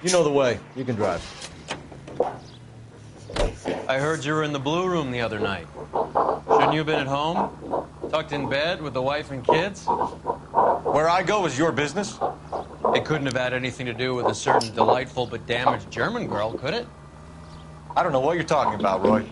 You know the way. You can drive. I heard you were in the Blue Room the other night. Shouldn't you have been at home? Tucked in bed with the wife and kids? Where I go is your business? It couldn't have had anything to do with a certain delightful but damaged German girl, could it? I don't know what you're talking about, Roy.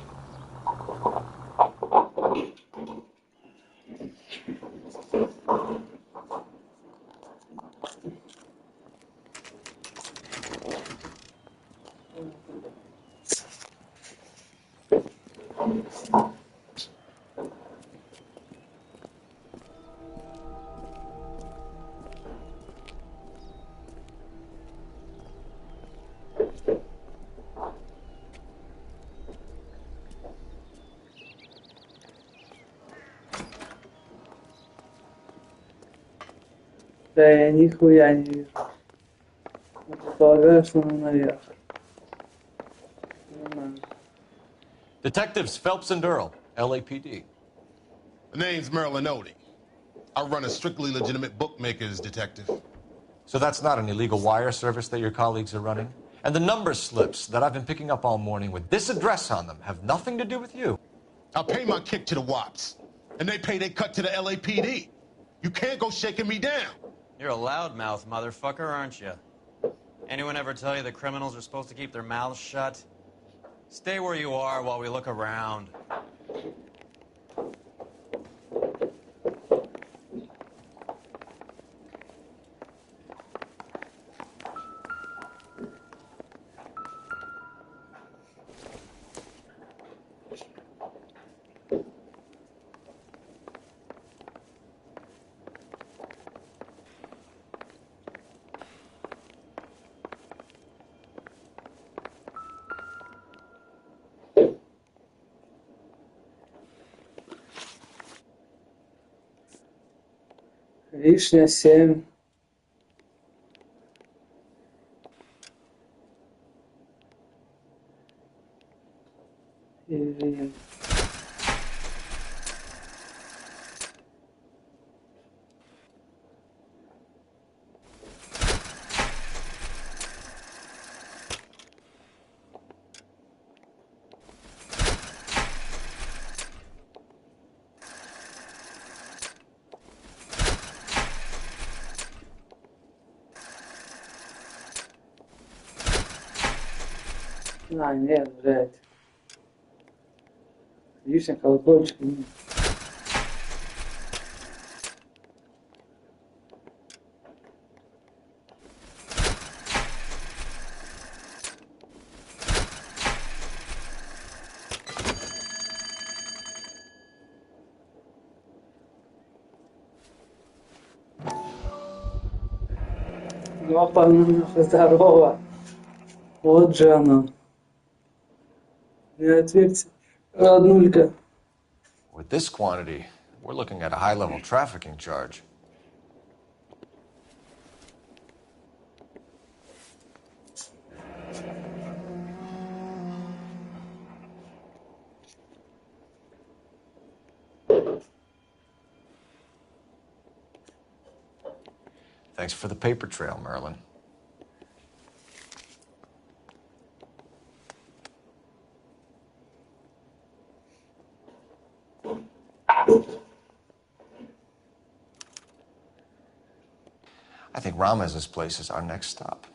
Да, я нихуя не вижу. Я предполагаю, что мы наверх. Нормально. Detectives Phelps and Earl, LAPD. The name's Merlin Odie. I run a strictly legitimate bookmaker's detective. So that's not an illegal wire service that your colleagues are running? And the number slips that I've been picking up all morning with this address on them have nothing to do with you? I pay my kick to the Wops, and they pay their cut to the LAPD. You can't go shaking me down. You're a loudmouth motherfucker, aren't you? Anyone ever tell you that criminals are supposed to keep their mouths shut? Stay where you are while we look around. Вишня 7. И... А, нет, блядь. Вишня, колокольчик. Нет. Опа, здорово. Вот же оно. Не ответьте. Роднулька. With this quantity, we're looking at a high-level trafficking charge. Thanks for the paper trail, Merlin. I think Ramez's place is our next stop.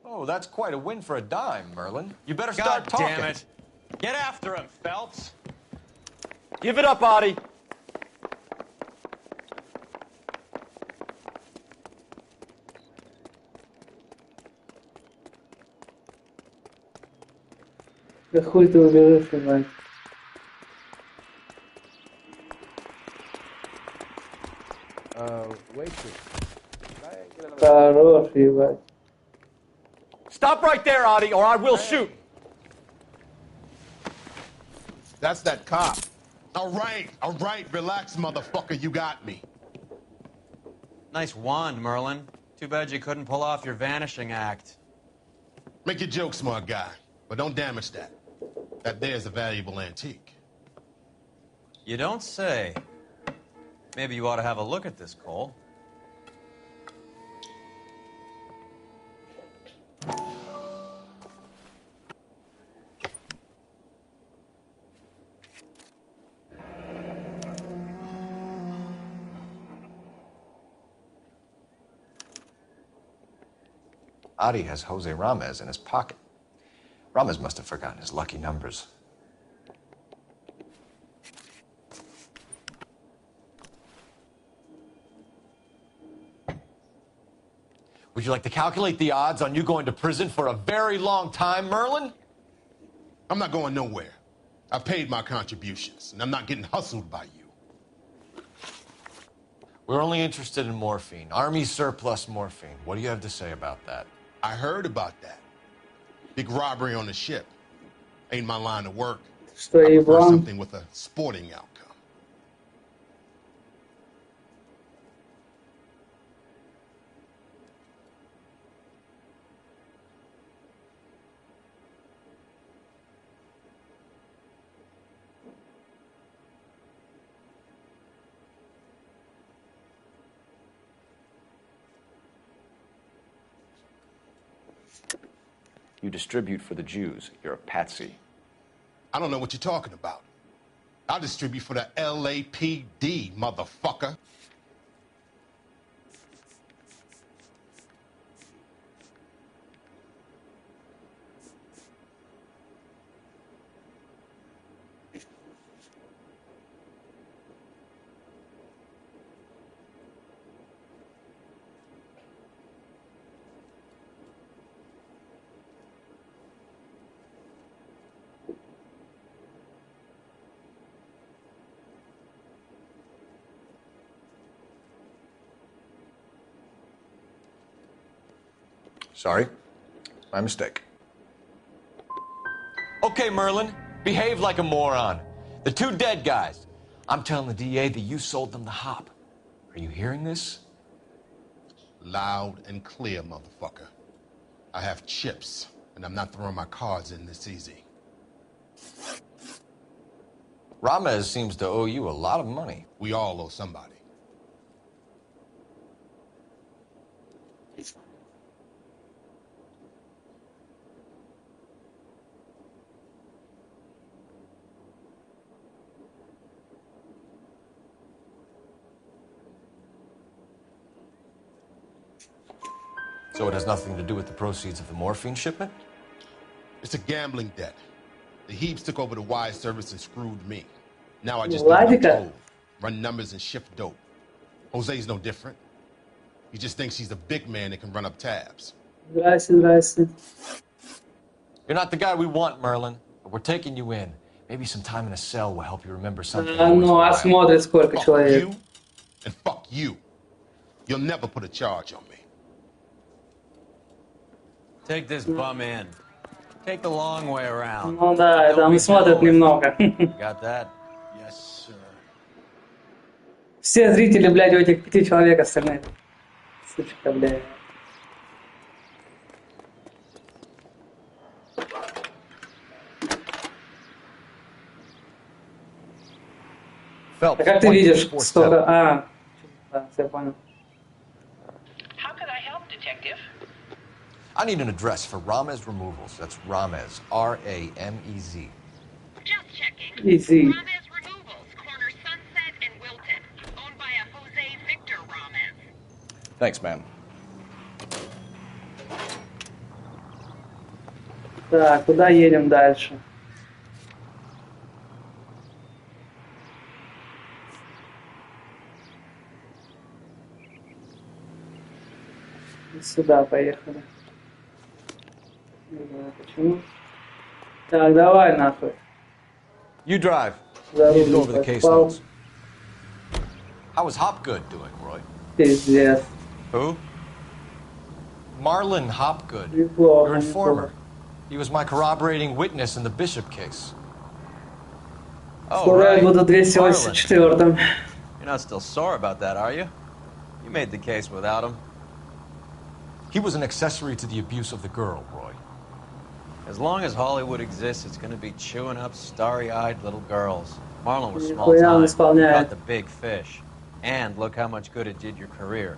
Oh, that's quite a win for a dime, Merlin. You better start God talking. damn it. Get after him, Phelps. Give it up, Adi. Да хуй ты убежишь, ебать. Хорош, ебать. Stop right there, Adi, or I will shoot. That's that cop. All right, relax, motherfucker, you got me. Nice wand, Merlin. Too bad you couldn't pull off your vanishing act. Make your joke, smart guy, but don't damage that. That there's a valuable antique. You don't say. Maybe you ought to have a look at this, Cole. Adi has Jose Ramez in his pocket. Ramez must have forgotten his lucky numbers. Would you like to calculate the odds on you going to prison for a very long time, Merlin? I'm not going nowhere. I've paid my contributions, and I'm not getting hustled by you. We're only interested in morphine. Army surplus morphine. What do you have to say about that? I heard about that. Big robbery on the ship. Ain't my line of work. Что I prefer еблан. something with a sporting outcome. You distribute for the Jews. You're a patsy. I don't know what you're talking about. I distribute for the LAPD, motherfucker. Sorry. My mistake. Okay, Merlin. Behave like a moron. The two dead guys. I'm telling the DA that you sold them the hop. Are you hearing this? Loud and clear, motherfucker. I have chips, and I'm not throwing my cards in this easy. Ramez seems to owe you a lot of money. We all owe somebody. So it has nothing to do with the proceeds of the morphine shipment? It's a gambling debt. The Heaps took over the wire service and screwed me. Now I just do what I'm Ладика. told. Run numbers and shift dope. Jose's no different. He just thinks he's the big man that can run up tabs. Здрасте, здрасте. You're not the guy we want, Merlin, but we're taking you in. Maybe some time in a cell will help you remember something Ну, а worthwhile. смотрит сколько Fuck человек. you and fuck you. You'll never put a charge on me. Take this bum in. Take the long way around. Ну да, Don't там be смотрят jealous. немного. Got that? Yes, sir. Все зрители, блядь, у этих 5 человек остальные. Сучка, блядь. Phelps, А как ты видишь, 147. столько... А, да, все понял. How can I help, Detective? I need an address for Ramez Removals. That's Ramez, R-A-M-E-Z. Just checking. Easy. Ramez Removals, corner Sunset and Wilton. Owned by a Jose Victor Ramez. Thanks, man. Так, куда едем дальше? Сюда поехали. Не знаю почему. Так, давай нахуй. You drive. За You руль go over the case поспал. notes. How was Hopgood doing, Roy? Пиздец. Who? Marlon Hopgood, Неплохо, your informer. неплохо. He was my corroborating witness in the Bishop case. Oh, Скоро я right. буду Marlon. 284-м. You're not still sore about that, are you? You made the case without him. He was an accessory to the abuse of the girl, Roy. As long as Hollywood exists, it's going to be chewing up starry-eyed little girls. Marlon was small Нихуя он time. He исполняет. caught the big fish. And look how much good it did your career.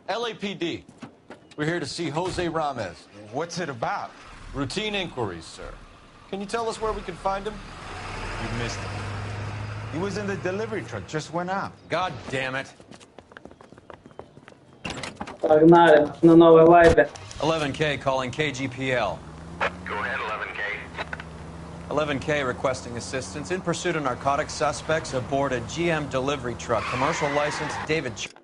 LAPD. We're here to see Jose Ramez. What's it about? Routine inquiries, sir. Can you tell us where we can find him? You missed him. He was in the delivery truck, just went out. God damn it. Погнали, на новой вайбе. 11K calling KGPL. Go ahead, 11K. 11K requesting assistance in pursuit of narcotic suspects aboard a GM delivery truck. Commercial license, David Сука,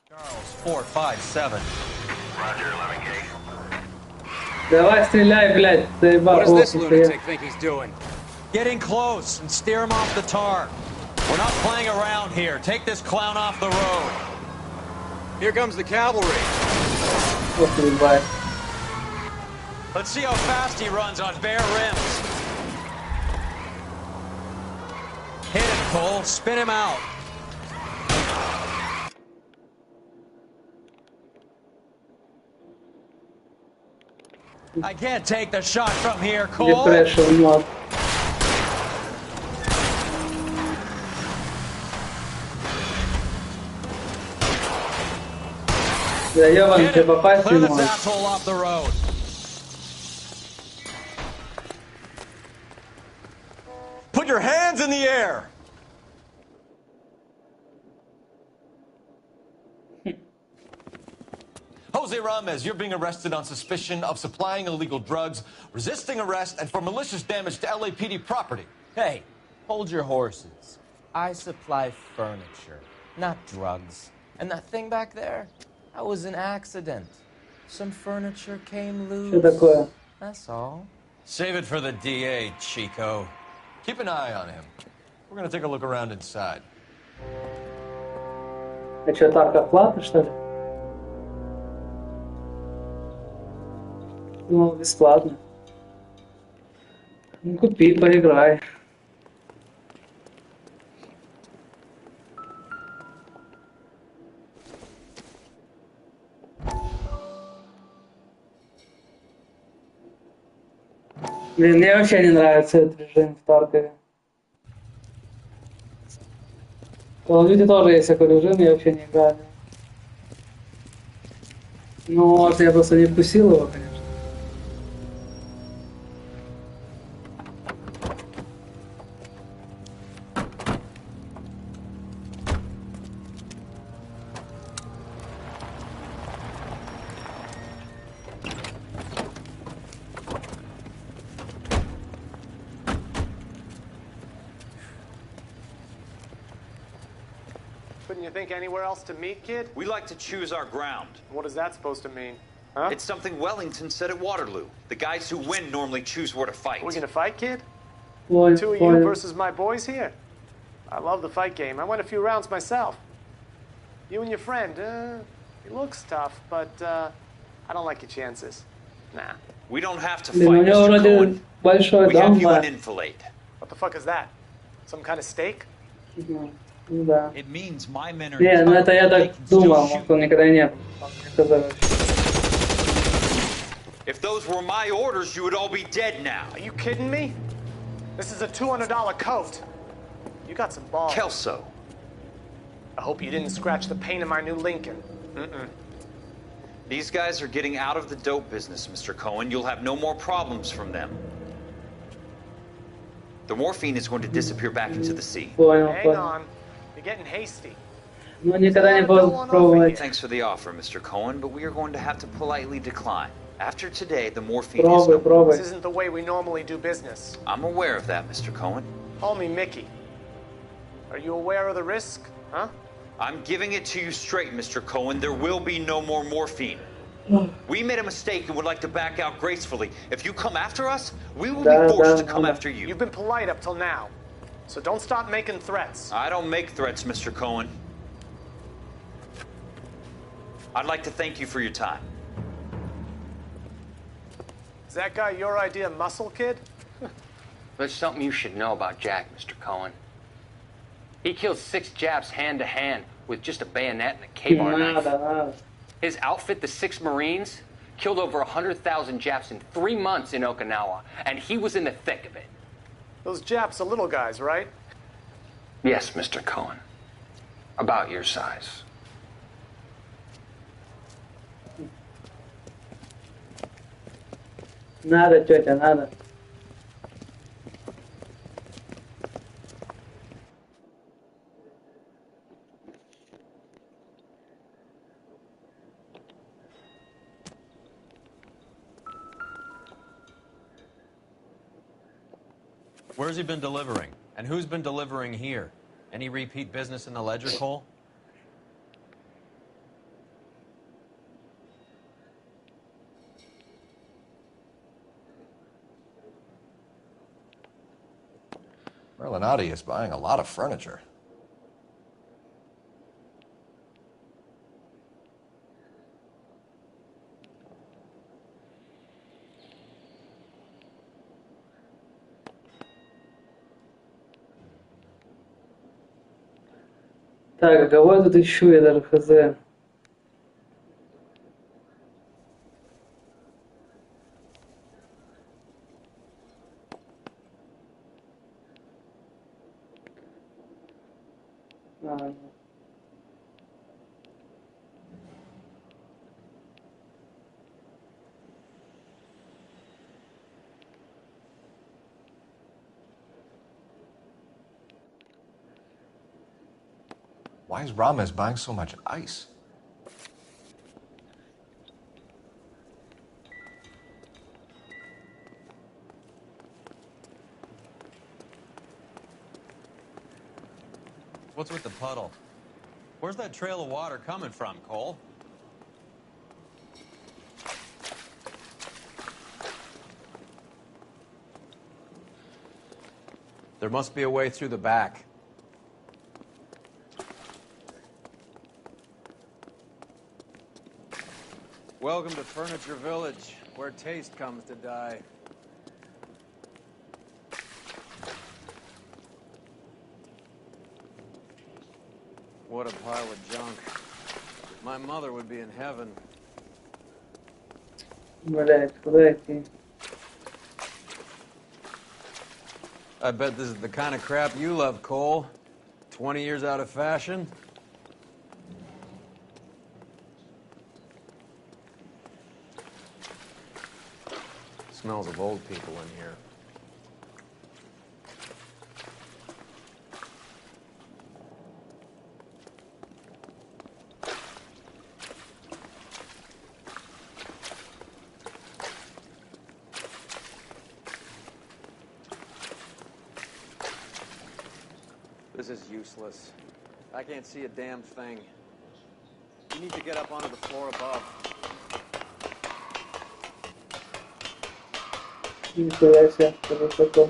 Charles 457. Roger, 11K. давай стреляй, блядь, заебал. What does this lunatic think he's doing? Getting close and steer him off the tar. We're not playing around here. Take this clown off the road. Here comes the cavalry. Ох, ебать. Let's see how fast he runs on bare rims. Hit it, Cole. Spin him out. I can't take the shot from here, Cole. Depression мод. Да ёбан, Hit тебе him. попасть не Clear this можешь. asshole off the road. Put your hands in the air. Jose Ramos, you're being arrested on suspicion of supplying illegal drugs, resisting arrest, and for malicious damage to LAPD property. Hey, hold your horses. I supply furniture, not drugs. And that thing back there, that was an accident. Some furniture came loose. Что такое? That's all. Save it for the DA, Chico. Keep an eye on him. We're gonna take a look around inside. А что, так оплата, что ли? Ну, бесплатно. Ну, купи, поиграй. Блин, мне вообще не нравится этот режим в Таркове. В Call of Duty тоже есть такой режим, я вообще не играю. Ну, может, я просто не вкусил его, конечно. Couldn't you think anywhere else to meet, kid? We like to choose our ground. What is that supposed to mean? Huh? It's something Wellington said at Waterloo. The guys who win normally choose where to fight. We gonna fight, kid? Ой, Two of you понял. versus my boys here. I love the fight game. I went a few rounds myself. You and your friend, he looks tough, but I don't like your chances. Nah. We don't have to Блин, у fight, него Mr. вроде Cohen. большой We дом, have you да? an enfilade. What the fuck is that? Some kind of steak? Ну, да. It means my men are Не, ну это я they так can still думал, shoot. может, он никогда не был. Мне казалось. If those were my orders, you would all be dead now. Are you kidding me? This is a $200 coat. You got some balls. Kelso, I hope you didn't scratch the paint of my new Lincoln. these guys are getting out of the dope business, Mr. Cohen. You'll have no more problems from them. The morphine is going to disappear back into the sea. Понял, Hang понял. on. You're getting hasty. Ну, никогда не буду пробовать. Thanks for the offer, Mr. Cohen, but we are going to have to politely decline. After today, the morphine is Пробуй, no... пробуй. This isn't the way we normally do business. I'm aware of that, Mr. Cohen. Call me Mickey. Are you aware of the risk? Huh? I'm giving it to you straight, Mr. Cohen. There will be no more morphine. We made a mistake and would like to back out gracefully. If you come after us, we will Да, be forced да, to come да. after you. You've been polite up till now. So don't stop making threats. I don't make threats, Mr. Cohen. I'd like to thank you for your time. Is that guy your idea of muscle, kid? There's something you should know about Jack, Mr. Cohen. He killed 6 Japs hand to hand with just a bayonet and a K-bar knife. Надо, надо. His outfit, the 6 Marines, killed over 100,000 Japs in 3 months in Okinawa, and he was in the thick of it. Those Japs are little guys, right? Yes, Mr. Cohen. About your size. Nada, tiotia, nada. Where's he been delivering? And who's been delivering here? Any repeat business in the ledger, Cole? Merlinati is buying a lot of furniture. Так, а кого я тут ищу, я даже хз. А, Why is Ramos buying so much ice? What's with the puddle? Where's that trail of water coming from, Cole? There must be a way through the back. Welcome to Furniture Village, where taste comes to die. What a pile of junk. My mother would be in heaven. блядь, куда идти? I bet this is the kind of crap you love, Cole. 20 years out of fashion. Smells of old people in here. This is useless. I can't see a damn thing. You need to get up onto the floor above. Нихуя себе, что высоко.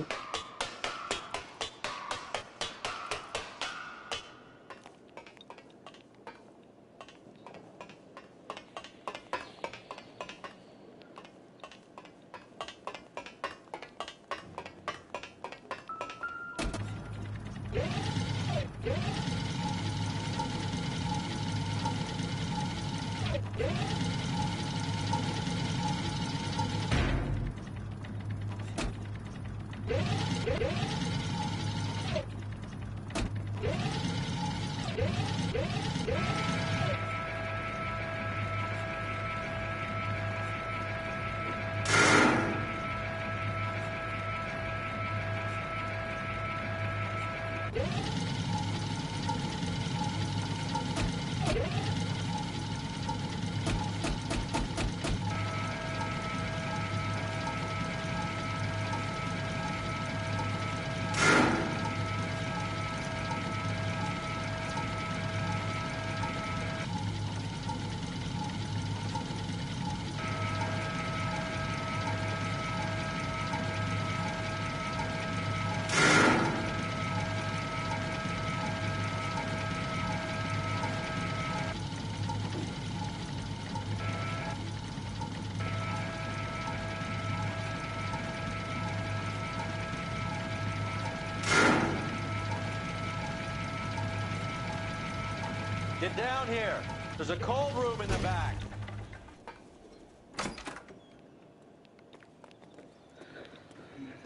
Get down here. There's a cold room in the back.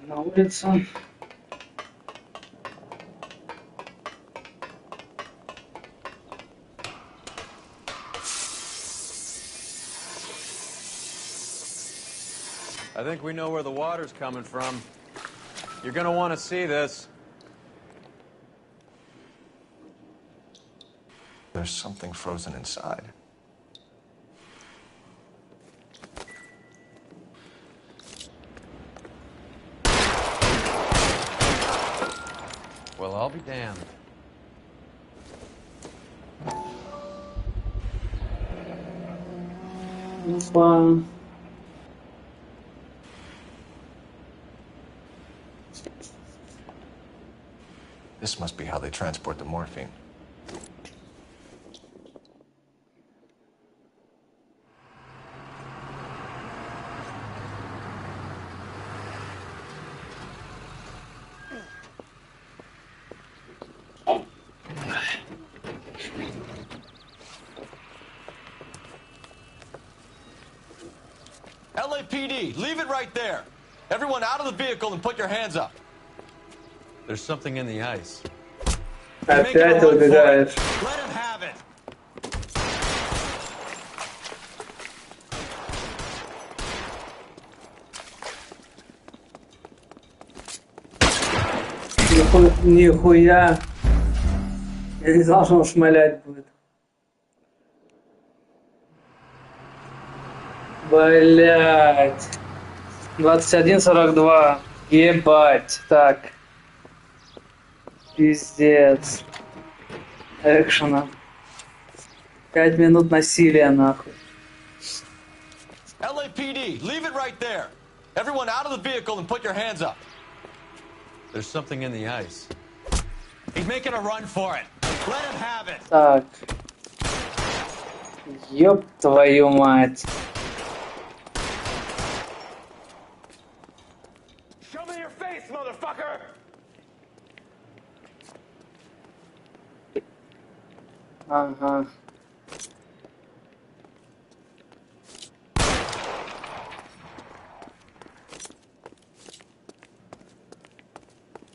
На улице. I think we know where the water's coming from. You're gonna want to see this. There's something frozen inside. Well, I'll be damned. Опа. This must be how they transport the morphine. LAPD, leave it right there. Everyone out of the vehicle and put your hands up. There's something in the ice. Опять убегаешь. Let him have it. Нихуя. Я не знал, что он шмалять будет. Блять. 21:42. Ебать. Так. Пиздец. Экшена. 5 минут насилия, нахуй. LAPD, leave it right there. Everyone out of the vehicle and put your hands up. There's something in the ice. He's making a run for it. Let him have it. Так. Ёб твою мать. Show me your face, motherfucker! Ага.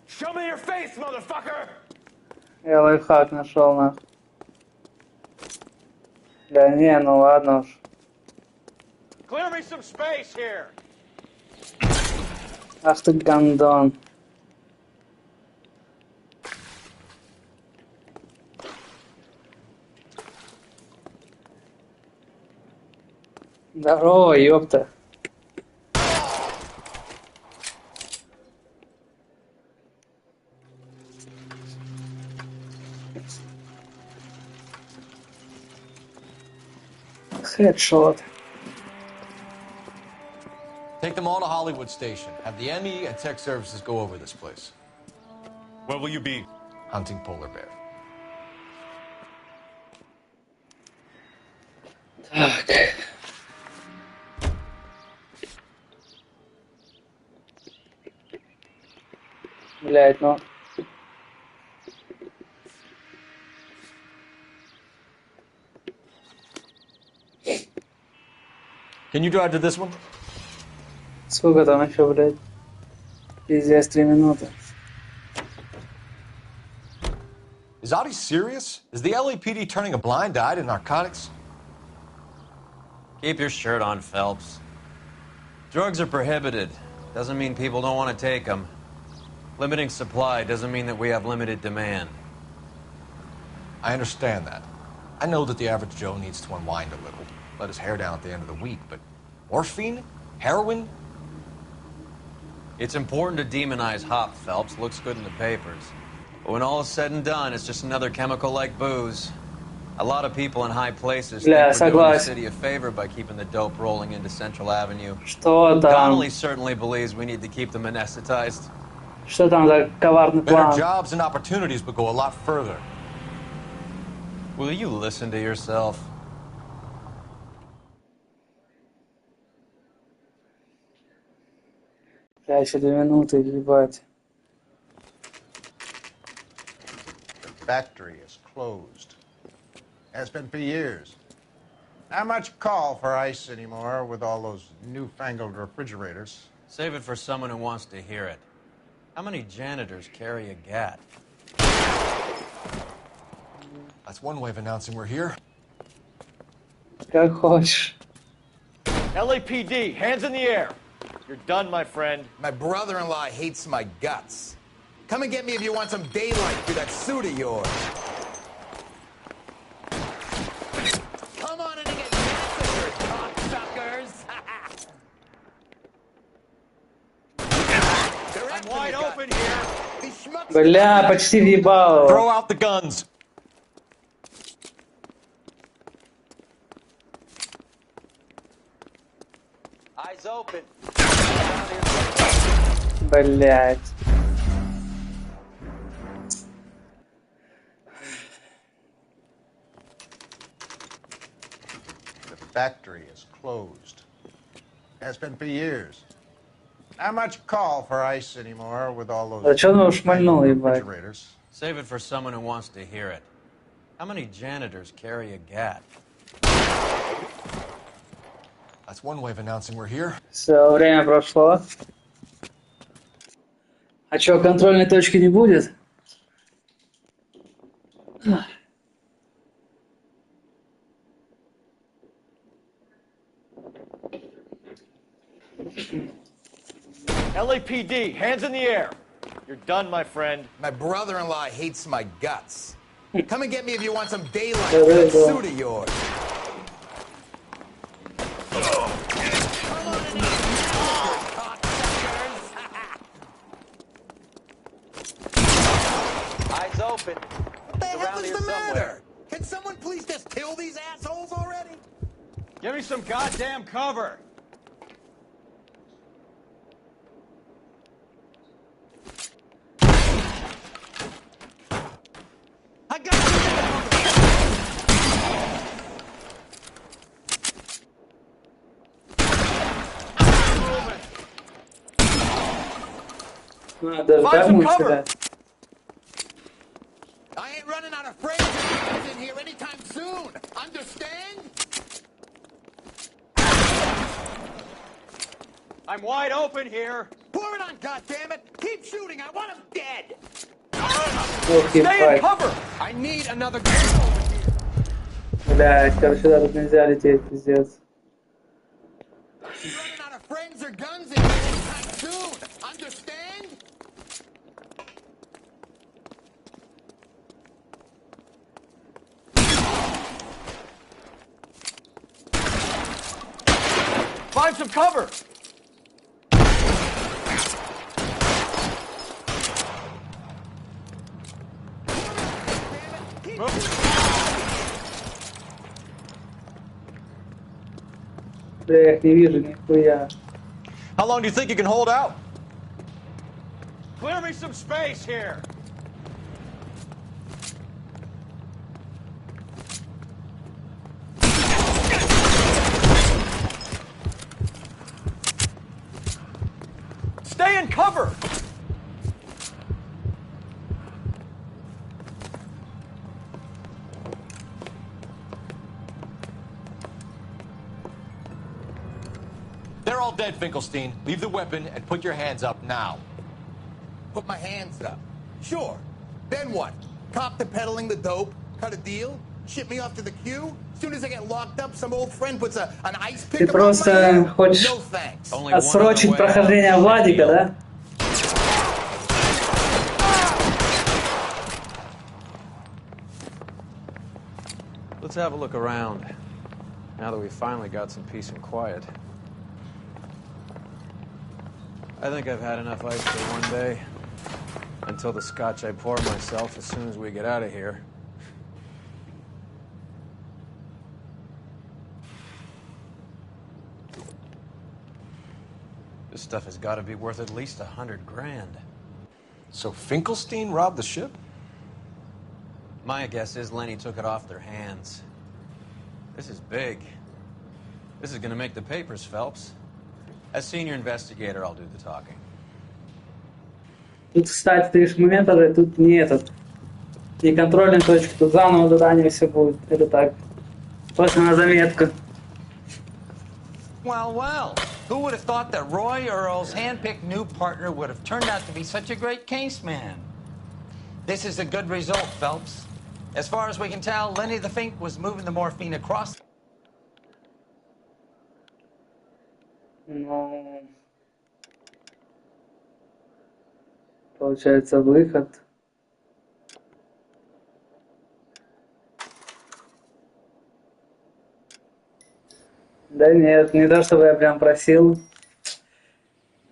Show me your face, motherfucker! Я лайфхак нашел, нахуй. Да не, ну ладно уж. Clear me some space here. Ах ты гандон. Здорово, ёпта. Headshot. Take them all to Hollywood Station. Have the ME and tech services go over this place. Where will you be? Hunting polar bear. Так. Блять, ну. Can you drive to this one? Сколько там еще, блядь? Пиздец, 3 минуты. Is Audie serious? Is the LAPD turning a blind eye to narcotics? Keep your shirt on, Phelps. Drugs are prohibited. Doesn't mean people don't want to take them. Limiting supply doesn't mean that we have limited demand. I understand that. I know that the average Joe needs to unwind a little, let his hair down at the end of the week, but morphine? Heroin? It's important to demonize hop, Phelps. Looks good in the papers. But when all is said and done, it's just another chemical like booze. A lot of people in high places think we're doing the city a favor by keeping the dope rolling into Central Avenue. Что там? Donnelly certainly believes we need to keep them anesthetized. Что там за коварный план? Better jobs and opportunities would go a lot further. Will you listen to yourself? Я еще 2 минуты, ебать. The factory is closed. Has been for years. Not much call for ice anymore with all those newfangled refrigerators. Save it for someone who wants to hear it. How many janitors carry a gat? That's one way of announcing we're here. Как хочешь. LAPD, hands in the air. You're done, my friend. My brother-in-law hates my guts. Come and get me if you want some daylight through that suit of yours. Come on in and get massacred, cocksuckers! I'm wide open here. Бля, почти въебал. Throw out the guns. Eyes open. Блять. The factory is closed. Has been for years. Not much call for ice anymore with all those А чё он его шмальнул, ебать? refrigerators. Save it for someone who wants to hear it. How many janitors carry a gat? That's one way of announcing we're here. Все, время прошло. А чё, контрольной точки не будет? LAPD, hands in the air. You're done, my friend. My brother-in-law hates my guts. Come and get me if you want some daylight through that suit of yours. Eyes open. What the hell is the matter? Can someone please just kill these assholes already? Give me some goddamn cover. I got you. Даже Find так some мы cover. сюда. I ain't running out of friends in here anytime soon. Understand? I'm wide open here. Pour it on, goddammit! Keep shooting! I want him dead! Ох, Stay in ебать. cover. I need another gun over here. Блять, короче, да, тут нельзя лететь, пиздец. Running out of friends or guns in here anytime soon. Understand? Find some cover. Бля, я их не вижу, нихуя. How long do you think you can hold out? Clear me some space here. Stay in cover. They're all dead, Finkelstein. Leave the weapon and put your hands up now. Put my hands up. Sure. Then what? Cop to peddling the dope? Cut a deal? Ship me off to the queue? As soon as I get locked up, some old friend puts an ice pick Ты above my просто head? хочешь No thanks. отсрочить прохождение Владика, да? Let's have a look around. Now that we finally got some peace and quiet. I think I've had enough ice for one day. Until the scotch I pour myself as soon as we get out of here. This stuff has got to be worth at least $100 grand. So Finkelstein robbed the ship? My guess is Lenny took it off their hands. This is big. This is going to make the papers, Phelps. As senior investigator, I'll do the talking. Тут, кстати, ты видишь момент, тут не этот. Не контрольная точка, тут заново задание все будет. Это так. Просто на заметку. Well, well. Who would have thought that Roy Earl's hand-picked new partner would have turned out to be such a great case man? This is a good result, Phelps. As far as we can tell, Lenny the Fink was moving the morphine across. Ну, Получается, выход. Да нет, не то чтобы я прям просил.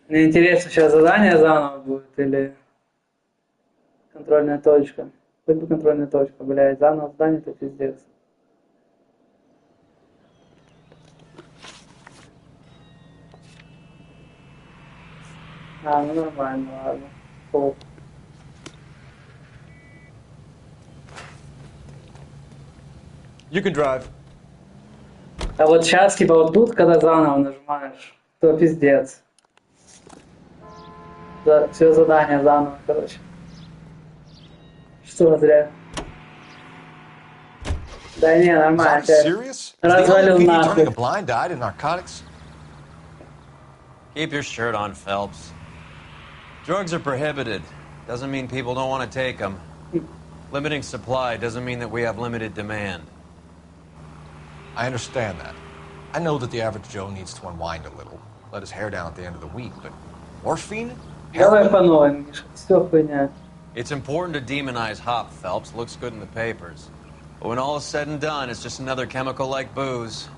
Мне интересно, сейчас задание заново будет или контрольная точка. Хоть бы контрольная точка, блядь, заново задание, это пиздец. А, ну нормально, ладно. Фу. You can drive. А вот сейчас, типа, вот тут, когда заново нажимаешь, то пиздец. Все задание заново, короче. Что зря. Да не, Is нормально. that serious? Is the Развалил LAPD turning a нахуй. blind eye to narcotics? Keep your shirt on, Phelps. Drugs are prohibited. Doesn't mean people don't want to take them. Limiting supply doesn't mean that we have limited demand. I understand that. I know that the average Joe needs to unwind a little, let his hair down at the end of the week, but morphine? Давай по новой, Миша. Все хуйня. It's important to demonize hop, Phelps. Looks good in the papers. But when all is said and done, it's just another chemical like booze.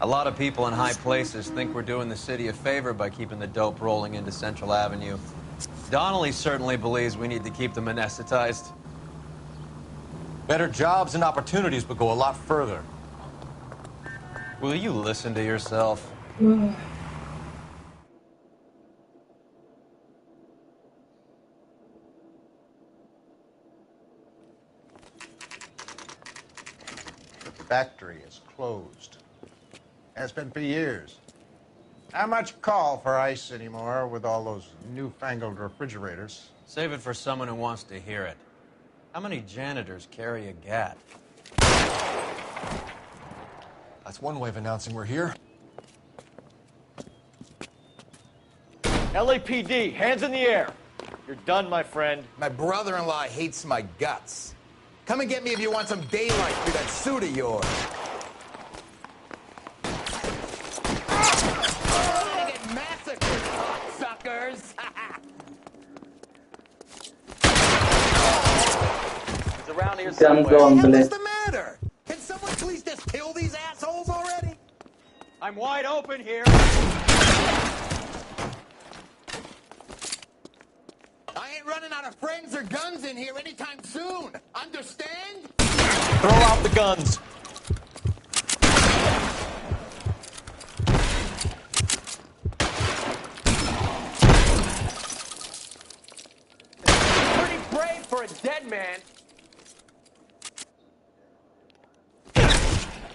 A lot of people in high places think we're doing the city a favor by keeping the dope rolling into Central Avenue. Donnelly certainly believes we need to keep them anesthetized. Better jobs and opportunities would go a lot further. Will you listen to yourself? The factory is closed. Has been for years. Not much call for ice anymore with all those newfangled refrigerators. Save it for someone who wants to hear it. How many janitors carry a gat? That's one way of announcing we're here. LAPD, hands in the air. You're done, my friend. My brother-in-law hates my guts. Come and get me if you want some daylight through that suit of yours. Get massacred, suckers! It's around here Guns somewhere. on, What's блядь. the matter? Can someone please just kill these assholes already? I'm wide open here. I ain't running out of friends or guns in here anytime soon. Understand? Throw out the guns. Pretty brave for a dead man.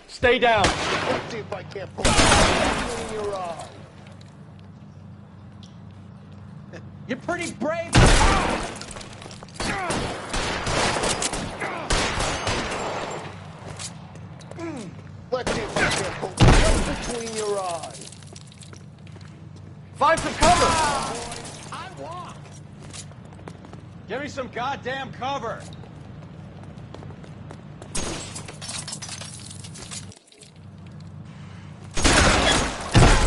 Stay down. Let's see if I can't put in your eye. You're pretty brave. Let's see if I can't put one between your eyes. Find some cover. I walk. Give me some goddamn cover.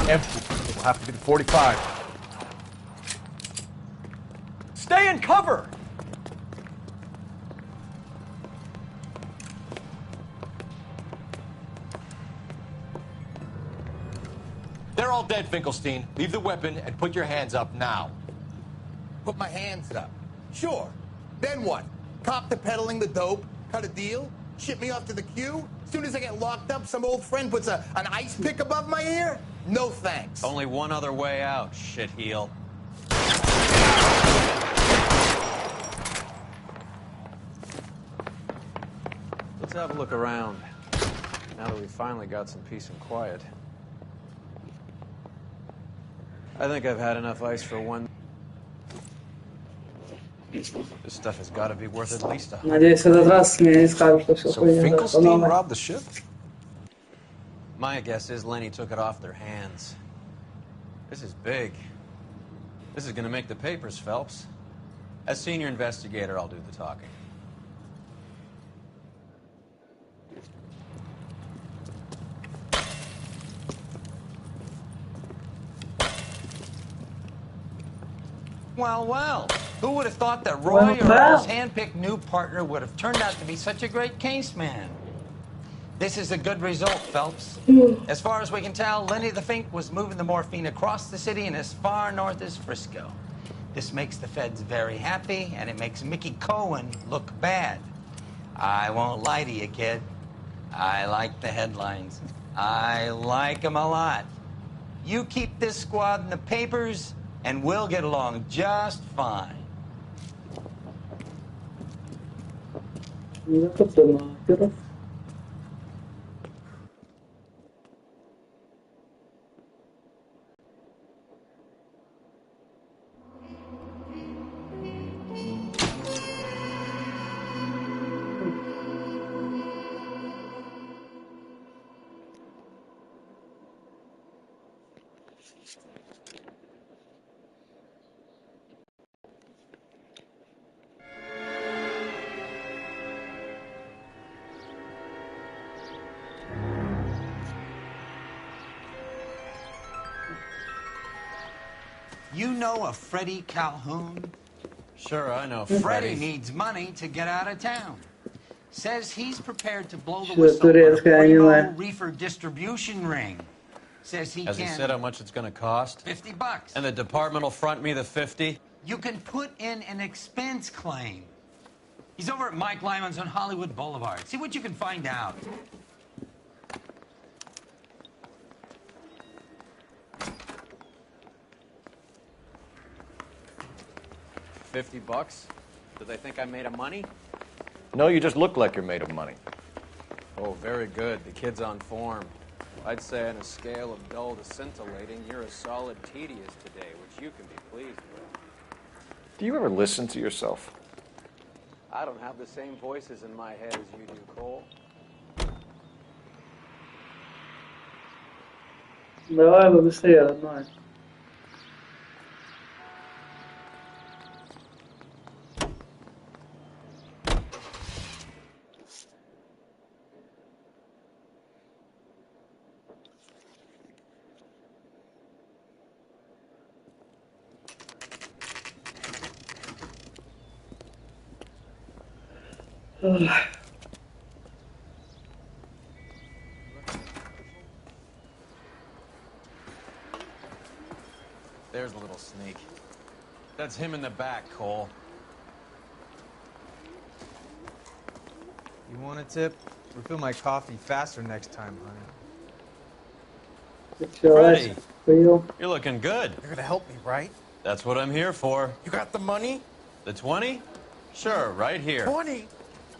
Empty. It'll have to be the 45. Stay in cover. They're all dead, Finkelstein. Leave the weapon and put your hands up now. Put my hands up. Sure. Then what? Cop to peddling the dope? Cut a deal? Ship me off to the queue? Soon as I get locked up, some old friend puts an ice pick above my ear? No thanks. Only one other way out, shitheel. Let's have a look around, now that we've finally got some peace and quiet. I think I've had enough ice for one. This stuff has got to be worth at least $100. Надеюсь, в этот раз мне не скажут, что все So хуйня. Finkelstein robbed the ship? My guess is Lenny took it off their hands. This is big. This is going to make the papers, Phelps. As senior investigator, I'll do the talking. Well, well. Who would have thought that Roy or Earl's hand-picked new partner would have turned out to be such a great case man? This is a good result, Phelps. As far as we can tell, Lenny the Fink was moving the morphine across the city and as far north as Frisco. This makes the feds very happy, and it makes Mickey Cohen look bad. I won't lie to you, kid. I like the headlines. I like them a lot. You keep this squad in the papers, and we'll get along just fine. You know a Freddie Calhoun? Sure, I know Freddie needs money to get out of town. Says he's prepared to blow the whistle on a primo reefer distribution ring. Says he Has can... he said how much it's going to cost? $50. And the department will front me the 50? You can put in an expense claim. He's over at Mike Lyman's on Hollywood Boulevard. See what you can find out. $50? Do they think I'm made of money? No, you just look like you're made of money. Oh, very good. The kid's on form. I'd say on a scale of dull to scintillating, you're a solid tedious today, which you can be pleased with. Do you ever listen to yourself? I don't have the same voices in my head as you do, Cole. Давай побыстрее, родной. There's a little sneak. That's him in the back, Cole. You want a tip? Refill my coffee faster next time, honey. Freddie, you're looking good. You're gonna help me, right? That's what I'm here for. You got the money? The 20? Sure, right here. 20?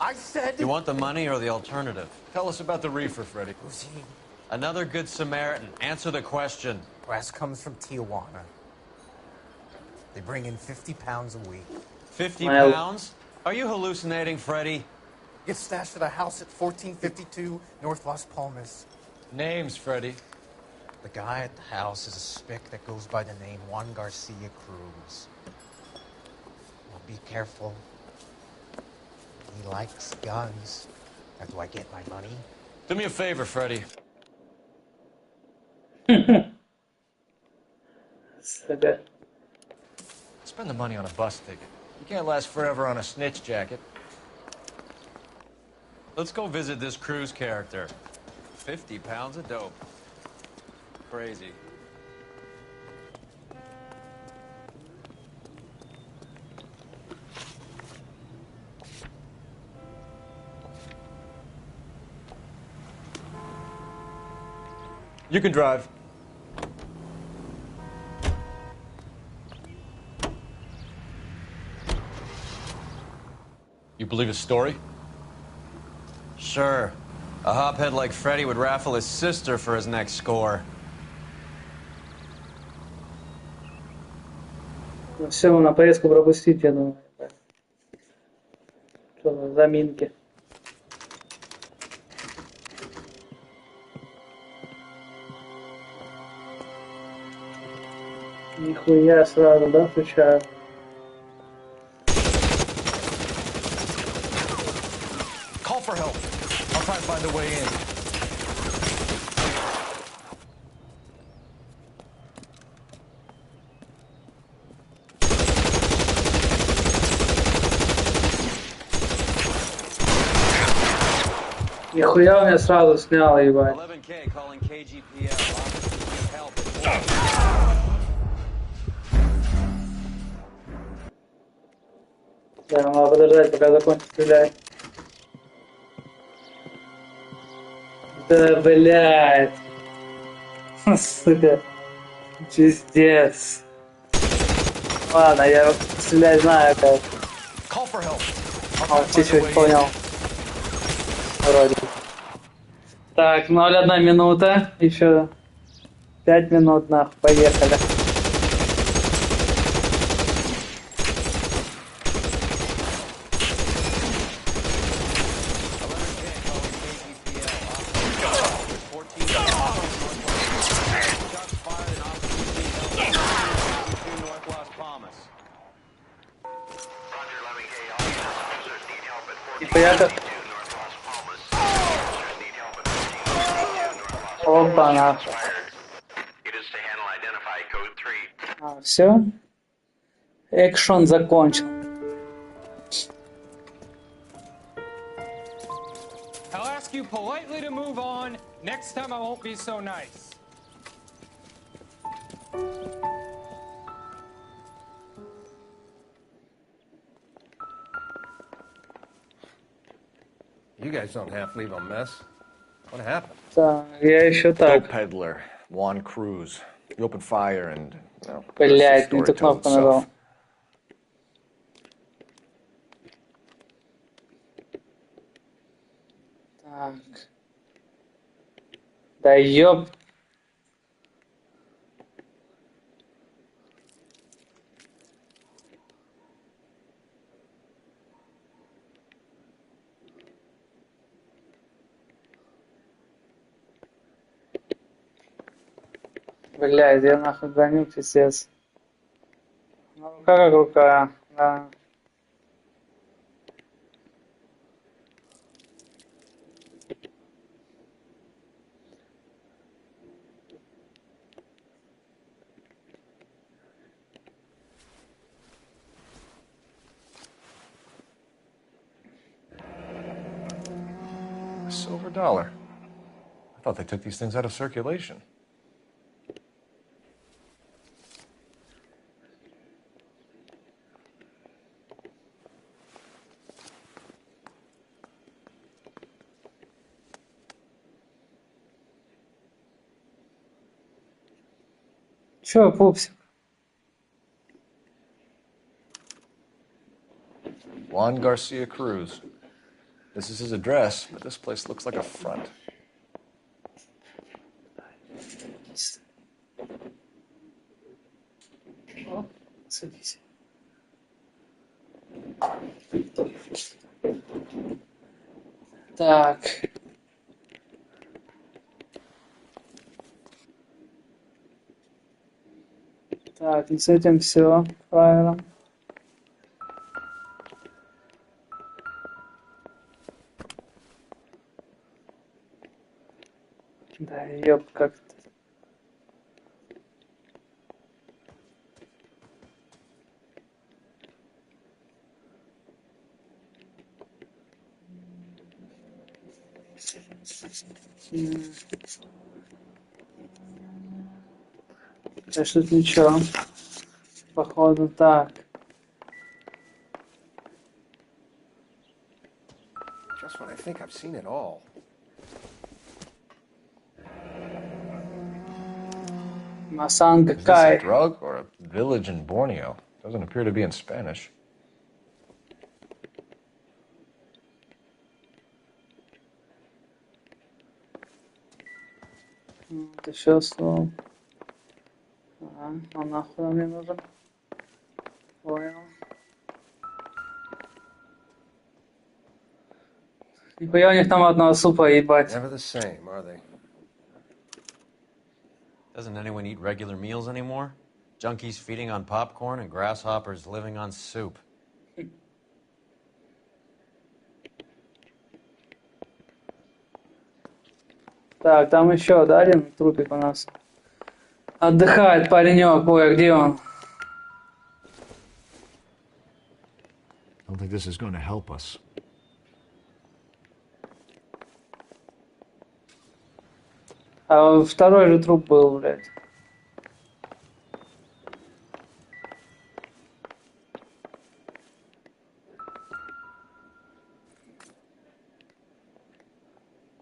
I said... You want the money or the alternative? Tell us about the reefer, Freddie. Who's he? Another good Samaritan. Answer the question. Grass comes from Tijuana. They bring in 50 pounds a week. 50 pounds? Are you hallucinating, Freddie? Gets stashed at a house at 1452 North Las Palmas. Names, Freddie. The guy at the house is a spick that goes by the name Juan Garcia Cruz. Now be careful. He likes guns. Now do I get my money? Do me a favor, Freddie. Spend the money on a bus ticket. You can't last forever on a snitch jacket. Let's go visit this Cruz character. 50 pounds of dope. Crazy. You can drive. You believe his story? Sure. A hophead like Freddie would raffle his sister for his next score. Все, на поездку пропустить, я думаю. Что за заминки? Нихуя сразу, да, включаю? Call for help. I'll try to find a way in. Нихуя меня сразу снял, ебать. 11K calling KGPL. Officers need help at Да, надо подождать, пока закончит стрелять. Да, блядь. Сука. Пиздец. Ладно, я стрелять знаю как. Чуть-чуть понял. Вроде. Так, 0,1 минута. Еще 5 минут, нахуй. Поехали. Нихуя как. Опа, нахуй. Все. Экшон закончил. I'll ask you politely to move on. Next time I won't be so nice. You guys don't have to leave a mess. What happened? Так, я еще так. Dope peddler, Juan Cruz. He opened fire and, Блять, не ту кнопку нажал. Так. Да ёп. Блядь, я нахуй гоню, пиздец. Ну, рука как рука, да. A silver dollar. I thought they took these things out of circulation. Чё, пупсик? Juan Garcia Cruz. This is his address, but this place looks like a front. О, садись. Так. Так, ну с этим все правильно. Да ёп, как-то. Конечно, тут ничего. Походу так. Just when I think I've seen it all. Масанга Is this a Кай. drug or a village in Borneo? Doesn't appear to be in Spanish. Вот еще слово. А нахуй мне нужен? Понял. Нихуя у них там одного супа, ебать. Never the same, are they? Doesn't anyone eat regular meals anymore? Junkies feeding on popcorn and grasshoppers living on soup. Так, там еще, да, один трупик у нас. Отдыхает паренек, ой, где он? I don't think this is going to help us. А второй же труп был, блядь.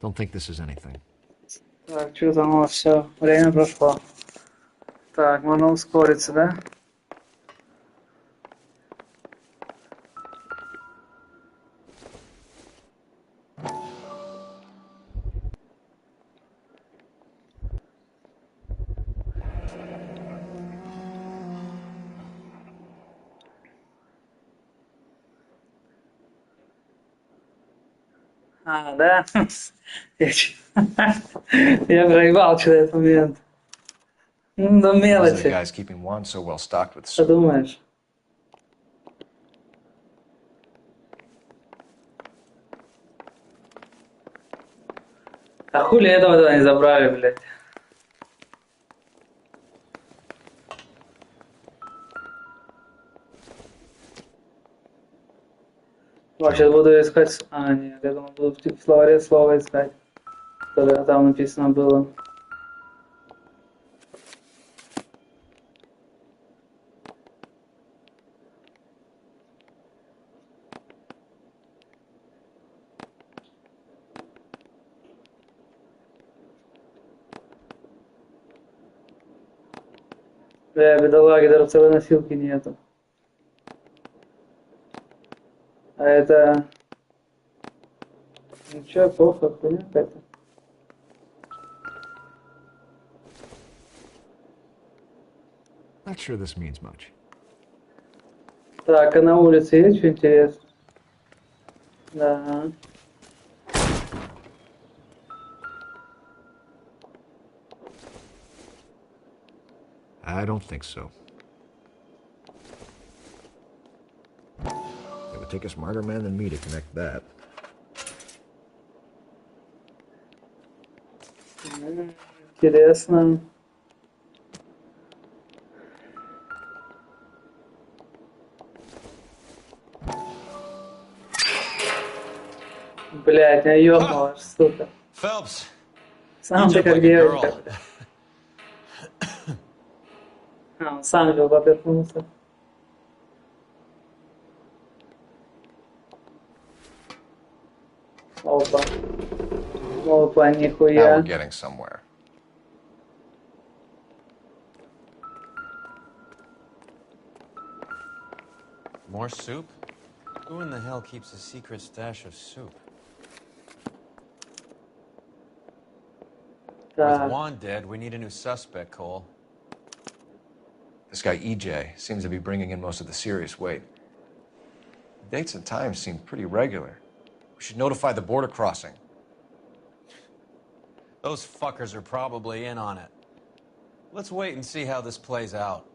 Don't think this is anything. Так, что там у вас все? Время прошло. Так, можно ускориться, да? А, да? Я проебал что-то этот момент. Ну, да These are the мелочи. guys keeping Juan so well stocked with Что soup. думаешь? А хули этого тогда не забрали, блядь? Сейчас буду искать... А, нет, я думал, буду в словаре слово искать, которое там написано было. Бля, бедолаги, даже целой носилки нету. А это... Ничего, плохо, хуйня какая-то. Not sure this means much. Так, а на улице есть что интересно? Да. I don't think so. It would take a smarter man than me to connect that. Интересно. Блять, я ёбнула, сука. Phelps, Сам ты как девочка. А, он сам же поперхнулся. Опа. Опа, Now нихуя. we're getting somewhere. More soup? Who in the hell keeps a secret stash of soup? With Juan dead, we need a new suspect, Cole. This guy EJ seems to be bringing in most of the serious weight. The dates and times seem pretty regular. We should notify the border crossing. Those fuckers are probably in on it. Let's wait and see how this plays out.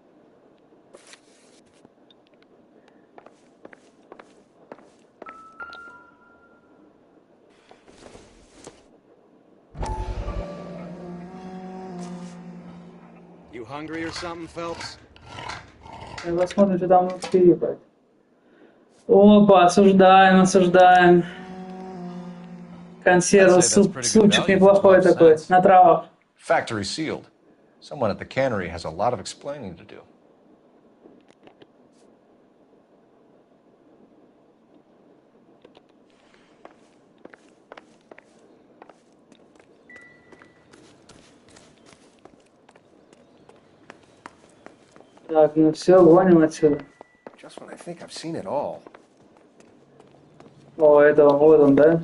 You hungry or something, Phelps? Посмотрим, что там внутри, ебать. Опа, осуждаем, осуждаем. Консерва, супчик неплохой такой, на травах. Factory sealed. Someone at the cannery has a lot of explaining to do. Так, ну все, гоним отсюда. Just when I think I've seen it all. О, это он, вот он, да?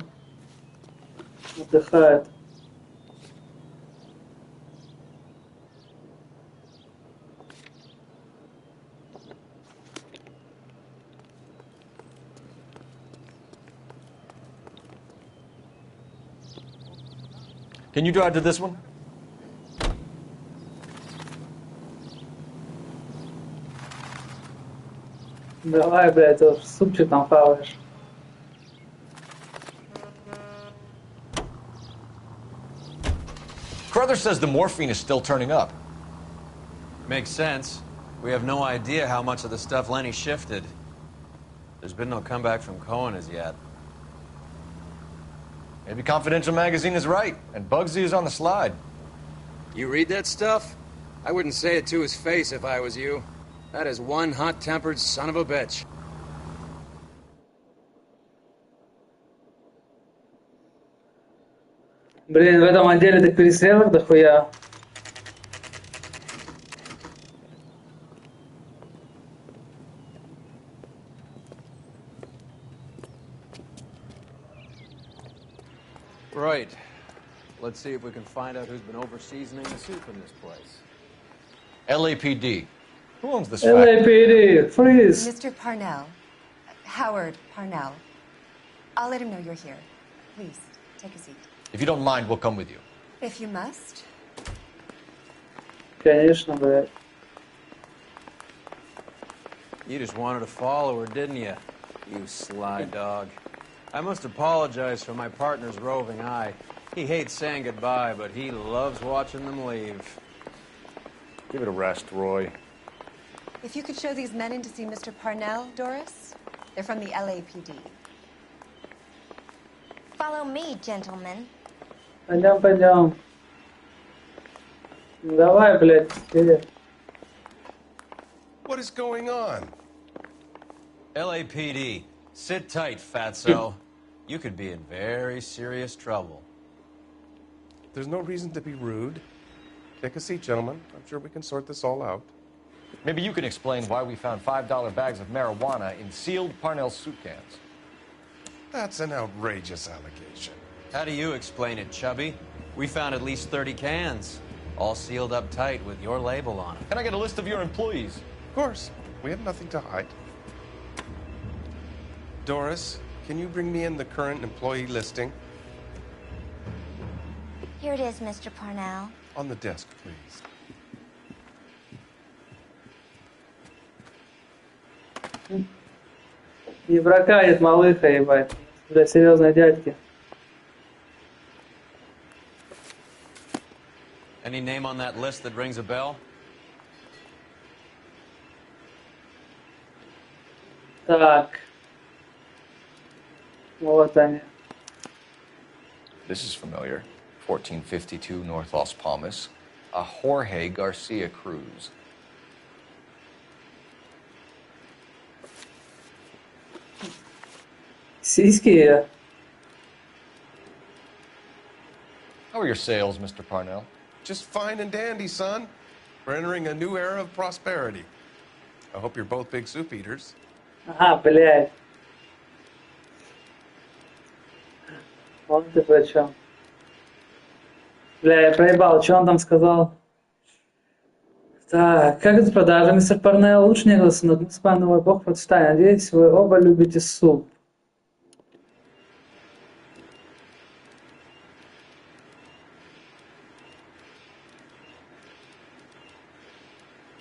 Отдыхает. Can you drive to this one? Давай, блядь, ты супчик там хаваешь. Carruthers says the morphine is still turning up. Makes sense. We have no idea how much of the stuff Lenny shifted. There's been no comeback from Cohen as yet. Maybe Confidential Magazine is right, and Bugsy is on the slide. You read that stuff? I wouldn't say it to his face if I was you. That is one hot-tempered son of a bitch. Блин, в этом отделе так перестрелок дохуя. Right. Let's see if we can find out who's been over-seasoning the soup in this place. LAPD. Who owns this factory? LAPD, freeze. Mr. Parnell. Howard Parnell. I'll let him know you're here. Please, take a seat. If you don't mind, we'll come with you. If you must. Конечно, блядь. You just wanted to follow her, didn't you? You sly dog. I must apologize for my partner's roving eye. He hates saying goodbye, but he loves watching them leave. Give it a rest, Roy. If you could show these men in to see Mr. Parnell, Doris. They're from the LAPD. Follow me, gentlemen. Пойдем, пойдем. Давай, блядь, вперед. What is going on? LAPD. Sit tight, fatso. You could be in very serious trouble. There's no reason to be rude. Take a seat, gentlemen. I'm sure we can sort this all out. Maybe you can explain why we found $5 bags of marijuana in sealed Parnell soup cans. That's an outrageous allegation. How do you explain it, Chubby? We found at least 30 cans, all sealed up tight with your label on them. Can I get a list of your employees? Of course. We have nothing to hide. Doris, can you bring me in the current employee listing? Here it is, Mr. Parnell. On the desk, please. Не прокатит, малыха, ебать. Для серьезной дядьки. Any name on that list that rings a bell? Так. Вот они. This is familiar. 1452 North Las Palmas. A Jorge Garcia Cruz. Сиськи. How are your sales, Mr. Parnell? Just fine and dandy, son. We're entering a new era of prosperity. I hope you're both big soup eaters. Ага, блядь. Вот ты при чем. Бля, я проебал, что он там сказал? Так, как это продажа, мистер Парнелл? Лучше не голосовать. Мы с вами новый бог процветания. Надеюсь, вы оба любите суп.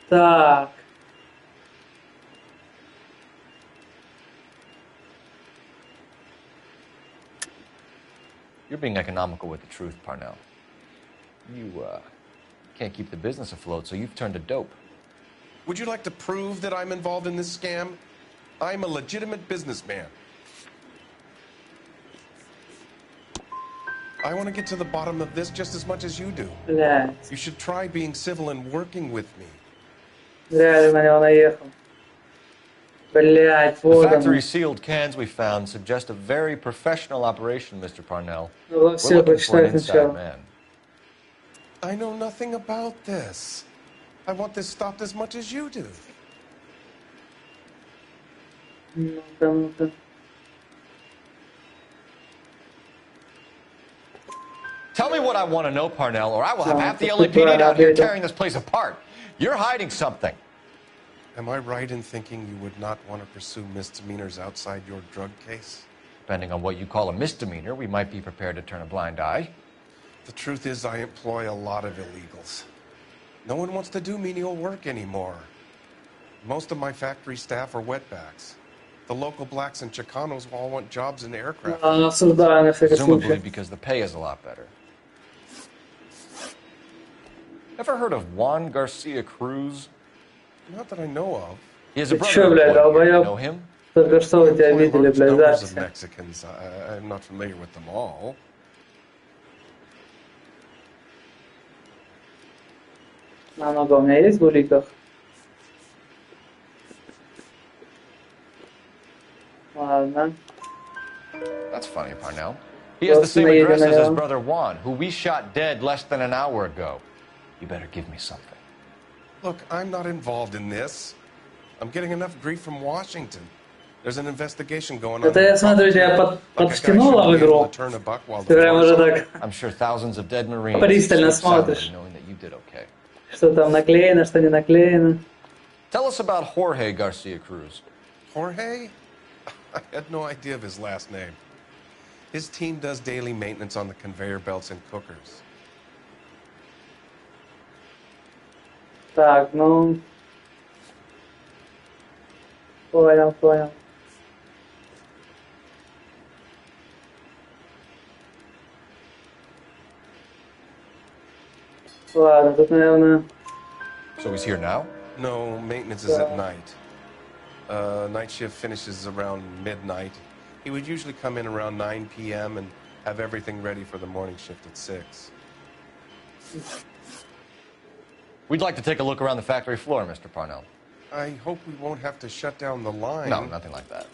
Так. You're being economical with the truth, Parnell. You, can't keep the business afloat, so you've turned to dope. Would you like to prove that I'm involved in this scam? I'm a legitimate businessman. I want to get to the bottom of this just as much as you do. Блядь. You should try being civil and working with me. Реально на него наехал. Блядь, вот The он. factory sealed cans we found suggest a very professional operation, Mr. Parnell. Ну, We're все, looking for an почитай inside сначала. man. I know nothing about this. I want this stopped as much as you do. Ну-ка, ну-ка. Tell me what I want to know, Parnell, or I will have half the LAPD down here tearing this place apart. You're hiding something. Am I right in thinking you would not want to pursue misdemeanors outside your drug case? Depending on what you call a misdemeanor, we might be prepared to turn a blind eye. The truth is, I employ a lot of illegals. No one wants to do menial work anymore. Most of my factory staff are wetbacks. The local blacks and Chicanos all want jobs in aircraft. Осуждаю на всякий Presumably случай. because the pay is a lot better. Ever heard of Juan Garcia Cruz? Not that I know of. He has a Ты brother. чё, блядь, You know долбоёб? him? Только что вы тебя видели, блядь, Numbers of записи. Mexicans. I'm not familiar with them all. Намного у меня есть в уликах. Ладно. That's funny, Parnell. He has the same address as his brother Juan, who we shot dead less than an hour ago. You better give me something. Look, I'm not involved in this. I'm getting enough grief from Washington. There's an investigation going on. Это я смотрю, тебя подштянуло в игру. Ты прям уже так I'm sure thousands of dead Marines пристально смотришь. knowing that you did okay. Что там наклеено, что не наклеено. Tell us about Jorge Garcia Cruz. Jorge? I had no idea of his last name. His team does daily maintenance on the conveyor belts and cookers. Так, ну... Понял. Ладно, тут, наверное... So he's here now? No, maintenance is at night. Night shift finishes around midnight. He would usually come in around 9 p.m. and have everything ready for the morning shift at 6. We'd like to take a look around the factory floor, Mr. Parnell. I hope we won't have to shut down the line. No, nothing like that.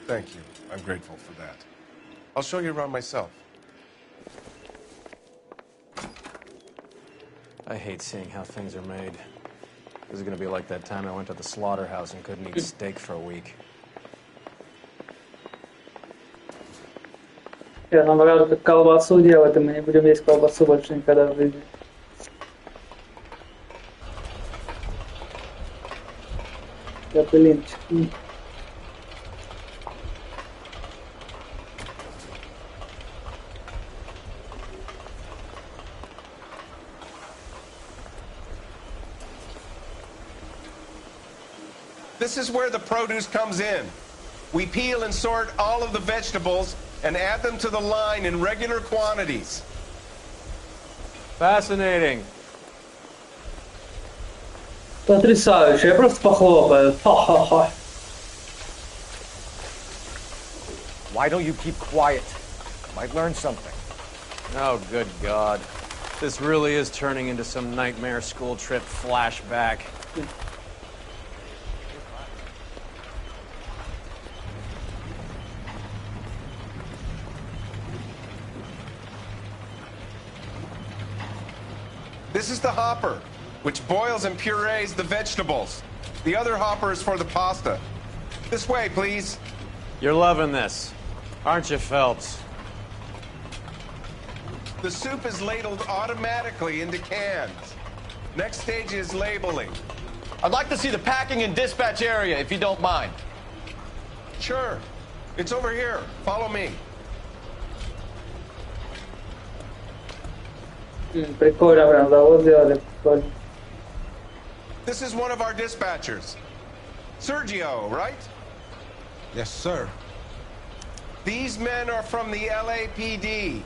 Thank you. I'm grateful for that. I'll show you around myself. I hate seeing how things are made. This is gonna be like that time I went to the slaughterhouse and couldn't eat steak for a week. Я нам покажу, как колбасу делать, и мы не будем есть колбасу больше никогда в жизни. Капелинчик. This is where the produce comes in. We peel and sort all of the vegetables and add them to the line in regular quantities. Fascinating. Потрясающе, я просто похлопаю. Ха-ха-ха. Why don't you keep quiet? Might learn something. Oh, good God. This really is turning into some nightmare school trip flashback. This is the hopper, which boils and purees the vegetables. The other hopper is for the pasta. This way, please. You're loving this, aren't you, Phelps? The soup is ladled automatically into cans. Next stage is labeling. I'd like to see the packing and dispatch area, if you don't mind. Sure. It's over here. Follow me. Прикольно, прям завод сделали. Прикольно. This is one of our dispatchers. Sergio, right? Yes, sir. These men are from the LAPD.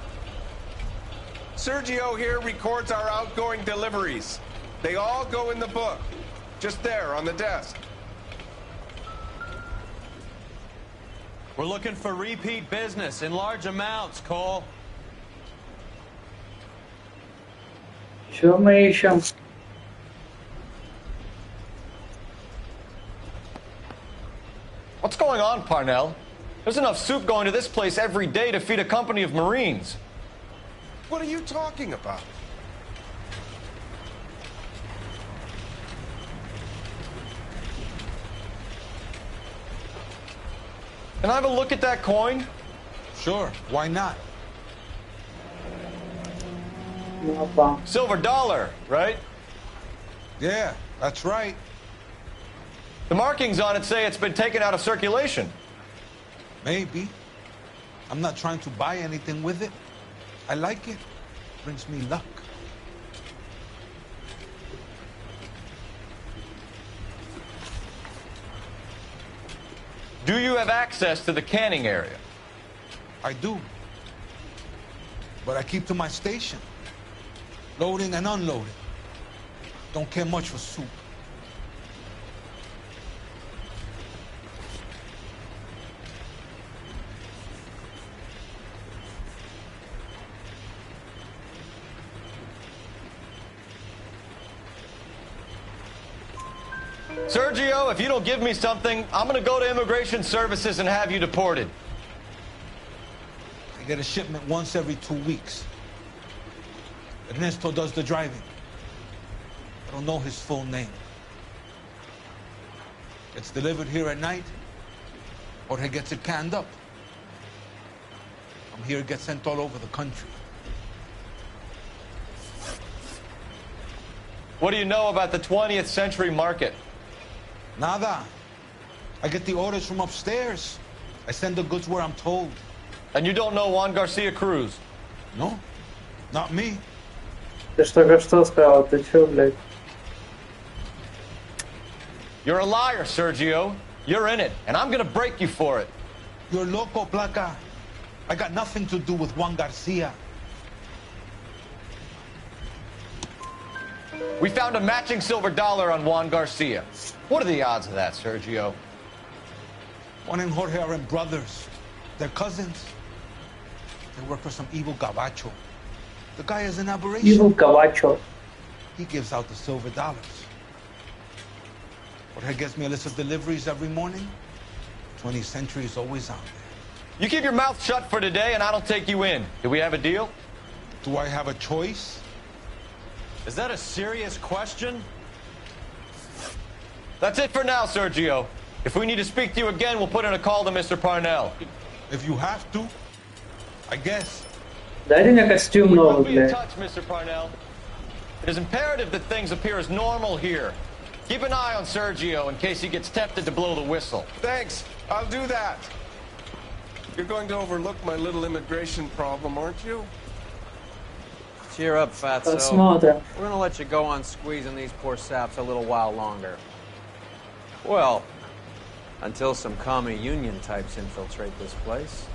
Sergio here records our outgoing deliveries. They all go in the book. Just there on the desk. We're looking for repeat business in large amounts, Cole. Что мы ищем? What's going on, Parnell? There's enough soup going to this place every day to feed a company of Marines. What are you talking about? Can I have a look at that coin? Sure, why not? Silver dollar, right? Yeah, that's right. The markings on it say it's been taken out of circulation. Maybe. I'm not trying to buy anything with it. I like it. Brings me luck. Do you have access to the canning area? I do. But I keep to my station. Loading and unloading. Don't care much for soup. Sergio, if you don't give me something, I'm gonna go to Immigration Services and have you deported. I get a shipment once every 2 weeks. Ernesto does the driving. I don't know his full name. It's delivered here at night, or he gets it canned up. From here, it gets sent all over the country. What do you know about the 20th century market? Nada. I get the orders from upstairs. I send the goods where I'm told. And you don't know Juan Garcia Cruz? No, not me. Ты ж только что сказал, ты чё, блядь? You're a liar, Sergio. You're in it, and I'm gonna break you for it. You're loco, Placa. I got nothing to do with Juan Garcia. We found a matching silver dollar on Juan Garcia. What are the odds of that, Sergio? Juan and Jorge are brothers. They're cousins. They work for some evil gabacho. The guy is an aberration. Evil gabacho. He gives out the silver dollars. Jorge gets me a list of deliveries every morning. 20th Century is always on there. You keep your mouth shut for today, and I don't take you in. Do we have a deal? Do I have a choice? Is that a serious question? That's it for now, Sergio. If we need to speak to you again, we'll put in a call to Mr. Parnell. If you have to, I guess. Дайте мне костюм новый, Be in блядь. touch, Mr. Parnell. It is imperative that things appear as normal here. Keep an eye on Sergio in case he gets tempted to blow the whistle. Thanks. I'll do that. You're going to overlook my little immigration problem, aren't you? Cheer up, Fatso. Посмотрим. We're gonna let you go on squeezing these poor saps a little while longer. Well, until some commie union types infiltrate this place.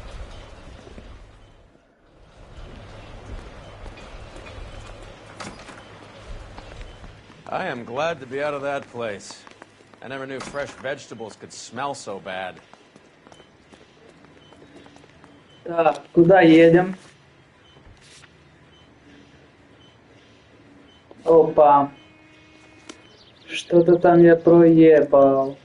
I am glad to be out of that place. I never knew fresh vegetables could smell so bad. Так, куда едем? Опа. Что-то там я проебал.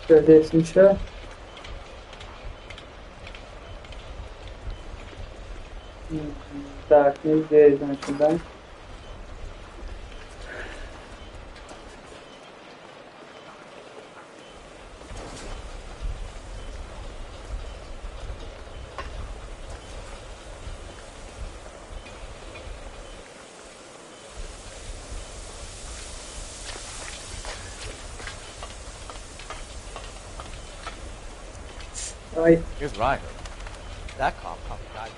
Что здесь ничего? Так, не здесь, значит, да? Ай. Here's Ryder. That cop probably died.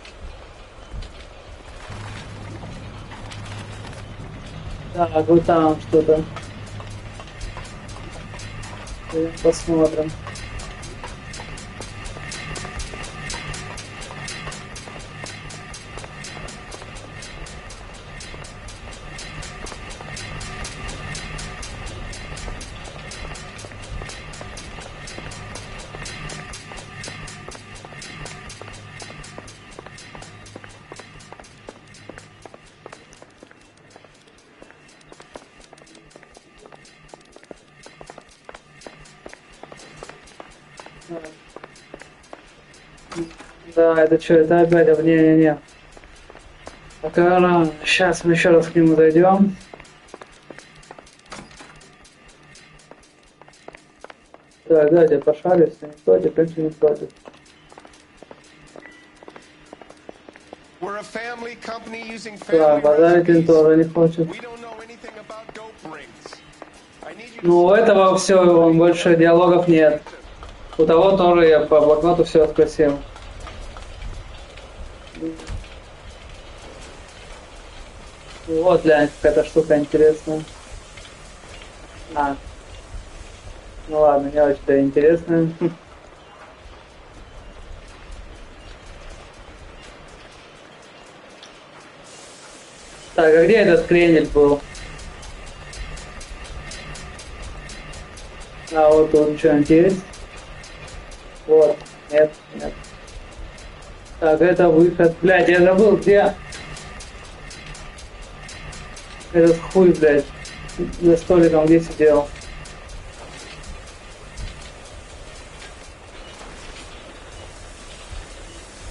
Так, вот там что-то. Посмотрим. Да, это что, это опять, не-не-не. Так, сейчас мы еще раз к нему зайдем. Так, давайте пошарюсь, не против, конечно, не против. We're a family company using Так, family базарить он тоже не хочет. We don't know anything about dope rings. I need you to Ну, у этого все, он больше диалогов нет. У того тоже я по блокноту все спросил. Вот, глянь, какая-то штука интересная. А. Ну ладно, не очень-то интересная. Так, а где этот крендель был? А вот тут что-нибудь есть? Вот, нет. Так, это выход. Блядь, я забыл, где этот хуй, блядь, за столиком где сидел.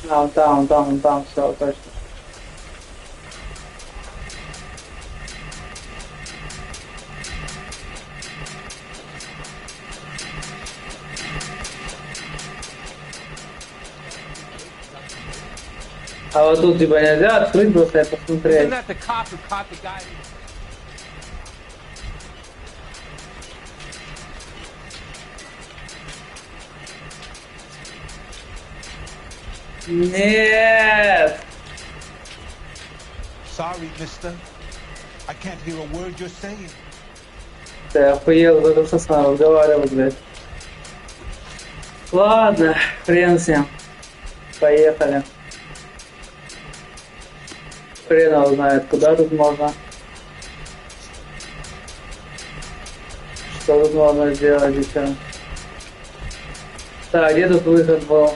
А, вон там, все, точно. А вот тут типа нельзя открыть просто и посмотреть. Isn't that the cop who caught the guy? Нет! Sorry, mister. I can't hear a word you're saying. Ты охуел, в этом сосна разговаривал, блядь. Ладно, хрен с ним. Поехали. Хрен его знает, куда тут можно. Что тут можно сделать еще? Так, где тут выход был?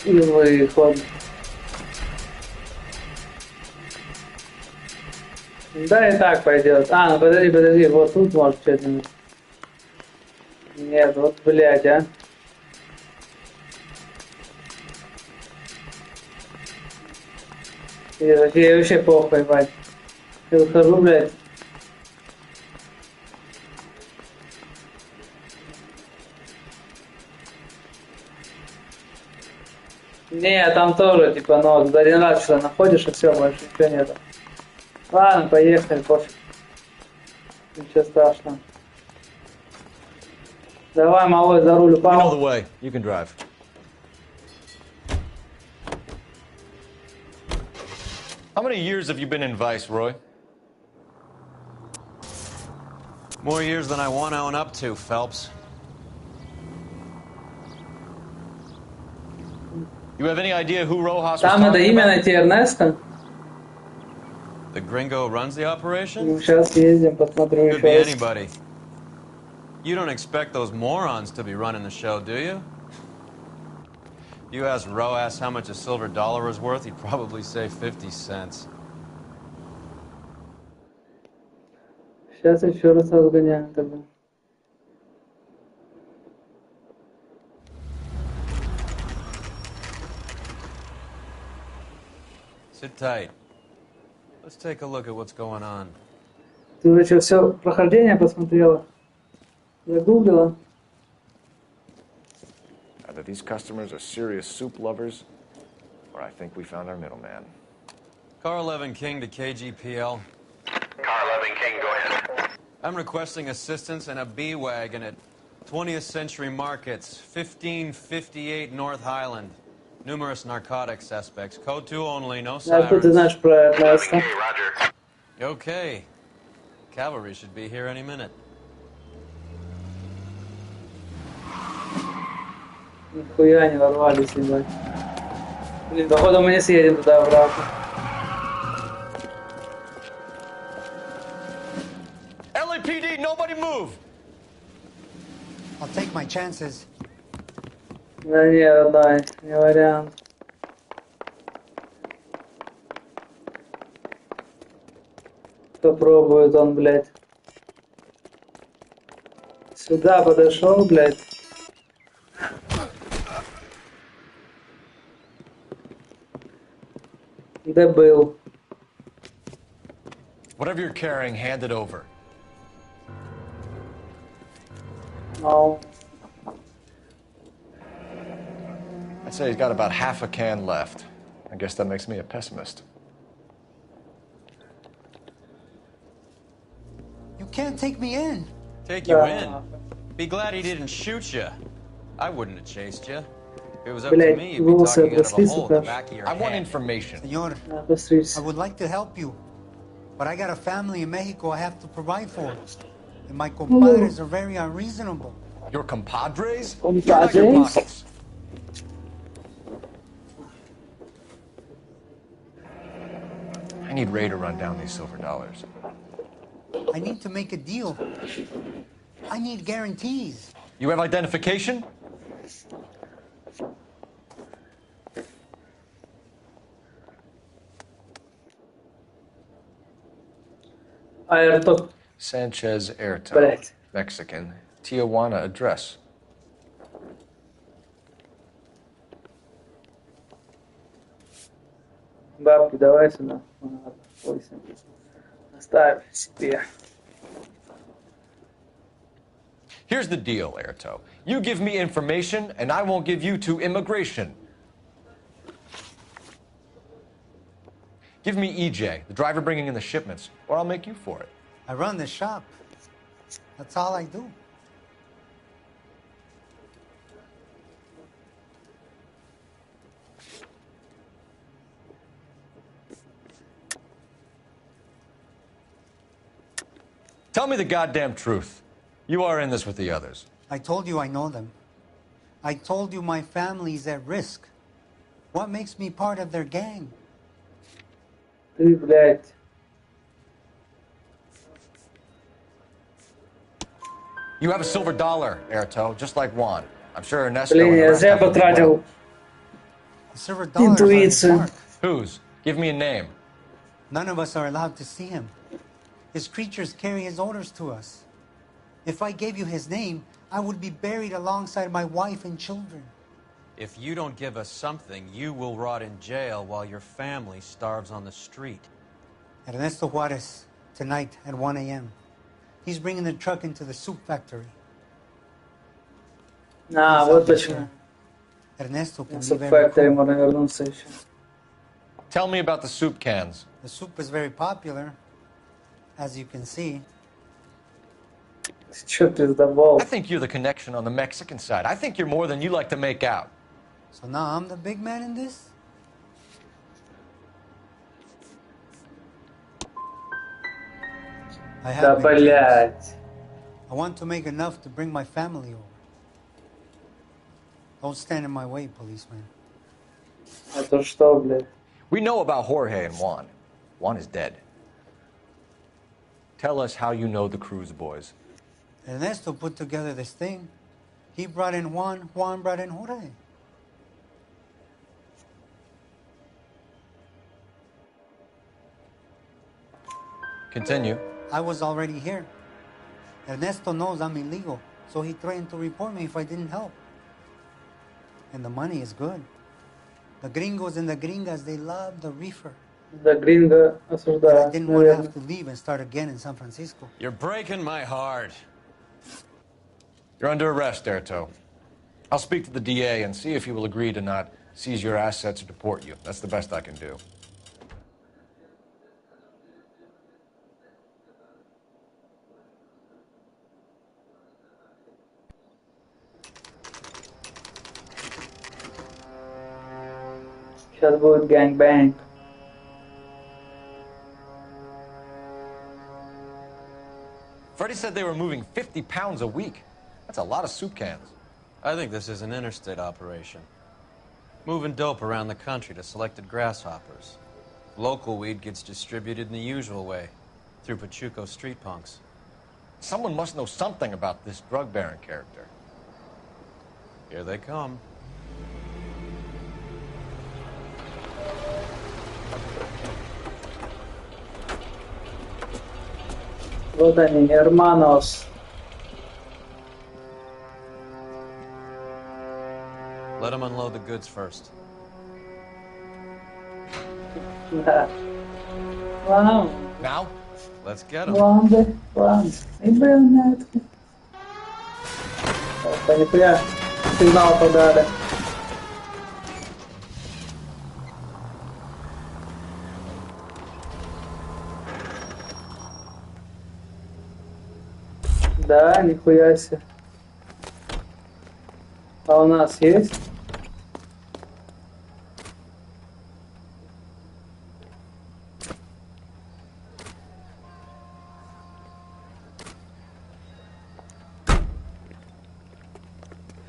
Ну, и выход. Да и так пойдет. А, ну подожди, вот тут может что-нибудь. Нет, вот, блядь, а. Я вообще похуй, бать. Я выхожу, блядь. Не, там тоже, типа, ну, за один раз что-то находишь, и все, больше ничего нету. Ладно, поехали, пофиг. Ничего страшного. Давай, малой, за руль You know the упал. way. You can drive. How many years have you been in Vice, Roy? More years than I want to own up to, Phelps. You have any idea who Rojas was Там это talking имя about? найти Эрнеста. The gringo runs the operation? Ну, сейчас ездим, посмотрю Could be еще раз. anybody. You don't expect those morons to be running the show, do you? You ask Roas how much a silver dollar is worth, he'd probably say 50 cents. Сейчас еще раз разгоняем тогда. Sit tight. Let's take a look at what's going on. Ты уже что, все прохождение посмотрела? Загуглила? Either these customers are serious soup lovers, or I think we found our middleman. Car 11 King to KGPL. Car 11 King, go ahead. I'm requesting assistance in a B-Wagon at 20th Century Markets, 1558 North Highland. Numerous narcotic suspects. Code 2 only, no А что ты sirens. знаешь про Эрнеста? Okay. Cavalry should be here any minute. Нихуя не ворвались, ебать. Блин, походу мы не съедем туда обратно. LAPD, nobody move! I'll take my chances. Да не, родной, не вариант. Попробует он, блядь. Сюда подошел, блядь. Да был. Whatever you're carrying, hand it over. No. I'd say he's got about half a can left. I guess that makes me a pessimist. You can't take me in. Take you in? Be glad he didn't shoot you. I wouldn't have chased you. If it was up to Блядь, me, you'd be волосы talking out of a hole at the обросли, back of your I want head. information. Señor, Обосрись. I would like to help you. But I got a family in Mexico I have to provide for. And my compadres are very unreasonable. Your compadres? Compadres? Turn out your pockets. I need Ray to run down these silver dollars. I need to make a deal. I need guarantees. You have identification? Ayrton. Sanchez Airto. Блять. Mexican. Tijuana address. Бабки давай сюда. Оставь себе. Here's the deal, Airto. You give me information, and I won't give you to immigration. Give me EJ, the driver bringing in the shipments, or I'll make you for it. I run the shop. That's all I do. Tell me the goddamn truth. You are in this with the others. I told you I know them. I told you my family's at risk. What makes me part of their gang? Ты, блядь. You have a silver dollar, Airto, just like Juan. I'm sure Ernesto Блин, and the я rest зря have it as потратил well. The silver dollars are his интуицию. mark. Whose? Give me a name. None of us are allowed to see him. His creatures carry his orders to us. If I gave you his name, I would be buried alongside my wife and children. If you don't give us something, you will rot in jail while your family starves on the street. Ernesto Juarez, tonight at 1 a.m. He's bringing the truck into the soup factory. А, вот почему. Ernesto can be Soup very Factory cool. можно вернуться еще. Tell me about the soup cans. The soup is very popular, as you can see. Чё пиздобол? I think you're the connection on the Mexican side. I think you're more than you like to make out. So now I'm the big man in this? I Да, have big dreams. блядь. I want to make enough to bring my family over. Don't stand in my way, policeman. А то что, блядь? We know about Jorge and Juan. Juan is dead. Tell us how you know the Cruz boys. Ernesto put together this thing. He brought in Juan, Juan brought in Jorge. Continue. I was already here. Ernesto knows I'm illegal, so he threatened to report me if I didn't help. And the money is good. The gringos and the gringas, they love the reefer. Да, Гринго But I осуждаю, didn't want to наверное. have to leave and start again in San Francisco. You're breaking my heart. You're under arrest, Airto. I'll speak to the DA and see if he will agree to not seize your assets or deport you. That's the best I can do. Сейчас будет гэнг-бэнг. Freddie said they were moving 50 pounds a week. That's a lot of soup cans. I think this is an interstate operation. Moving dope around the country to selected grasshoppers. Local weed gets distributed in the usual way, through Pachuco street punks. Someone must know something about this drug baron character. Here they come. Вот они, hermanos. Let them unload the goods first. Да. Вау. Now? Let's get them. Ладно, ладно. И блядь. Опа, нихуя. Сигнал подали. Да, нихуя себе. А у нас есть?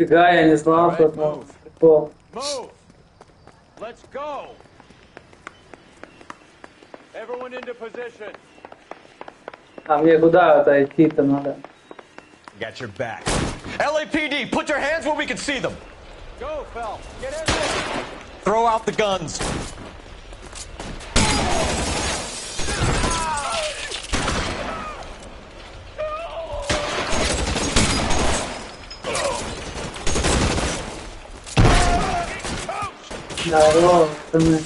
Фига, я не знал, что это прикол. Move! Let's go! Everyone into position. А мне куда это идти-то надо? Got your back. LAPD, put your hands where we can see them. Go, Phelps. Get in there. Throw out the guns. Здорово, пацаны.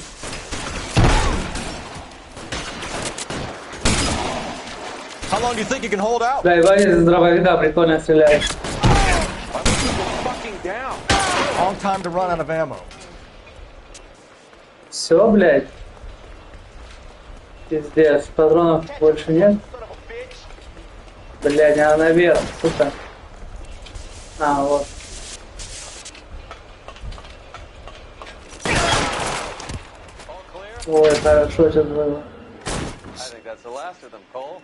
How long do you think you can hold out? Да, ебать, из дробовика прикольно стреляет. Fucking down. Long time to run out of ammo. Все, блядь. Пиздец, патронов больше нет. Блядь, надо наверх, сука. А, вот. Ой, хорошо сейчас было. I think that's the last of them, Cole.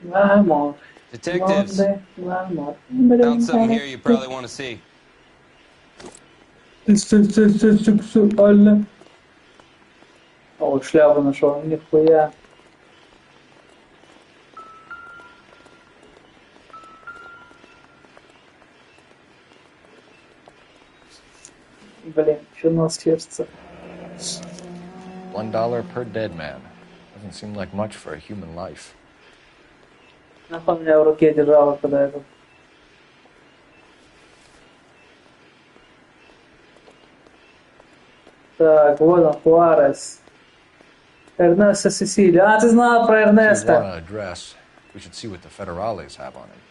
Vamos. Detectives, Vamos. found something here you probably want to see. Сексуально. О, вот шляпу нашел, нихуя. Блин, что у нас сердце? $1 per dead man. Doesn't seem like much for a human life. Нахуй меня в руке держала, когда это. Так, вот он, Хуарес. Эрнесто Сесилия. А, ты знала про If you want Эрнеста? an address, we should see what the federales have on it.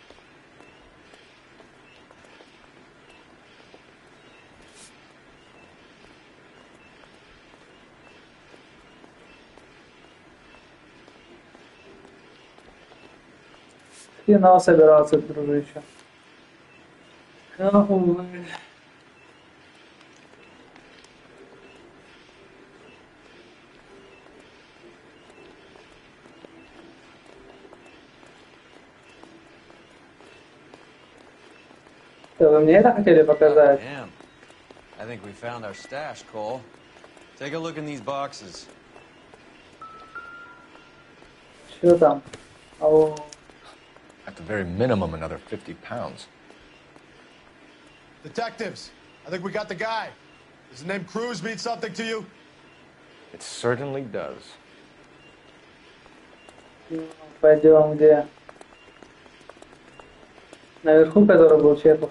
Финал собирался, дружище. Ой. Вы мне это хотели показать? Damn. I think we found our stash, Cole. Take a look in these boxes. Что там? О, At the very minimum, another 50 pounds. Detectives, I think we got the guy. Does the name Cruz mean something to you? It certainly does. пойдем где? Наверху, который был Чехов.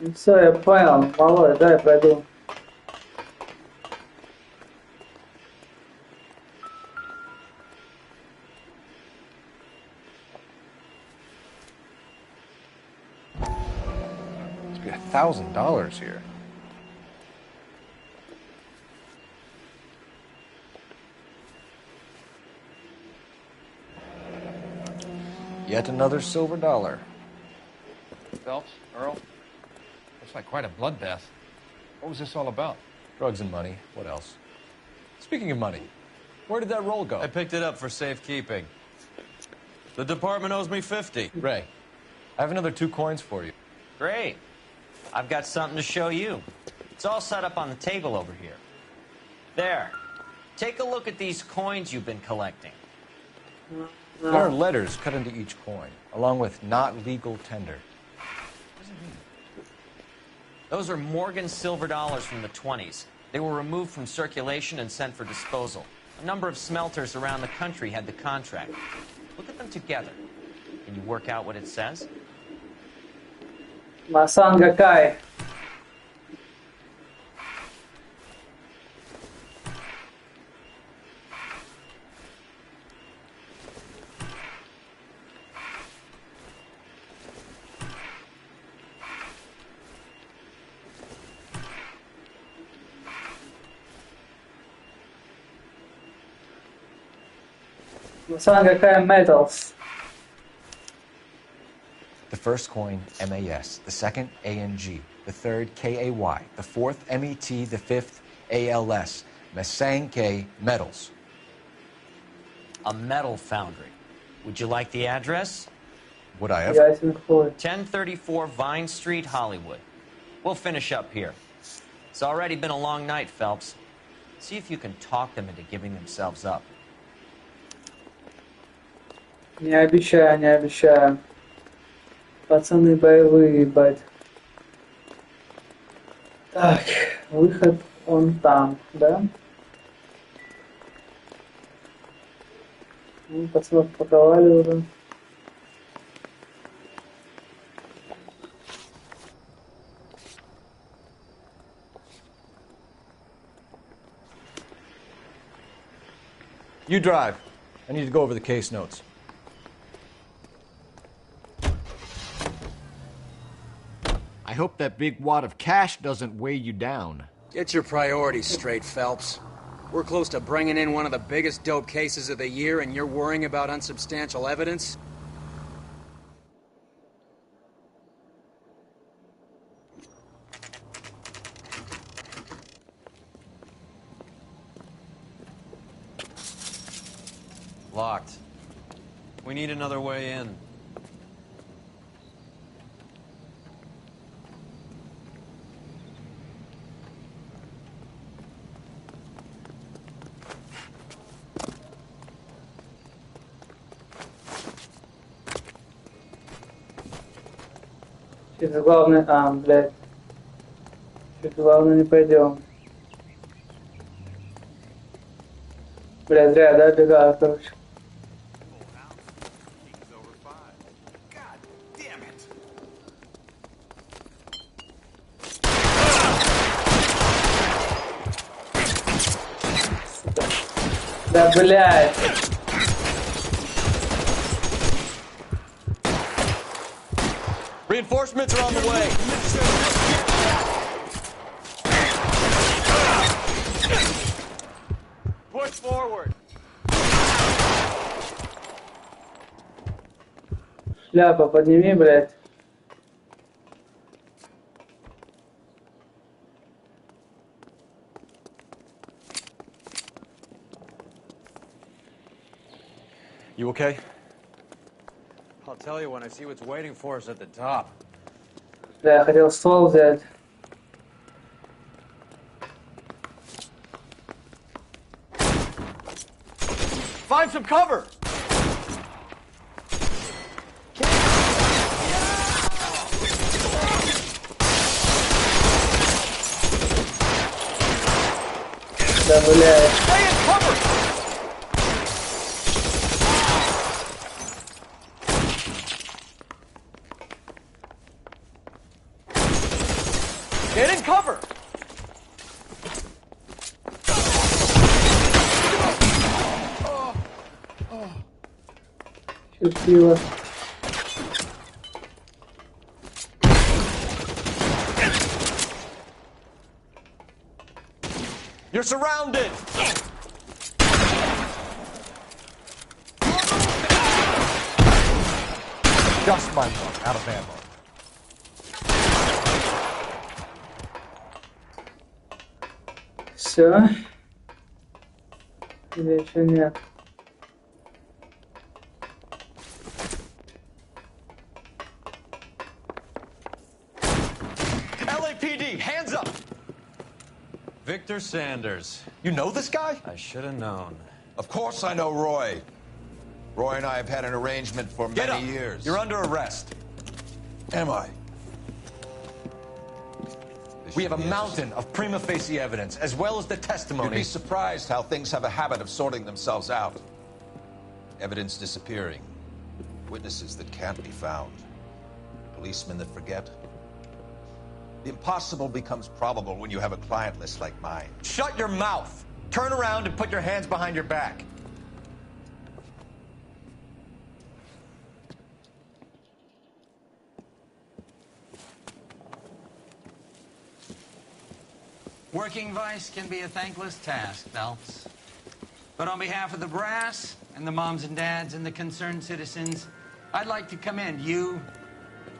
Ну все, я понял, малой, дай пройду. Must be $1,000 here. Yet another silver dollar. Phelps, Earl, looks like quite a bloodbath. What was this all about? Drugs and money. What else? Speaking of money, where did that roll go? I picked it up for safekeeping. The department owes me 50. Ray, I have another 2 coins for you. Great. I've got something to show you. It's all set up on the table over here. There. Take a look at these coins you've been collecting. There are letters cut into each coin, along with not legal tender. Those are Morgan silver dollars from the 20s. They were removed from circulation and sent for disposal. A number of smelters around the country had the contract. Look at them together. Can you work out what it says? Масанга Кай. Масанга Кай Metals. The first coin, MAS. The second, ANG. the third K-A-Y, the fourth M-E-T, the fifth A-L-S. Masanke Metals. A metal foundry. Would you like the address? Would I ever? 1034 Vine Street, Hollywood. We'll finish up here. It's already been a long night, Phelps. See if you can talk them into giving themselves up. Не обещаю, не обещаю. Пацаны боевые, ебать. Так, выход он там, да? Ну, пацанов паковали уже. You drive. I need to go over the case notes. I hope that big wad of cash doesn't weigh you down. Get your priorities straight, Phelps. We're close to bringing in one of the biggest dope cases of the year, and you're worrying about unsubstantial evidence? Locked. We need another way in. Через главный... блядь. Через главный не пойдем. Блядь, зря, да, бегаю, короче. Да, блядь. Reinforcements are on the way. Push forward. Шляпа, подними, блядь. You okay? I'll tell you when I see what's waiting for us at the top. Да, я хотел ствол взять. Find some cover. Да, блядь. Stay in cover. Get in cover. Счастливо. You're surrounded. Just my luck, out of ammo. Все. Или еще нет? LAPD, hands up. Victor Sanders. You know this guy? I should have known. Of course I know Roy. Roy and I have had an arrangement for Get many up. years. You're under arrest. Am I? We have a mountain of prima facie evidence, as well as the You'd testimony. be surprised how things have a habit of sorting themselves out. Evidence disappearing. Witnesses that can't be found. Policemen that forget. The impossible becomes probable when you have a client list like mine. Shut your mouth! Turn around and put your hands behind your back. Working vice can be a thankless task, Phelps. But on behalf of the brass and the moms and dads and the concerned citizens, I'd like to commend you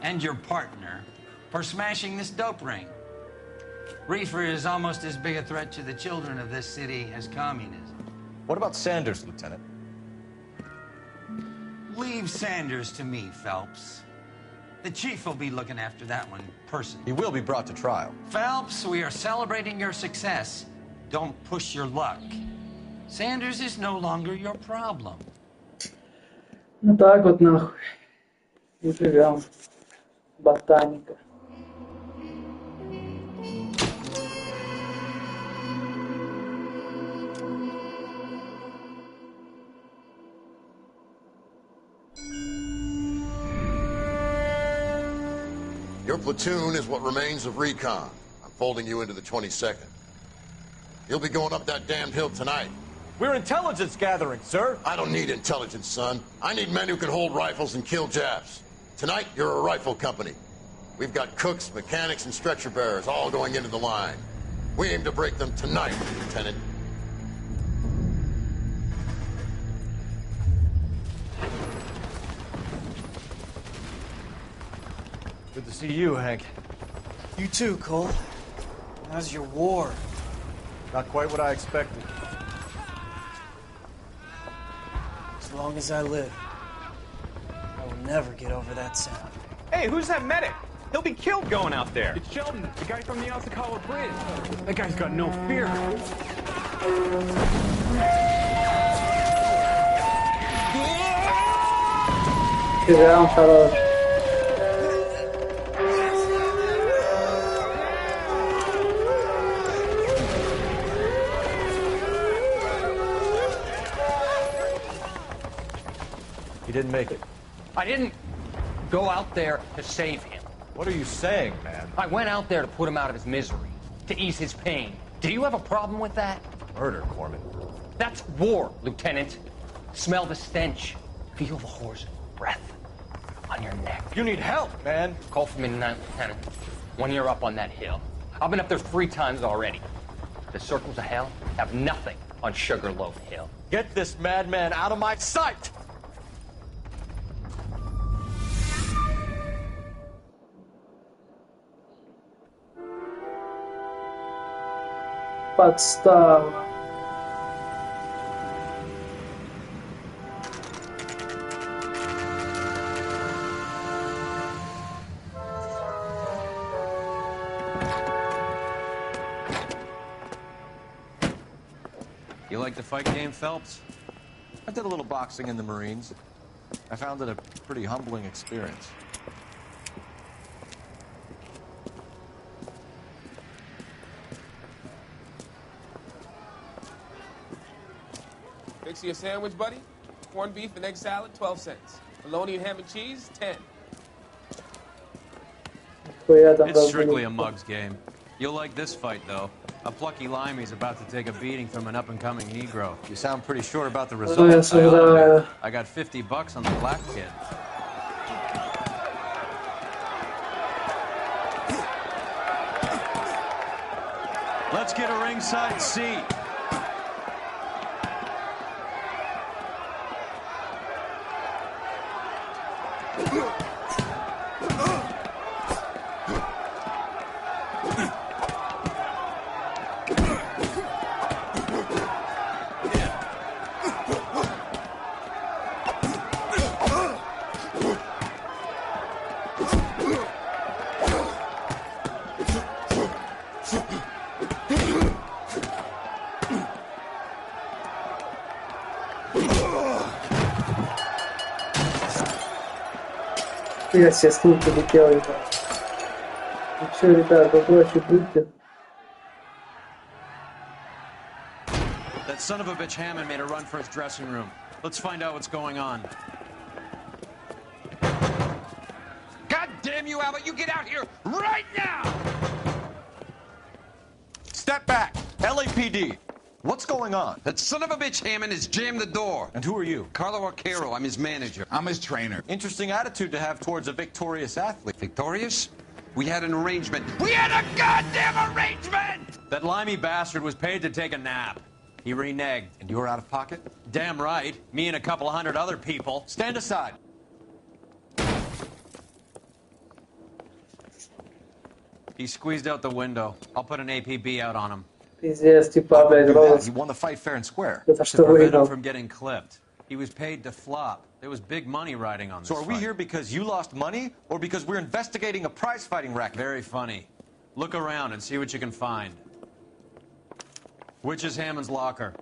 and your partner for smashing this dope ring. Reefer is almost as big a threat to the children of this city as communism. What about Sanders, Lieutenant? Leave Sanders to me, Phelps. The chief will be looking after that one personally. He will be brought to trial. Phelps, we are celebrating your success. Don't push your luck. Sanders is no longer your problem. Ну так вот нахуй. И живем. Ботаника. Your platoon is what remains of recon. I'm folding you into the 22nd. You'll be going up that damned hill tonight. We're intelligence gathering, sir. I don't need intelligence, son. I need men who can hold rifles and kill Japs. Tonight, you're a rifle company. We've got cooks, mechanics, and stretcher bearers all going into the line. We aim to break them tonight, Lieutenant. Good to see you, Hank. You too, Cole. How's your war? Not quite what I expected. As long as I live, I will never get over that sound. Hey, who's that medic? He'll be killed going out there. It's Sheldon, the guy from the Asakawa Bridge. That guy's got no fear. Стреам хорош. He didn't make it. I didn't go out there to save him. What are you saying, man? I went out there to put him out of his misery, to ease his pain. Do you have a problem with that? Murder, Corman. That's war, Lieutenant. Smell the stench. Feel the horse's breath on your neck. You need help, man. Call for me tonight, Lieutenant. When you're up on that hill. I've been up there 3 times already. The circles of hell have nothing on Sugarloaf Hill. Get this madman out of my sight! Подстава. You like the fight game, Phelps? I did a little boxing in the Marines. I found it a pretty humbling experience. Fix you a sandwich, buddy? Corned beef and egg salad, 12 cents. Bologna and ham and cheese, 10. It's strictly a mug's game. You'll like this fight, though. A plucky limey's about to take a beating from an up-and-coming Negro. You sound pretty sure about the results. I got $50 on the black kid. Let's get a ringside seat. Я себе с лука летел, ребят. Ну что, ребят, попроще будьте. That son of a bitch Hammond made a run for his dressing room. Let's find out what's going on. God damn you, Albert! You get out here right now! Step back! LAPD! What's going on? That son of a bitch Hammond has jammed the door. And who are you? Carlo Arcaro. I'm his manager. I'm his trainer. Interesting attitude to have towards a victorious athlete. Victorious? We had an arrangement. We had a goddamn arrangement! That limey bastard was paid to take a nap. He reneged. And you're out of pocket? Damn right. Me and a couple 100 other people. Stand aside. He squeezed out the window. I'll put an APB out on him. Пиздец, типа, блядь, розыск. He won the fight fair and square. Это To что prevent him выиграл? from getting clipped. He was paid to flop. There was big money riding on this So are we fight. here because you lost money, or because we're investigating a prize-fighting racket? Very funny. Look around and see what you can find. Which is Hammond's locker?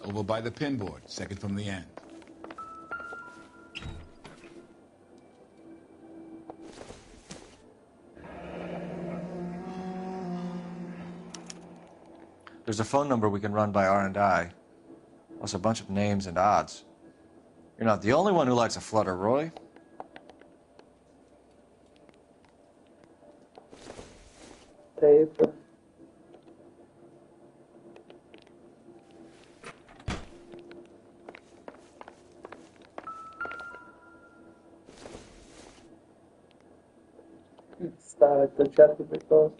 Over by the pinboard, second from the end. There's a phone number we can run by R&I. Plus a bunch of names and odds. You're not the only one who likes a flutter, Roy. Tape. Старые перчатки прикол.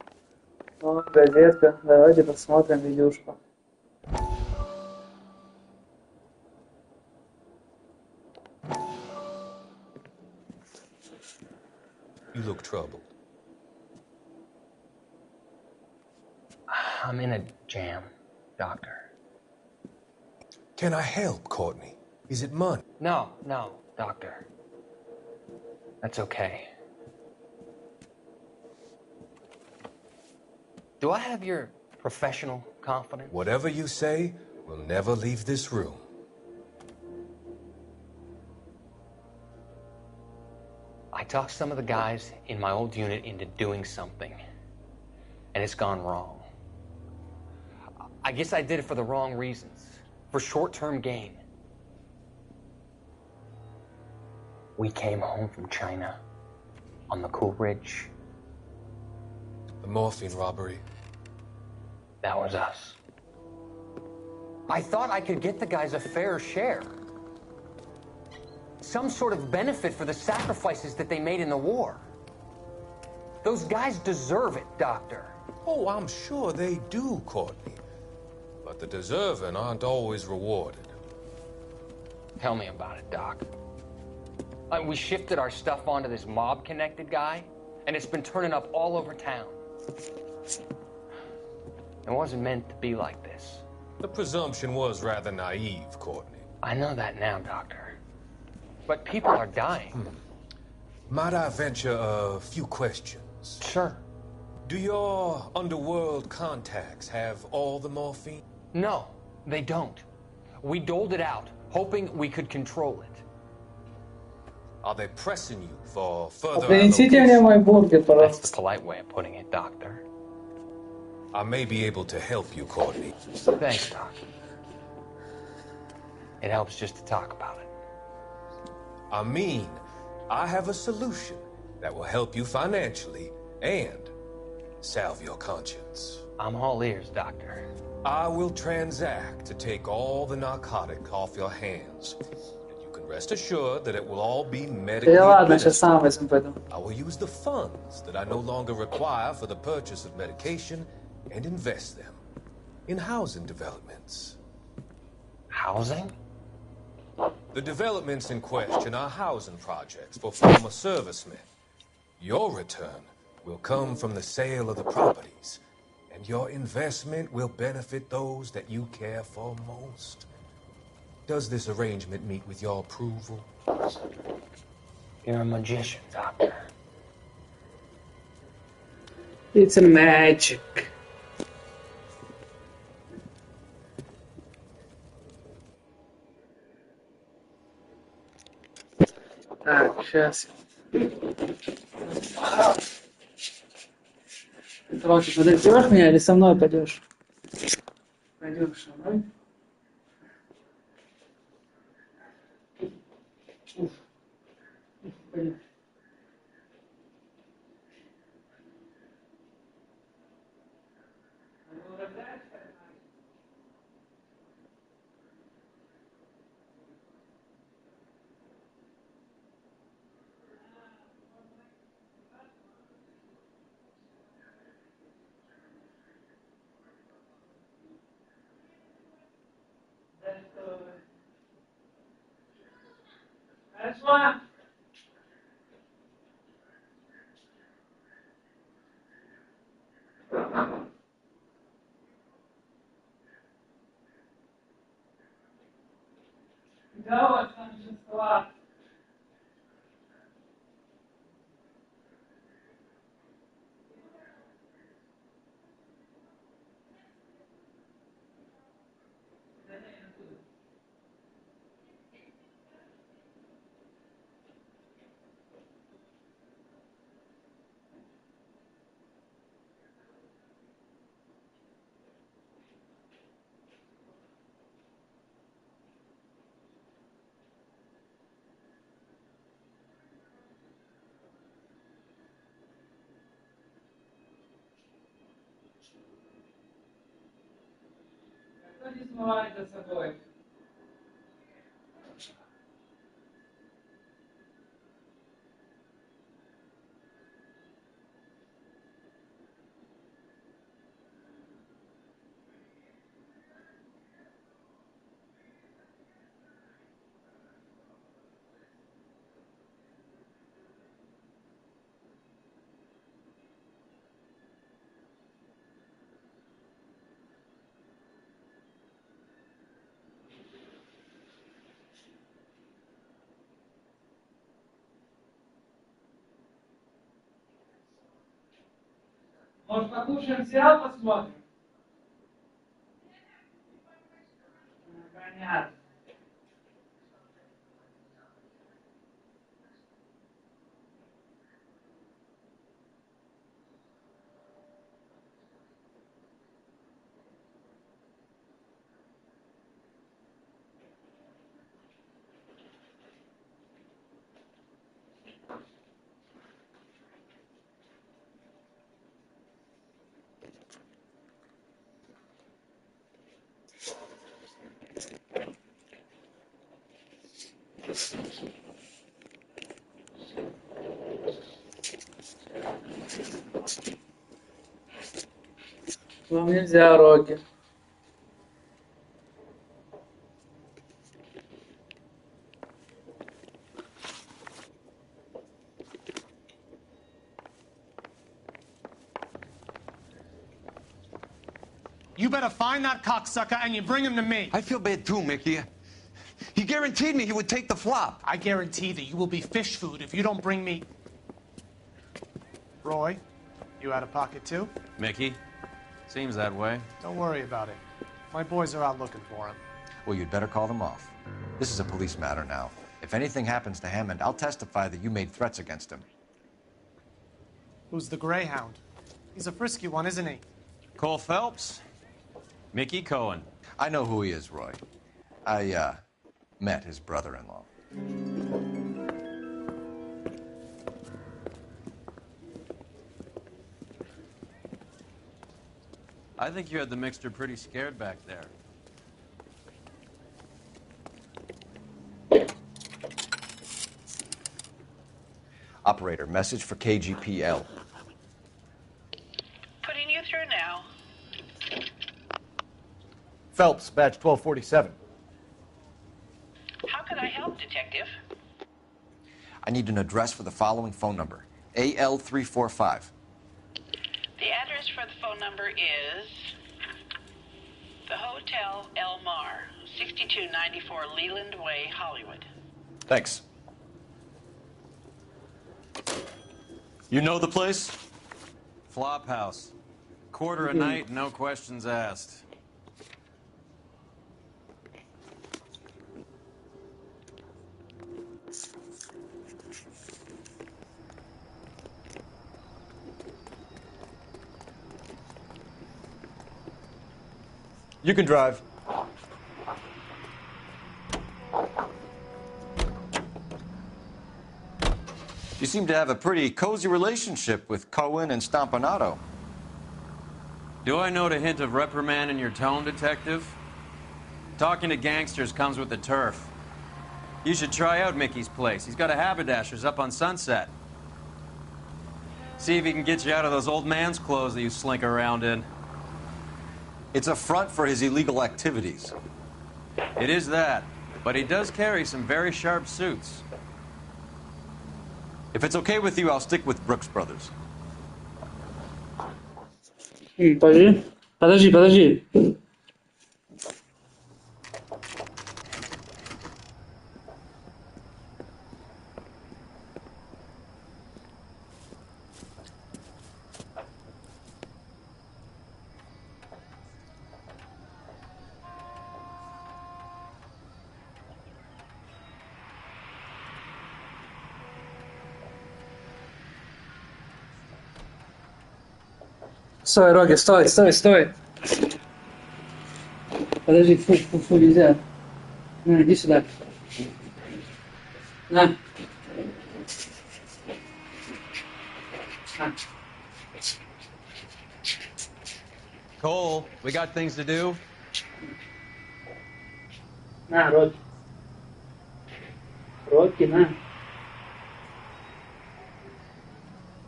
Ну, газетка. Давайте посмотрим видюшку. You look troubled. I'm in a jam, Doctor. Can I help, Courtney? Is it money? No, Doctor. That's okay. Do I have your professional confidence? Whatever you say, we'll never leave this room. I talked some of the guys in my old unit into doing something, and it's gone wrong. I guess I did it for the wrong reasons, for short-term gain. We came home from China on the Cool Ridge. The morphine robbery. That was us. I thought I could get the guys a fair share. Some sort of benefit for the sacrifices that they made in the war. Those guys deserve it, Doctor. Oh, I'm sure they do, Courtney. But the deserving aren't always rewarded. Tell me about it, Doc. We shifted our stuff onto this mob-connected guy, and it's been turning up all over town. It wasn't meant to be like this. The presumption was rather naive, Courtney. I know that now, Doctor. But people are dying. Might I venture a few questions? Sure. Do your underworld contacts have all the morphine? No, they don't. We doled it out, hoping we could control it. Are they pressing you for further Принесите мне мой бургер, That's пожалуйста. the polite way of putting it, Doctor. I may be able to help you, Courtney. Thanks, Doc. It helps just to talk about it. I mean, I have a solution that will help you financially and salve your conscience. I'm all ears, Doctor. I will transact to take all the narcotic off your hands. And you can rest assured that it will all be medically Ладно, сейчас administered. сам возьму, пойду. I will use the funds that I no longer require for the purchase of medication and invest them in housing developments. Housing? The developments in question are housing projects for former servicemen. Your return will come from the sale of the properties, and your investment will benefit those that you care for most. Does this arrangement meet with your approval? You're a magician, Doctor. It's a magic. Так, сейчас. Короче, подождешь меня или со мной пойдешь? Пойдешь со мной? Пойдем. Пошла. Давай, там же склад. Кто не смывает за собой? Может, покушаем, сериал посмотрим? Понятно. Вам нельзя, Рокки. You better find that cocksucker and you bring him to me. I feel bad too, Mickey. He guaranteed me he would take the flop. I guarantee that you will be fish food if you don't bring me... Roy, you out of pocket too? Mickey? Seems that way. Don't worry about it. My boys are out looking for him. Well, you'd better call them off. This is a police matter now. If anything happens to Hammond, I'll testify that you made threats against him. Who's the Greyhound? He's a frisky one, isn't he? Cole Phelps? Mickey Cohen. I know who he is, Roy. I, met his brother-in-law. I think you had the mixture pretty scared back there. Operator, message for KGPL. Putting you through now. Phelps, badge 1247. How can I help, Detective? I need an address for the following phone number. AL345. The address for the phone number is the Hotel El Mar, 6294 Leland Way, Hollywood. Thanks. You know the place? Flop house. Quarter a night, no questions asked. You can drive. You seem to have a pretty cozy relationship with Cohen and Stompanato. Do I note a hint of reprimand in your tone, Detective? Talking to gangsters comes with the turf. You should try out Mickey's place. He's got a haberdasher's up on Sunset. See if he can get you out of those old man's clothes that you slink around in. It's a front for his illegal activities. It is that, but he does carry some very sharp suits. If it's okay with you, I'll stick with Brooks Brothers. Подожди. Стой, Роги, стой, стой, стой. Подожди, фу, нельзя. На, иди сюда. На. На. Cole, we got things to do. На, Роги. Роги, на.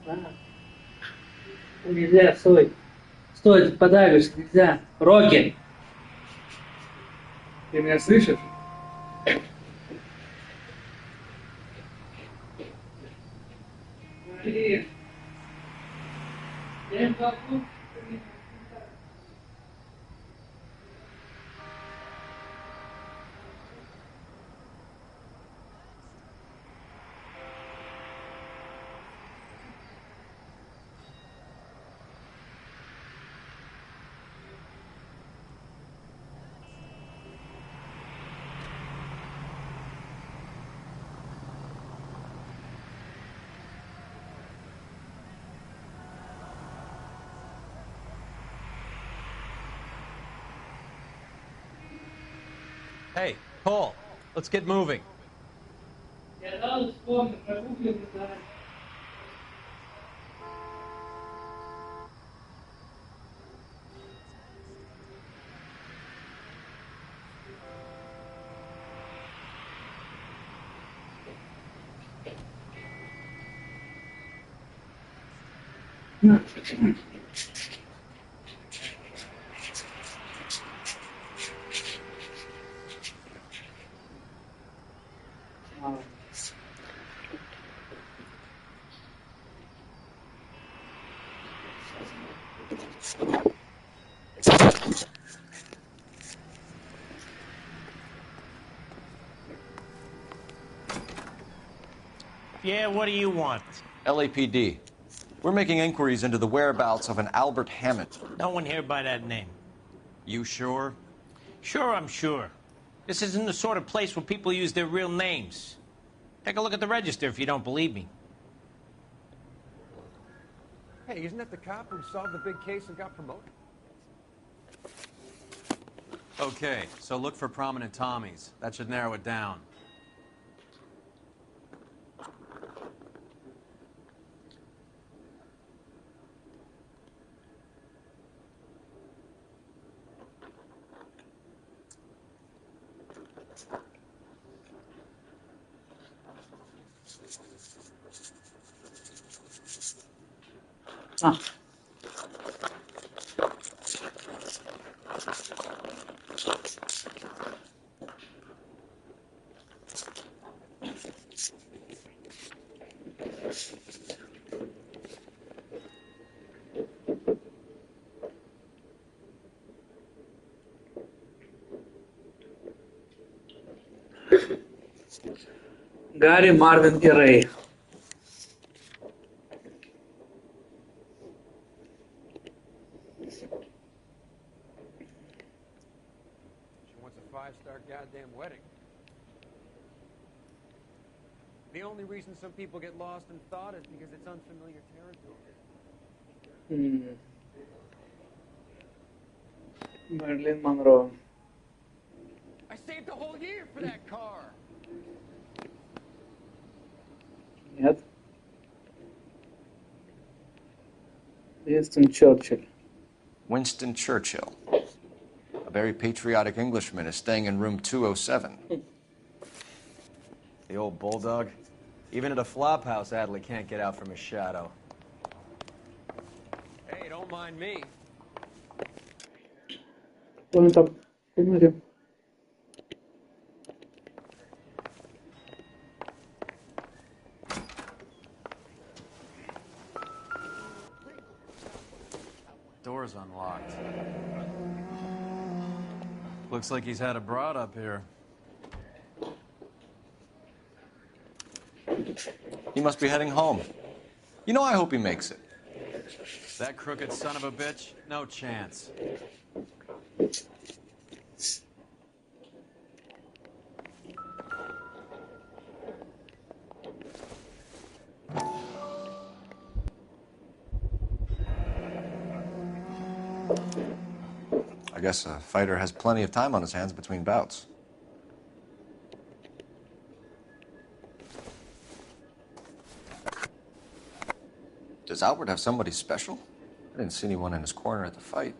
На. Нельзя, стой. Стой, ты подавишь, нельзя. Роги. Ты меня слышишь? Смотри. Я могу. Hey, Cole, let's get moving. Я сразу вспомнил, прогуглил, да. Yeah, what do you want? LAPD. We're making inquiries into the whereabouts of an Albert Hammond. No one here by that name. You sure? Sure, I'm sure. This isn't the sort of place where people use their real names. Take a look at the register if you don't believe me. Hey, isn't that the cop who solved the big case and got promoted? Okay, so look for prominent Tommies. That should narrow it down. Гарри, Марвин и Рэй. She wants a 5-star goddamn wedding. The only reason some people get lost in thought is because it's unfamiliar territory. Мерлин Монро. I saved a whole year for that car. Нет. Winston Churchill. Winston Churchill. A very patriotic Englishman is staying in room 207. The old bulldog. Even at a flop house, Adley can't get out from his shadow. Hey, don't mind me. Он там, посмотри. Door's unlocked. Looks like he's had a broad up here. He must be heading home. You know, I hope he makes it. That crooked son of a bitch? No chance. I guess a fighter has plenty of time on his hands between bouts. Does Albert have somebody special? I didn't see anyone in his corner at the fight.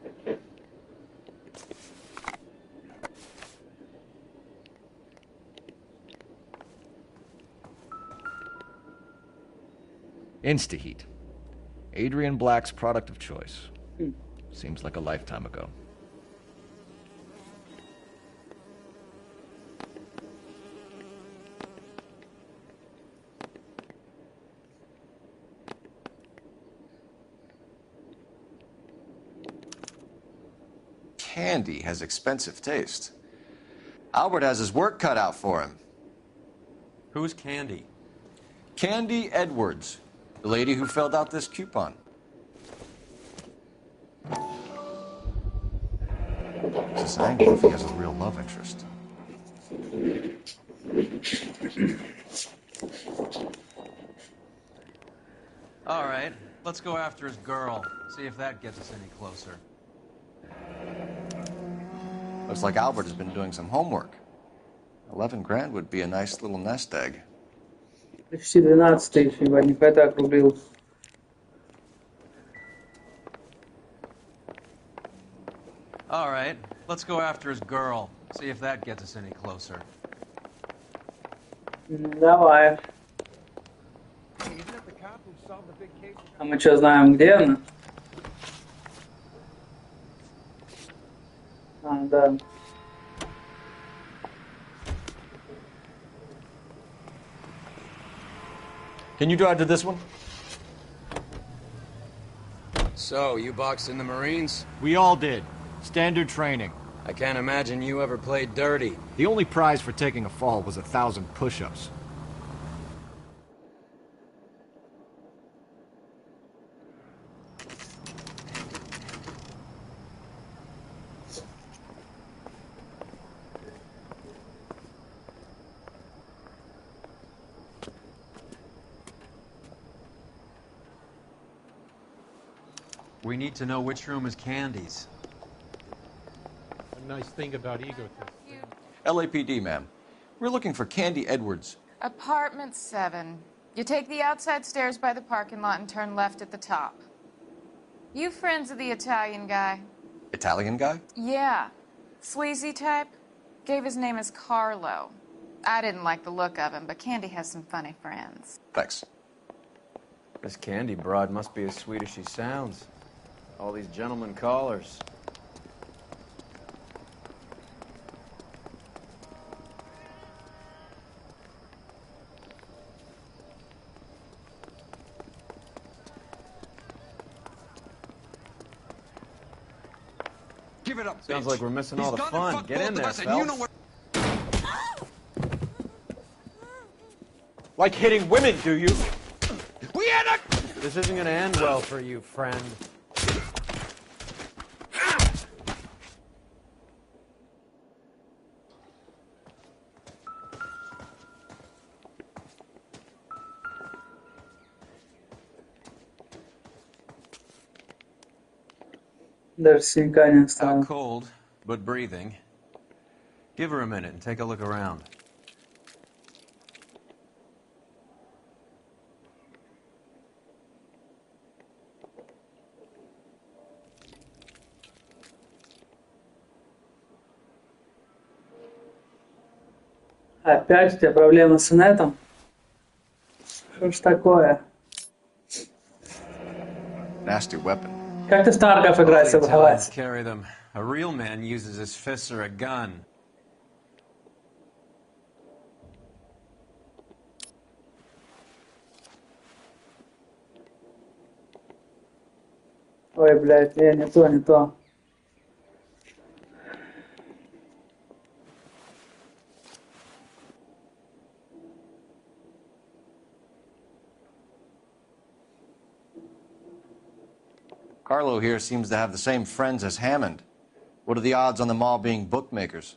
Instaheat. Adrian Black's product of choice. Seems like a lifetime ago. Candy has expensive taste. Albert has his work cut out for him. Who's Candy? Candy Edwards, the lady who filled out this coupon. Since I know if he has a real love interest. All right, let's go after his girl. See if that gets us any closer. Looks like Albert has been doing some homework. 11 grand would be a nice little nest egg. Почти 12 тысяч, ебать, не так округлил. All right, let's go after his girl. See if that gets us any closer. Давай. А мы что, знаем, где она? А, да. Can you drive to this one? So, you boxed in the Marines? We all did. Standard training. I can't imagine you ever played dirty. The only prize for taking a fall was 1,000 push-ups. We need to know which room is Candy's. A nice thing about ego tests. LAPD, ma'am. We're looking for Candy Edwards. Apartment 7. You take the outside stairs by the parking lot and turn left at the top. You friends of the Italian guy? Italian guy? Yeah. Sleazy type? Gave his name as Carlo. I didn't like the look of him, but Candy has some funny friends. Thanks. This Candy broad must be as sweet as she sounds. All these gentlemen callers. Give it up, Sounds bitch. like we're missing all the He's fun. gonna fuck Get both in of there, us, and you know Phelps. Like hitting women, do you? We had a... This isn't gonna end well for you, friend. Даже синяка не оставил. Out cold, but breathing. Give her a minute and take a look around. Опять у тебя проблемы с инетом? Что ж такое? Nasty weapon. Как ты в Тарков играть собралась? Carry them. A real man uses his fists or a gun. Ой, блядь, не то, не то. Carlo here seems to have the same friends as Hammond. What are the odds on them all being bookmakers?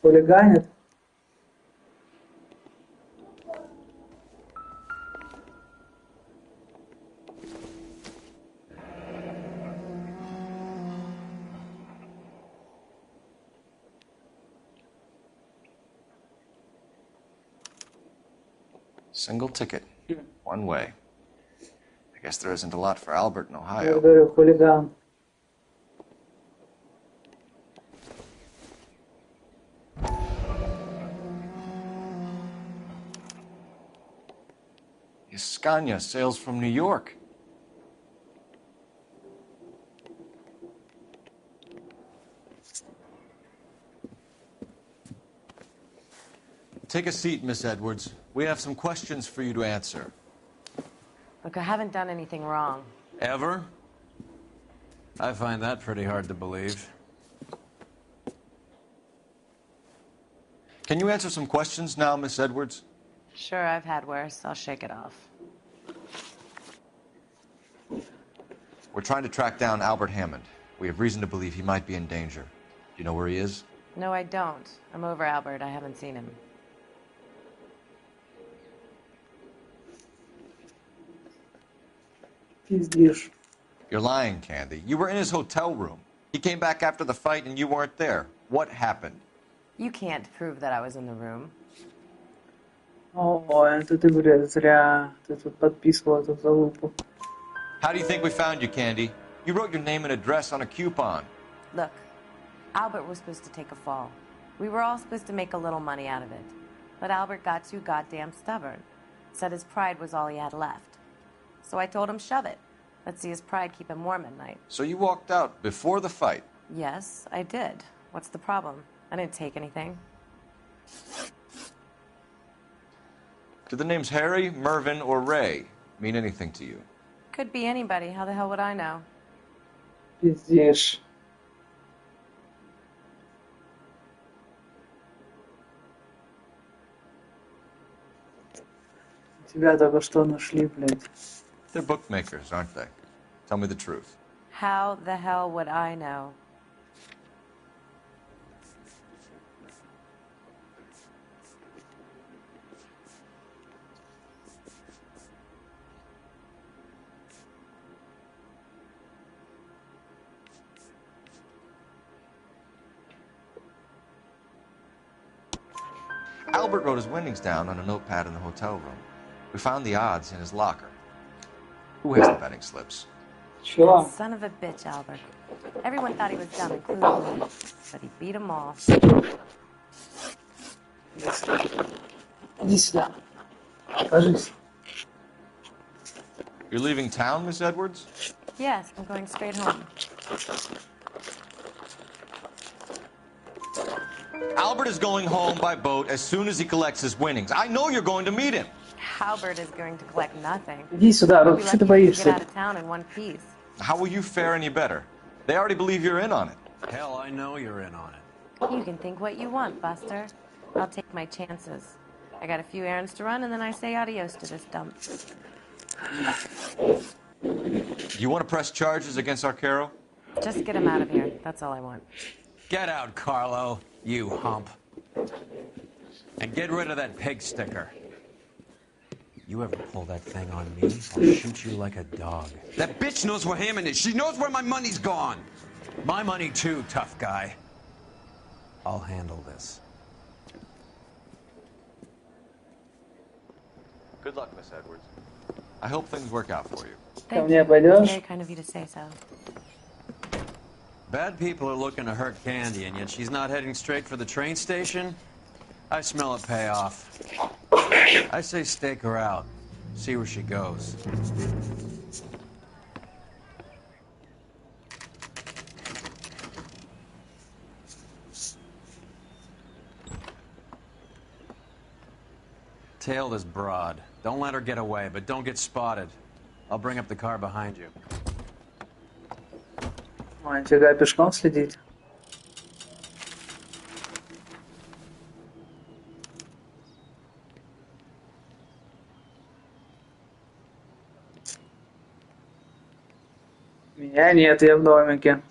Хулиганит. Single ticket. One way. I guess there isn't a lot for Albert in Ohio. Благодарю, хулиган. Scania sails from New York. Take a seat, Miss Edwards. We have some questions for you to answer. Look, I haven't done anything wrong. Ever? I find that pretty hard to believe. Can you answer some questions now, Miss Edwards? Sure, I've had worse. I'll shake it off. We're trying to track down Albert Hammond. We have reason to believe he might be in danger. Do you know where he is? No, I don't. I'm over Albert. I haven't seen him. Пиздишь. You're lying, Candy. You were in his hotel room. He came back after the fight and you weren't there. What happened? You can't prove that I was in the room. Ой, это ты, блядь, зря. Ты тут подписывал эту залупу. How do you think we found you, Candy? You wrote your name and address on a coupon. Look, Albert was supposed to take a fall. We were all supposed to make a little money out of it. But Albert got too goddamn stubborn. Said his pride was all he had left. So I told him, shove it. Let's see his pride keep him warm at night. So you walked out before the fight? Yes, I did. What's the problem? I didn't take anything. Do the names Harry, Mervyn, or Ray mean anything to you? Could be anybody. How the hell would I know? Пиздишь. Тебя только что нашли, блядь. They're bookmakers, aren't they? Tell me the truth. How the hell would I know? Albert wrote his winnings down on a notepad in the hotel room. We found the odds in his locker. Who has the betting slips? Sure. Son of a bitch, Albert. Everyone thought he was dumb, including me. But he beat them all. Иди сюда. Кажись. You're leaving town, Miss Edwards? Yes, I'm going straight home. Albert is going home by boat as soon as he collects his winnings. I know you're going to meet him. Albert is going to collect nothing. Иди сюда, Роб, что ты Get боишься? out of town in one piece. How will you fare any better? They already believe you're in on it. Hell, I know you're in on it. You can think what you want, Buster. I'll take my chances. I got a few errands to run, and then I say adios to this dump. You want to press charges against Arcaro? Just get him out of here. That's all I want. Get out, Carlo, you hump. And get rid of that pig sticker. You ever pull that thing on me, I'll shoot you like a dog. That bitch knows where Hammond is. She knows where my money's gone. My money too, tough guy. I'll handle this. Good luck, Miss Edwards. I hope things work out for you. Thank мне you. пойдешь? Very kind of you to say so. Bad people are looking to hurt Candy, and yet she's not heading straight for the train station? I smell a payoff. I say stake her out. See where she goes. Tail this broad. Don't let her get away, but don't get spotted. I'll bring up the car behind you. Ой, нифига, пешком следить. Меня нет, я в домике.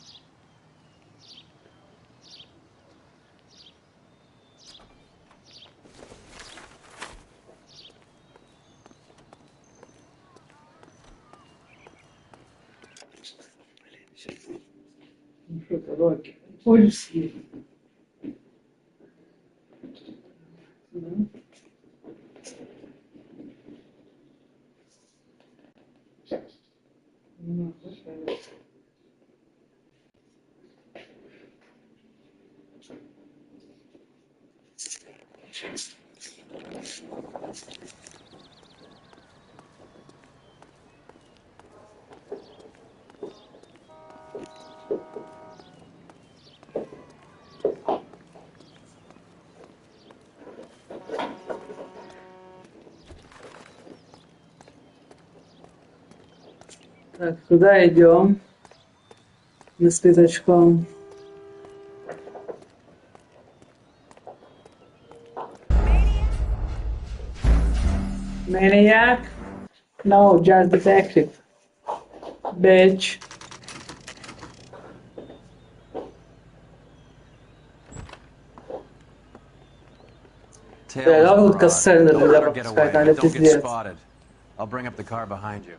Ну что ты, Рокки, хочешь съесть? Так, куда идем? Мы с пятачком. Maniac? No, just detective. Bitch. Tail Да, is тут broad. кассета Don't нельзя let her get пропускать, away, надо but don't get пиздец. spotted. I'll bring up the car behind you.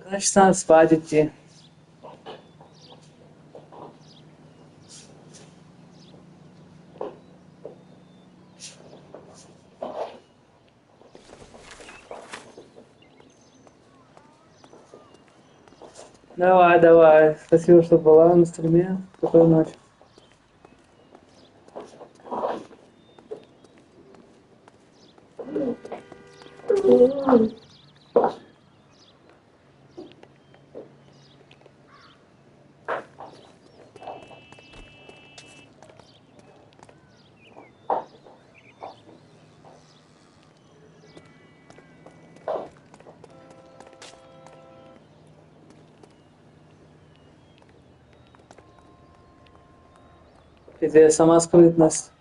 Значит, надо спать идти. Давай, давай. Спасибо, что была на стриме. Спокойной ночи. Где сама скрытность.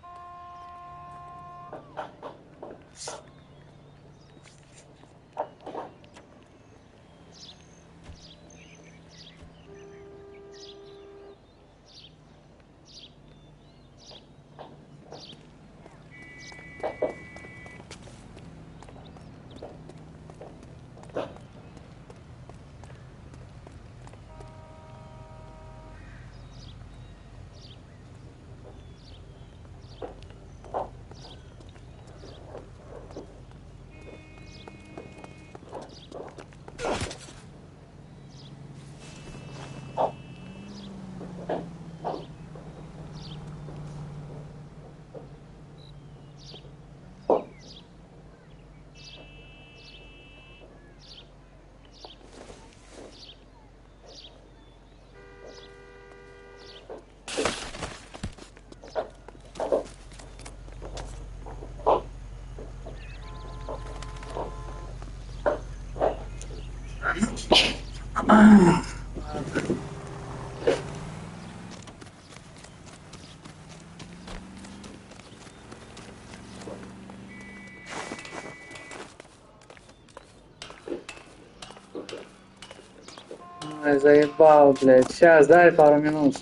Ой, заебал, блядь. Сейчас, дай пару минут.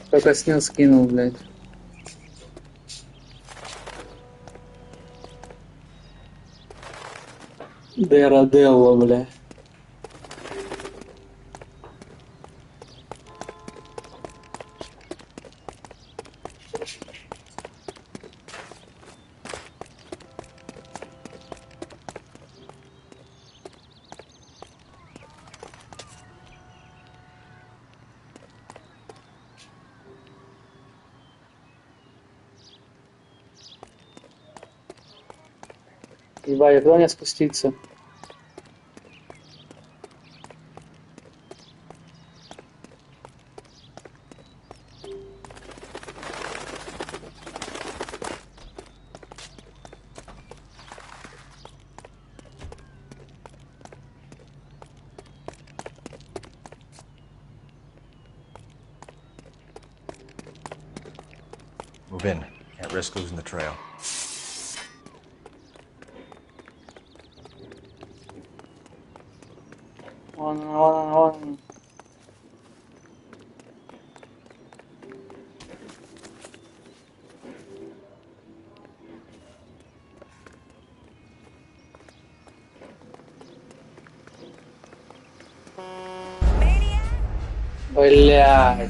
Только снил, скинул, блядь. Дeradello, блядь. Ебать, я куда мне спуститься? Move in. Can't risk losing the trail. Вон. Блядь.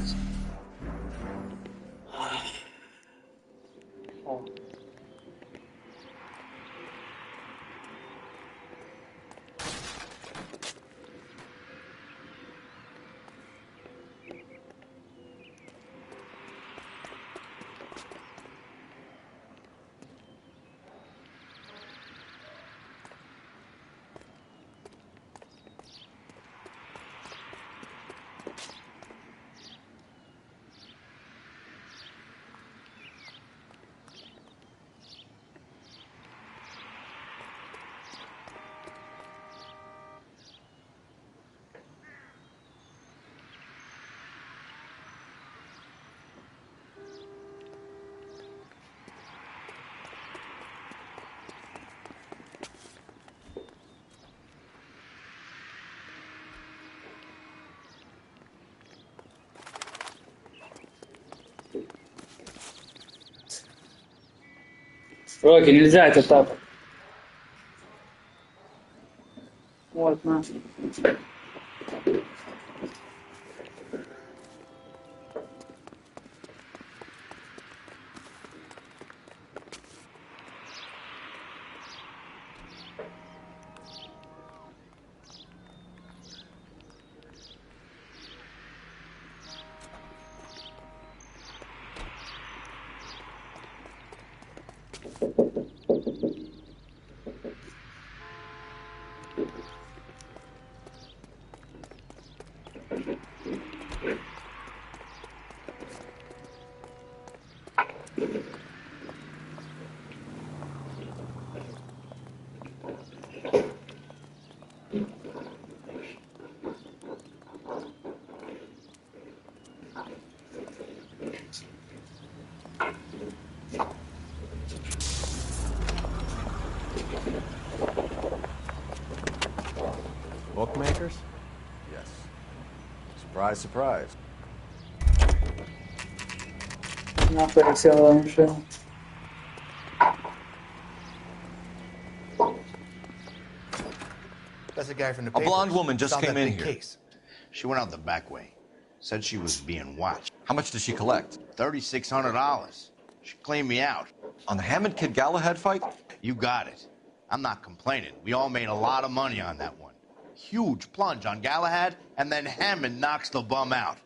Стройки, нельзя это так. Вот, на. Bookmakers? Yes. Surprise, surprise. Нахуй села машина. That's the guy from the A papers. blonde woman just Saw came that in big here. Case. She went out the back way. Said she was being watched. How much did she collect? $3,600. She cleaned me out. On the Hammond Kid Galahad fight? You got it. I'm not complaining. We all made a lot of money on that one. Huge plunge on Galahad, and then Hammond knocks the bum out.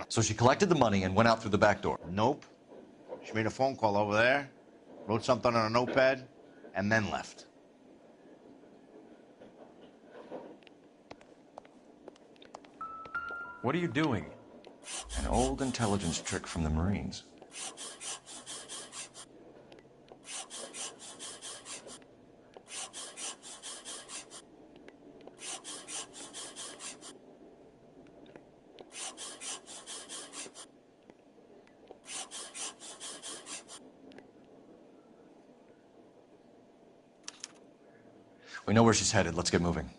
So she collected the money and went out through the back door? Nope. She made a phone call over there, wrote something on a notepad, and then left. What are you doing? An old intelligence trick from the Marines. We know where she's headed. Let's get moving.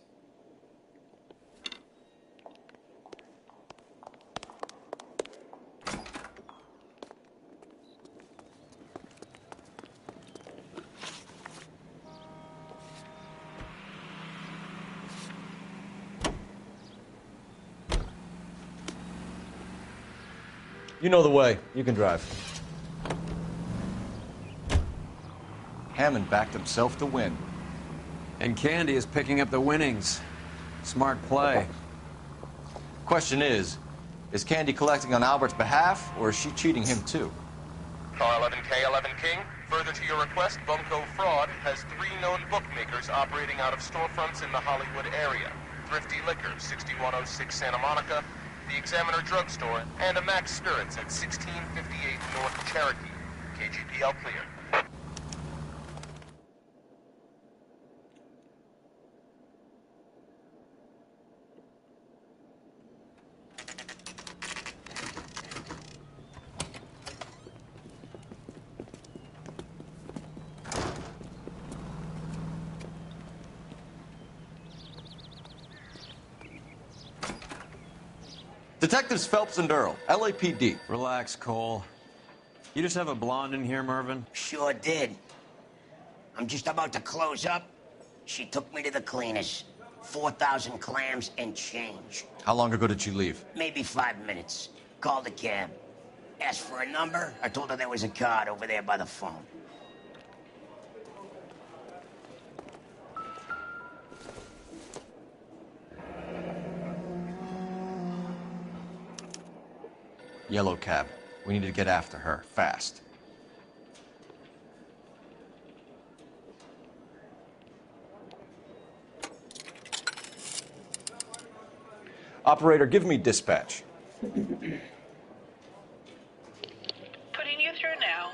You know the way. You can drive. Hammond backed himself to win. And Candy is picking up the winnings. Smart play. Question is Candy collecting on Albert's behalf, or is she cheating him too? Car 11K, 11 King. Further to your request, Bunko Fraud has 3 known bookmakers operating out of storefronts in the Hollywood area. Thrifty Liquor, 6106 Santa Monica, the Examiner Drugstore, and a Max Spirits at 1658 North Cherokee. KGPL clear. Detectives Phelps and Earl, LAPD. Relax, Cole. You just have a blonde in here, Mervyn? Sure did. I'm just about to close up. She took me to the cleaners. 4,000 clams and change. How long ago did she leave? Maybe 5 minutes. Called a cab. Asked for a number. I told her there was a card over there by the phone. Yellow cab. We need to get after her, fast. Operator, give me dispatch. Putting you through now.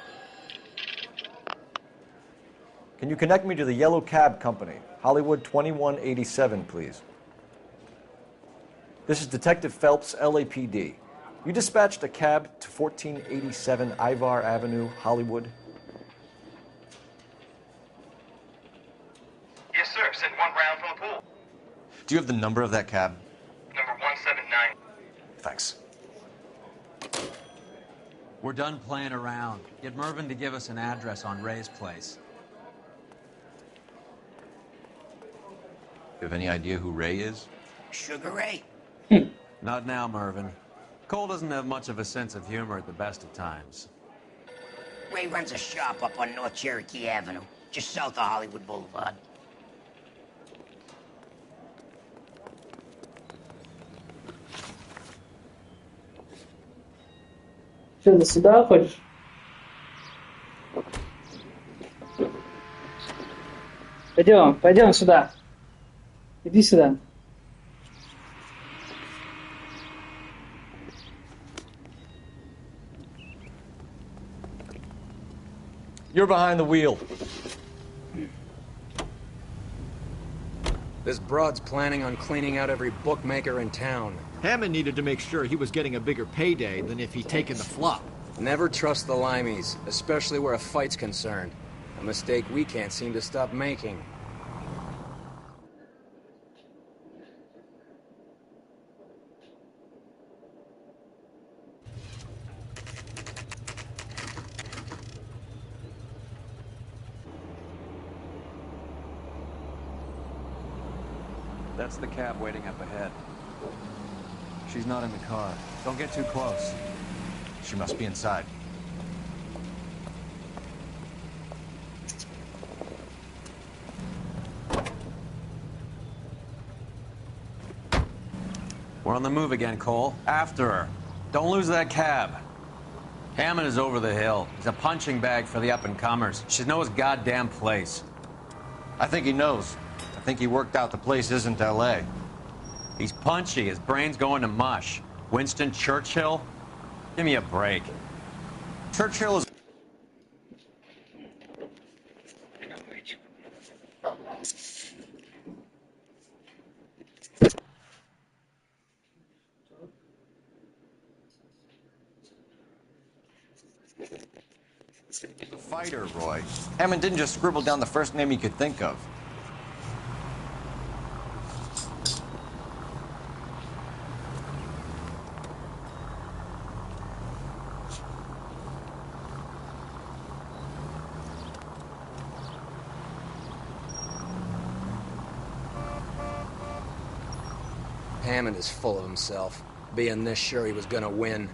Can you connect me to the Yellow Cab Company, Hollywood 2187, please? This is Detective Phelps, LAPD. You dispatched a cab to 1487 Ivar Avenue, Hollywood. Yes, sir. Sent 1 round from the pool. Do you have the number of that cab? Number 179. Thanks. We're done playing around. Get Mervyn to give us an address on Ray's place. You have any idea who Ray is? Sugar Ray? Not now, Mervyn. Cole doesn't have much of a sense of humor at the best of times. Ray runs a shop up on North Cherokee Avenue, just south of Hollywood Boulevard. Что, ты сюда хочешь? Пойдем сюда. Иди сюда. You're behind the wheel. This broad's planning on cleaning out every bookmaker in town. Hammond needed to make sure he was getting a bigger payday than if he'd taken the flop. Never trust the Limeys, especially where a fight's concerned. A mistake we can't seem to stop making. That's the cab waiting up ahead. She's not in the car. Don't get too close. She must be inside. We're on the move again, Cole. After her. Don't lose that cab. Hammond is over the hill. He's a punching bag for the up-and-comers. Should know his goddamn place. I think he knows. I think he worked out the place isn't L.A. He's punchy. His brain's going to mush. Winston Churchill? Give me a break. Churchill is... a fighter, Roy. Hammond didn't just scribble down the first name he could think of. Hammond is full of himself, being this sure he was gonna win.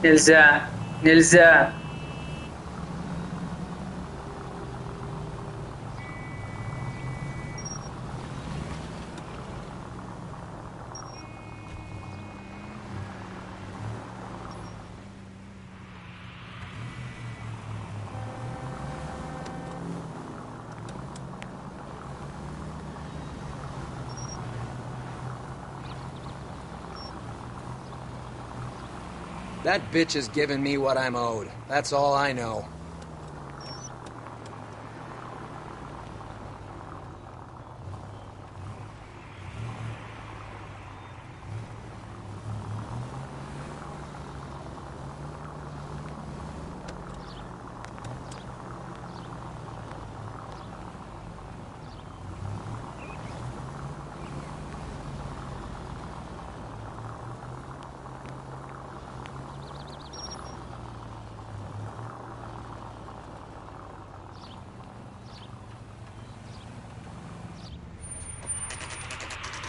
Нельзя. That bitch is giving me what I'm owed. That's all I know.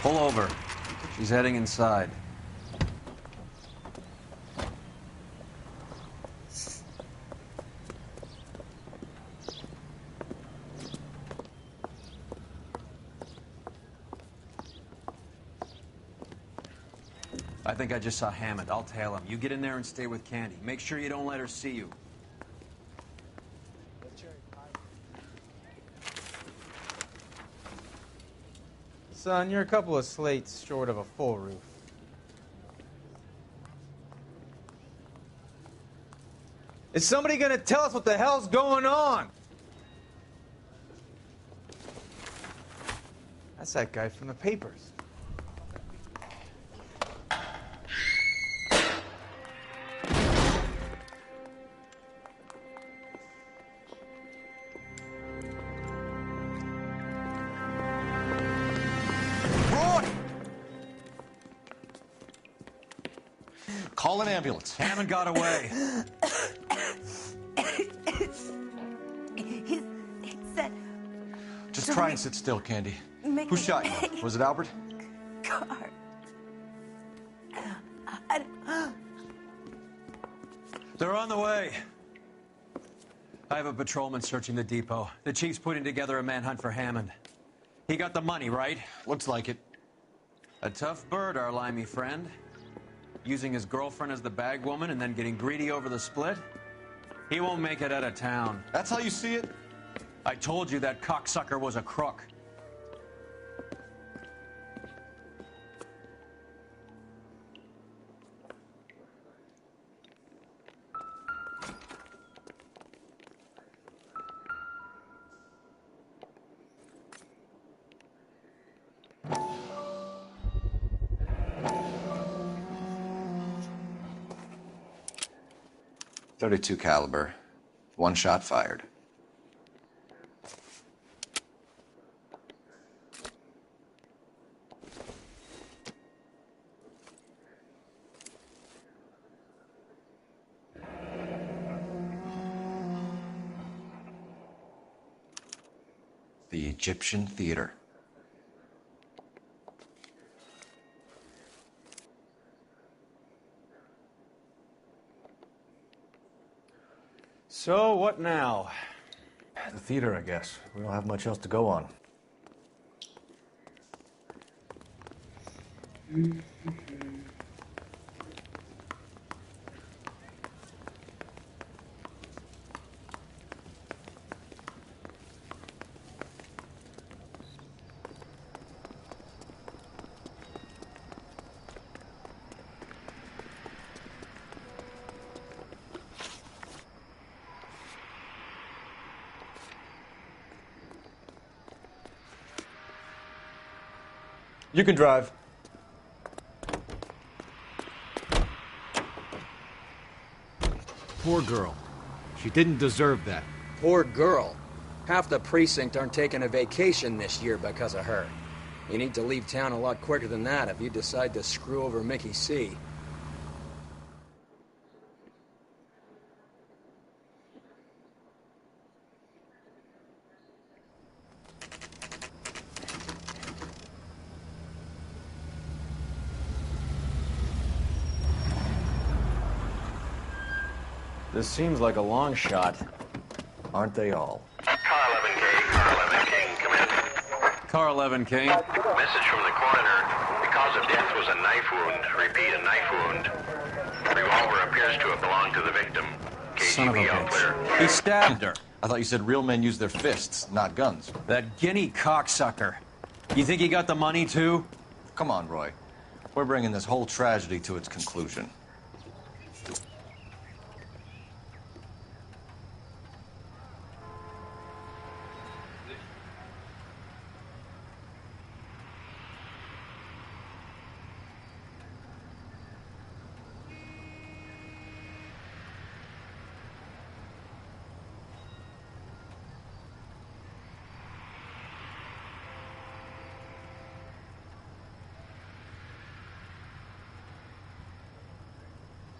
Pull over. She's heading inside. I think I just saw Hammond. I'll tail him. You get in there and stay with Candy. Make sure you don't let her see you. Son, you're a couple of slates short of a full roof. Is somebody gonna tell us what the hell's going on? That's that guy from the papers. Call an ambulance. Hammond got away. He said... Just try and sit still, Candy. Who shot you? Was it Albert? Car. They're on the way. I have a patrolman searching the depot. The chief's putting together a manhunt for Hammond. He got the money, right? Looks like it. A tough bird, our limey friend. Using his girlfriend as the bag woman and then getting greedy over the split. He won't make it out of town. That's how you see it? I told you that cocksucker was a crook. .32 caliber. One shot fired. The Egyptian Theater. So, what now? The theater, I guess. We don't have much else to go on. You can drive. Poor girl. She didn't deserve that. Poor girl. Half the precinct aren't taking a vacation this year because of her. You need to leave town a lot quicker than that if you decide to screw over Mickey C. This seems like a long shot. Aren't they all? Car 11K, Car 11 King, come in. Car 11 King. Message from the coroner. The cause of death was a knife wound. Repeat, a knife wound. The revolver appears to have belonged to the victim. Son of a KGB out clear. bitch. He stabbed her. I thought you said real men use their fists, not guns. That guinea cocksucker. You think he got the money, too? Come on, Roy. We're bringing this whole tragedy to its conclusion.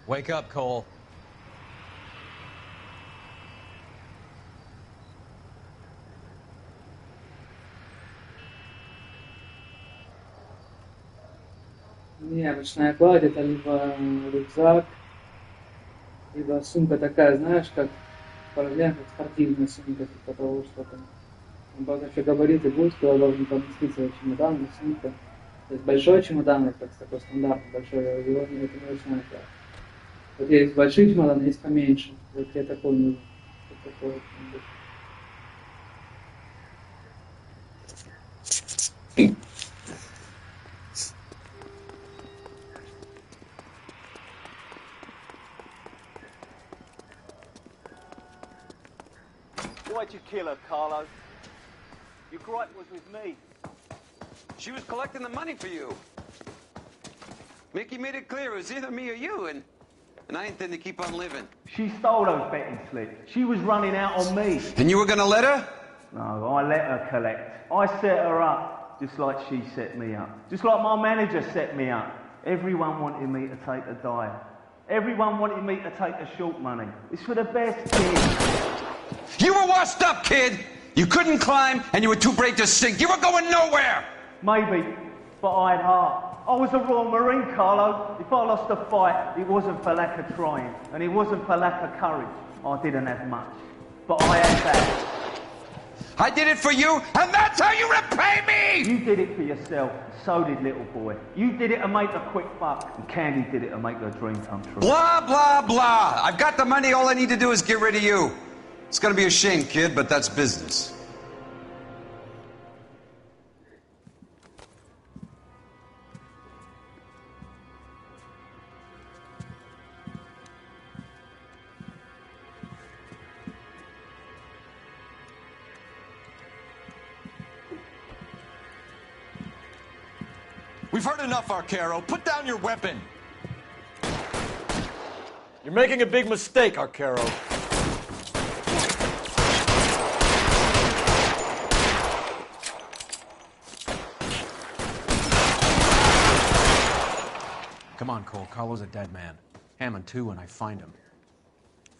Wake up, Cole. Необычная кладь, это либо рюкзак, либо сумка такая, знаешь, как как спортивная сумка, типа того, что там. Он просто еще габариты будет, куда должен поместиться чемодан или сумка. То есть большой чемодан, это такой стандартный большой, его это необычная кладь. Вот есть большие чемоданы, есть поменьше. Вот я такой нужен. Вот такой вот. Why'd you kill her, Carlo? Your gripe was with me. She was collecting the money for you. Mickey made it clear it was either me or you, and I intend to keep on living. She stole those betting slips. She was running out on me. And you were gonna let her? No, I let her collect. I set her up, just like she set me up. Just like my manager set me up. Everyone wanted me to take a dive. Everyone wanted me to take the short money. It's for the best kid. You were washed up, kid! You couldn't climb, and you were too brave to sink. You were going nowhere! Maybe, but I had heart. I was a Royal Marine, Carlo. If I lost a fight, it wasn't for lack of trying, and it wasn't for lack of courage. I didn't have much, but I had that. I did it for you, and that's how you repay me! You did it for yourself, so did little boy. You did it to make a quick buck, and Candy did it to make her dream come true. Blah, blah, blah. I've got the money, all I need to do is get rid of you. It's gonna be a shame, kid, but that's business. We've heard enough, Arcaro. Put down your weapon. You're making a big mistake, Arcaro. Come on, Cole. Carlo's a dead man. Hammond, too, when I find him.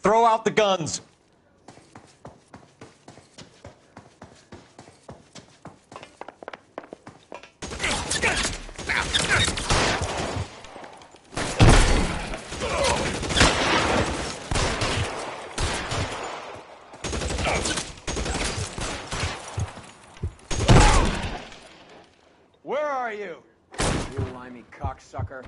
Throw out the guns! Where are you? You limey cocksucker.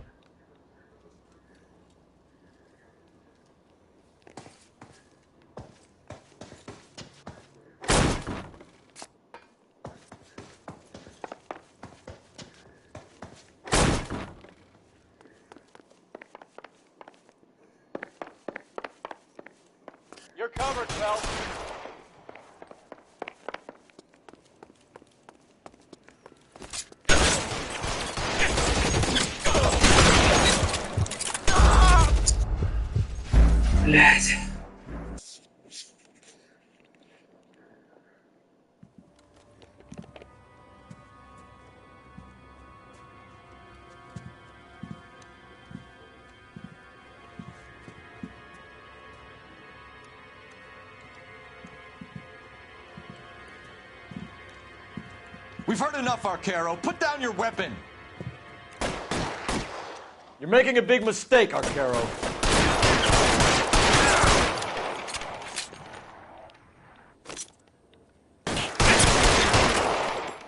You're covered, Phelps. Блядь. We've heard enough, Arcaro. Put down your weapon. You're making a big mistake, Arcaro.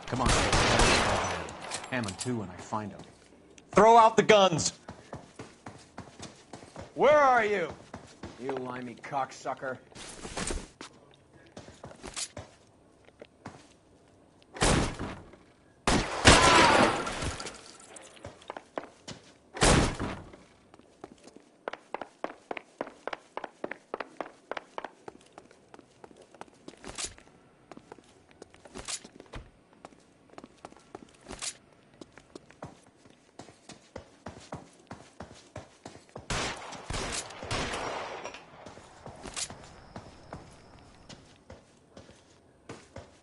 Come on, Cole. Hammond, too, when I find him. Throw out the guns! Where are you? You limey cocksucker.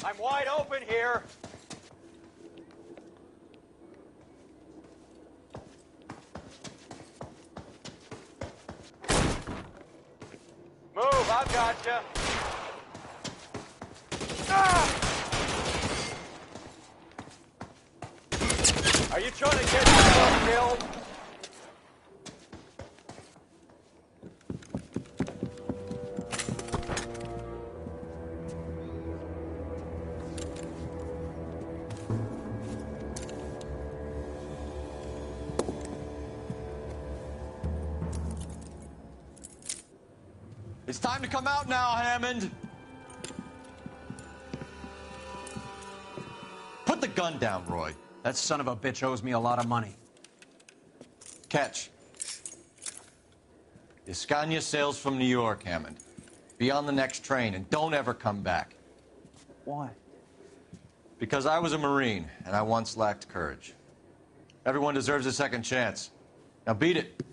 I'm wide open here. Move, I've got you. Are you trying to get yourself killed? It's time to come out now, Hammond. Put the gun down, Roy. That son of a bitch owes me a lot of money. Catch. Escania sails from New York, Hammond. Be on the next train and don't ever come back. Why? Because I was a Marine and I once lacked courage. Everyone deserves a second chance. Now beat it.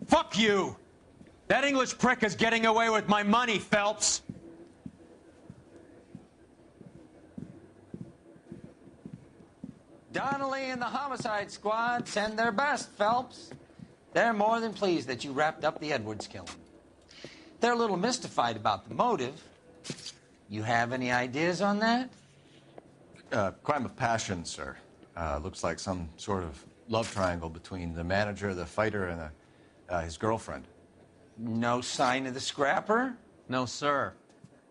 Fuck you! That English prick is getting away with my money, Phelps! Donnelly and the homicide squad send their best, Phelps. They're more than pleased that you wrapped up the Edwards killing. They're a little mystified about the motive. You have any ideas on that? Crime of passion, sir. Looks like some sort of love triangle between the manager, the fighter, and his girlfriend. No sign of the scrapper? No, sir.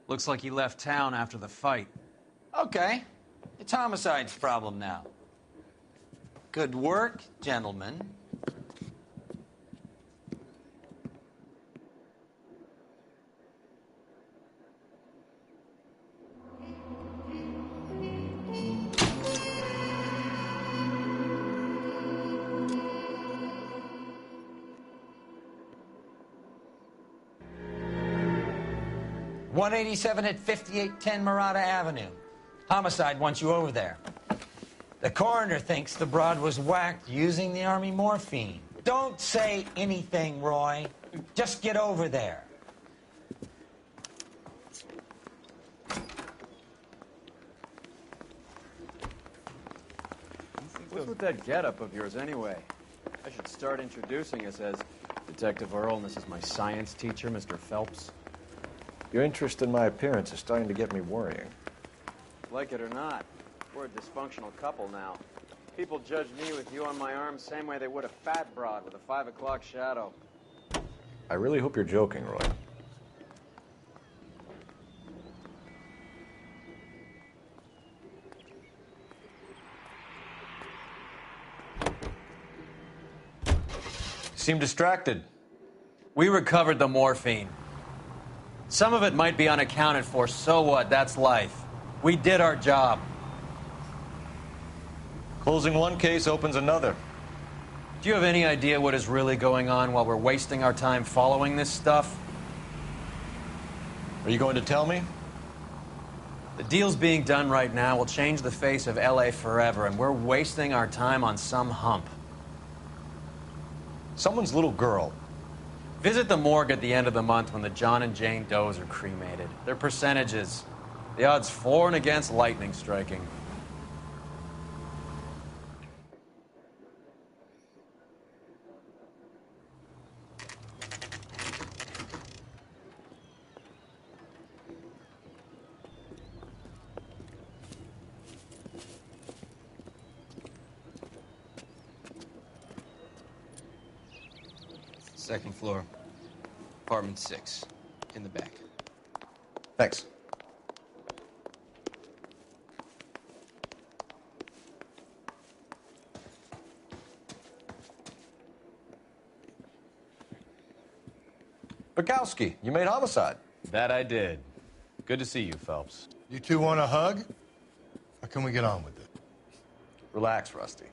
Looks like he left town after the fight. Okay. It's homicide's problem now. Good work, gentlemen. .187 at 5810 Murata Avenue. Homicide wants you over there. The coroner thinks the broad was whacked using the Army morphine. Don't say anything, Roy. Just get over there. What's with that getup of yours, anyway? I should start introducing us as Detective Earl, and this is my science teacher, Mr. Phelps. Your interest in my appearance is starting to get me worrying. Like it or not, we're a dysfunctional couple now. People judge me with you on my arm same way they would a fat broad with a 5 o'clock shadow. I really hope you're joking, Roy. You seem distracted. We recovered the morphine. Some of it might be unaccounted for, so what? That's life. We did our job. Closing one case opens another. Do you have any idea what is really going on while we're wasting our time following this stuff? Are you going to tell me? The deals being done right now will change the face of LA forever, and we're wasting our time on some hump. Someone's little girl. Visit the morgue at the end of the month when the John and Jane Does are cremated. Their percentages. The odds for and against lightning striking. Second floor, apartment 6, in the back. Thanks. Bukowski, you made homicide. That I did. Good to see you, Phelps. You two want a hug? Or can we get on with it? Relax, Rusty.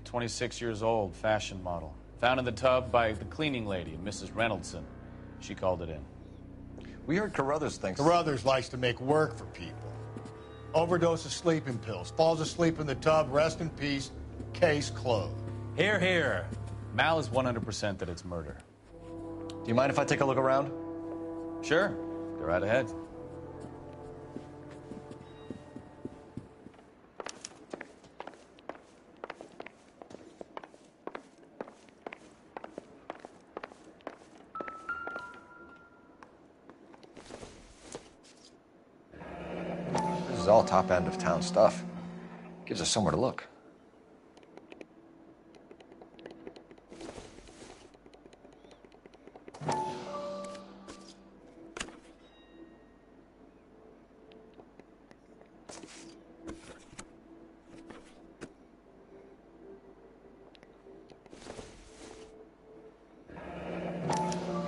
26 years old, fashion model. Found in the tub by the cleaning lady, Mrs. Reynoldson. She called it in. We heard Carruthers thinks... Carruthers likes to make work for people. Overdose of sleeping pills. Falls asleep in the tub. Rest in peace. Case closed. Here, here. Mal is 100% that it's murder. Do you mind if I take a look around? Sure. Go right ahead. This is all top end of town stuff. Gives us somewhere to look.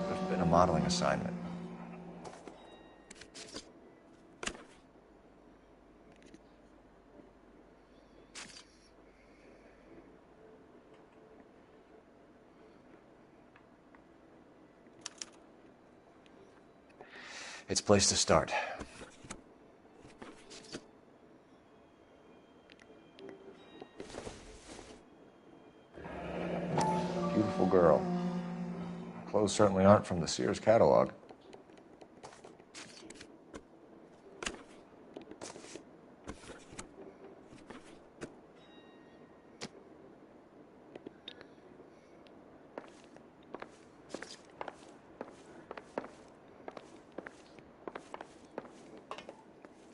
There's been a modeling assignment. It's a place to start. Beautiful girl. Clothes certainly aren't from the Sears catalog.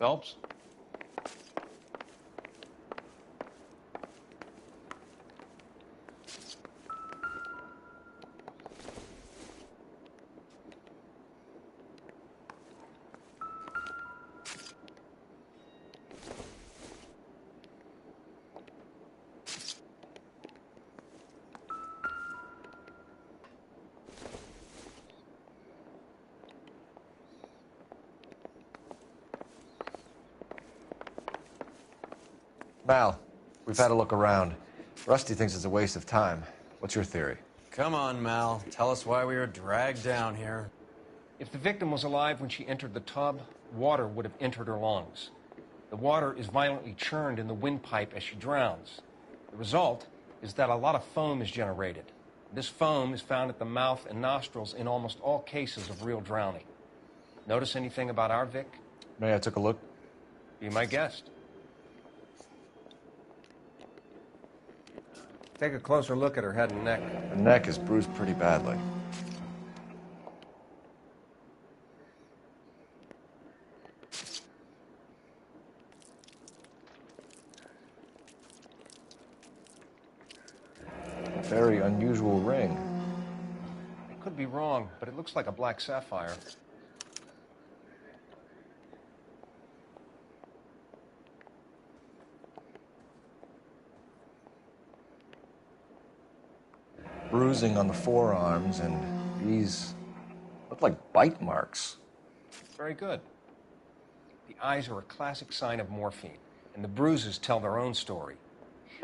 Phelps? Mal, we've had a look around. Rusty thinks it's a waste of time. What's your theory? Come on, Mal. Tell us why we were dragged down here. If the victim was alive when she entered the tub, water would have entered her lungs. The water is violently churned in the windpipe as she drowns. The result is that a lot of foam is generated. This foam is found at the mouth and nostrils in almost all cases of real drowning. Notice anything about our Vic? May I took a look? Be my guest. Take a closer look at her head and neck. Her neck is bruised pretty badly. A very unusual ring. I could be wrong, but it looks like a black sapphire. Bruising on the forearms, and these look like bite marks. Very good. The eyes are a classic sign of morphine, and the bruises tell their own story.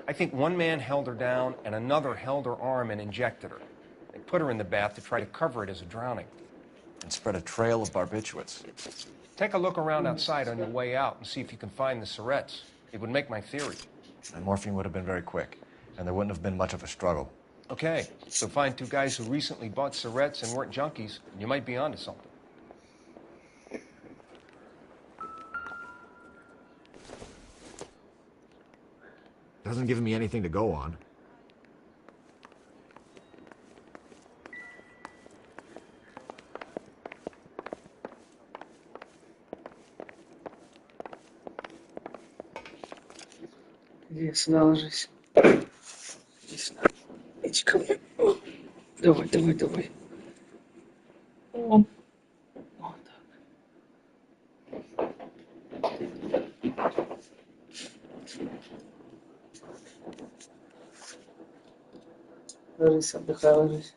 I think one man held her down, and another held her arm and injected her. They put her in the bath to try to cover it as a drowning. And spread a trail of barbiturates. Take a look around outside on your way out and see if you can find the syrettes. It would make my theory. And morphine would have been very quick, and there wouldn't have been much of a struggle. Okay, so find two guys who recently bought syrettes and weren't junkies, and you might be onto something. Doesn't give me anything to go on. Иди сюда ложись. Иди сюда. Иди ко мне. О, давай, давай, давай. О. Вот так. Ложись, отдыхай, ложись.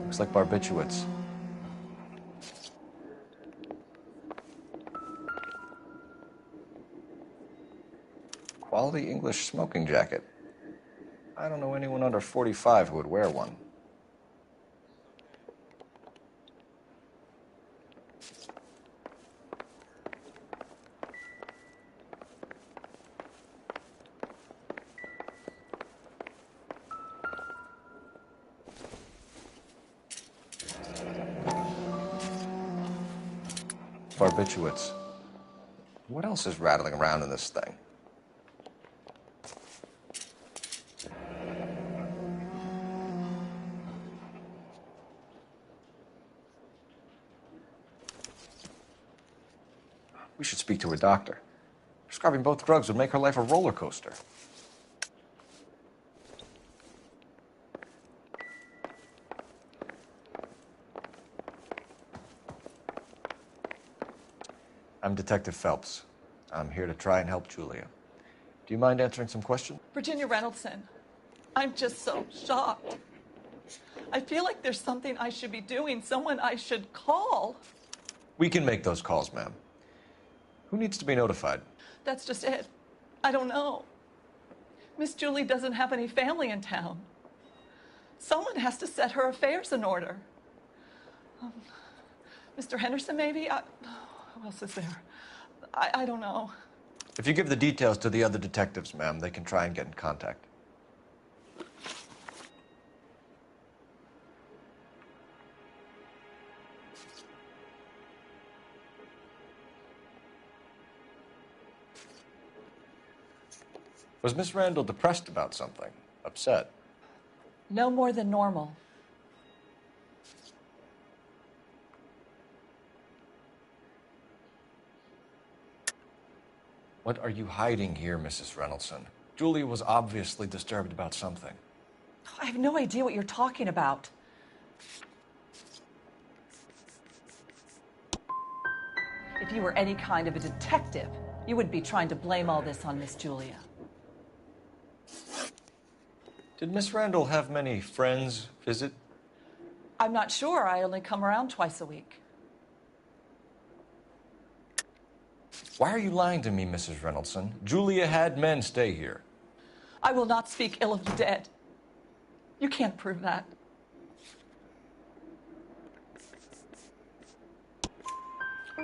Looks like barbiturates. Quality English smoking jacket. I don't know anyone under 45 who would wear one. Barbiturates. What else is rattling around in this thing? We should speak to her doctor. Prescribing both drugs would make her life a roller coaster. I'm Detective Phelps. I'm here to try and help Julia. Do you mind answering some questions? Virginia Reynoldson, I'm just so shocked. I feel like there's something I should be doing, someone I should call. We can make those calls, ma'am. Who needs to be notified? That's just it. I don't know. Miss Julie doesn't have any family in town. Someone has to set her affairs in order. Mr. Henderson, maybe? Who else is there? I don't know. If you give the details to the other detectives, ma'am, they can try and get in contact. Was Miss Randall depressed about something? Upset? No more than normal. What are you hiding here, Mrs. Reynoldson? Julia was obviously disturbed about something. I have no idea what you're talking about. If you were any kind of a detective, you wouldn't be trying to blame all this on Miss Julia. Did Miss Randall have many friends visit? I'm not sure. I only come around twice a week. Why are you lying to me, Mrs. Reynoldson? Julia had men stay here. I will not speak ill of the dead. You can't prove that.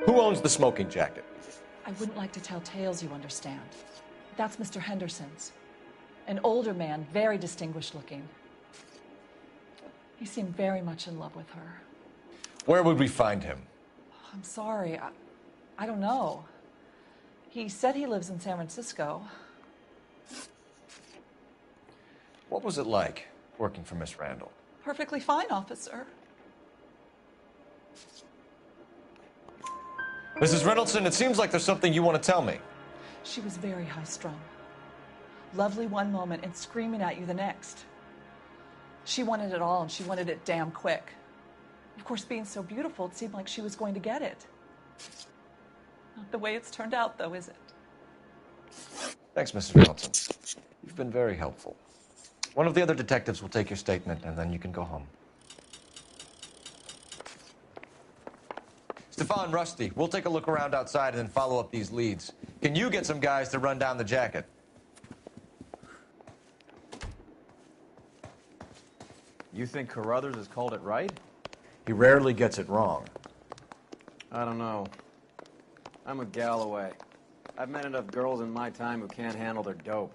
Who owns the smoking jacket? I wouldn't like to tell tales, you understand. That's Mr. Henderson's. An older man, very distinguished looking. He seemed very much in love with her. Where would we find him? I'm sorry. I don't know. He said he lives in San Francisco. What was it like working for Miss Randall? Perfectly fine, officer. Mrs. Reynoldson, it seems like there's something you want to tell me. She was very high-strung. Lovely one moment and screaming at you the next. She wanted it all, and she wanted it damn quick. Of course, being so beautiful, it seemed like she was going to get it. Not the way it's turned out, though, is it? Thanks, Mrs. Reynoldson. You've been very helpful. One of the other detectives will take your statement, and then you can go home. Stefan, Rusty, we'll take a look around outside and then follow up these leads. Can you get some guys to run down the jacket? You think Carruthers has called it right? He rarely gets it wrong. I don't know. I'm with Galloway. I've met enough girls in my time who can't handle their dope.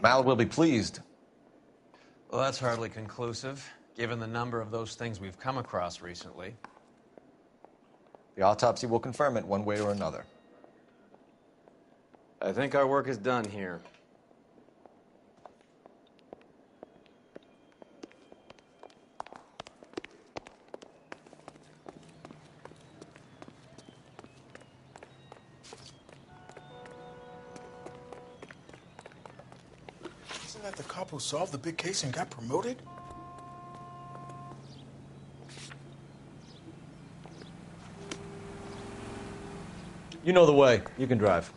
Mal will be pleased. Well, that's hardly conclusive, given the number of those things we've come across recently. The autopsy will confirm it one way or another. I think our work is done here. Isn't that the cop who solved the big case and got promoted? You know the way. You can drive.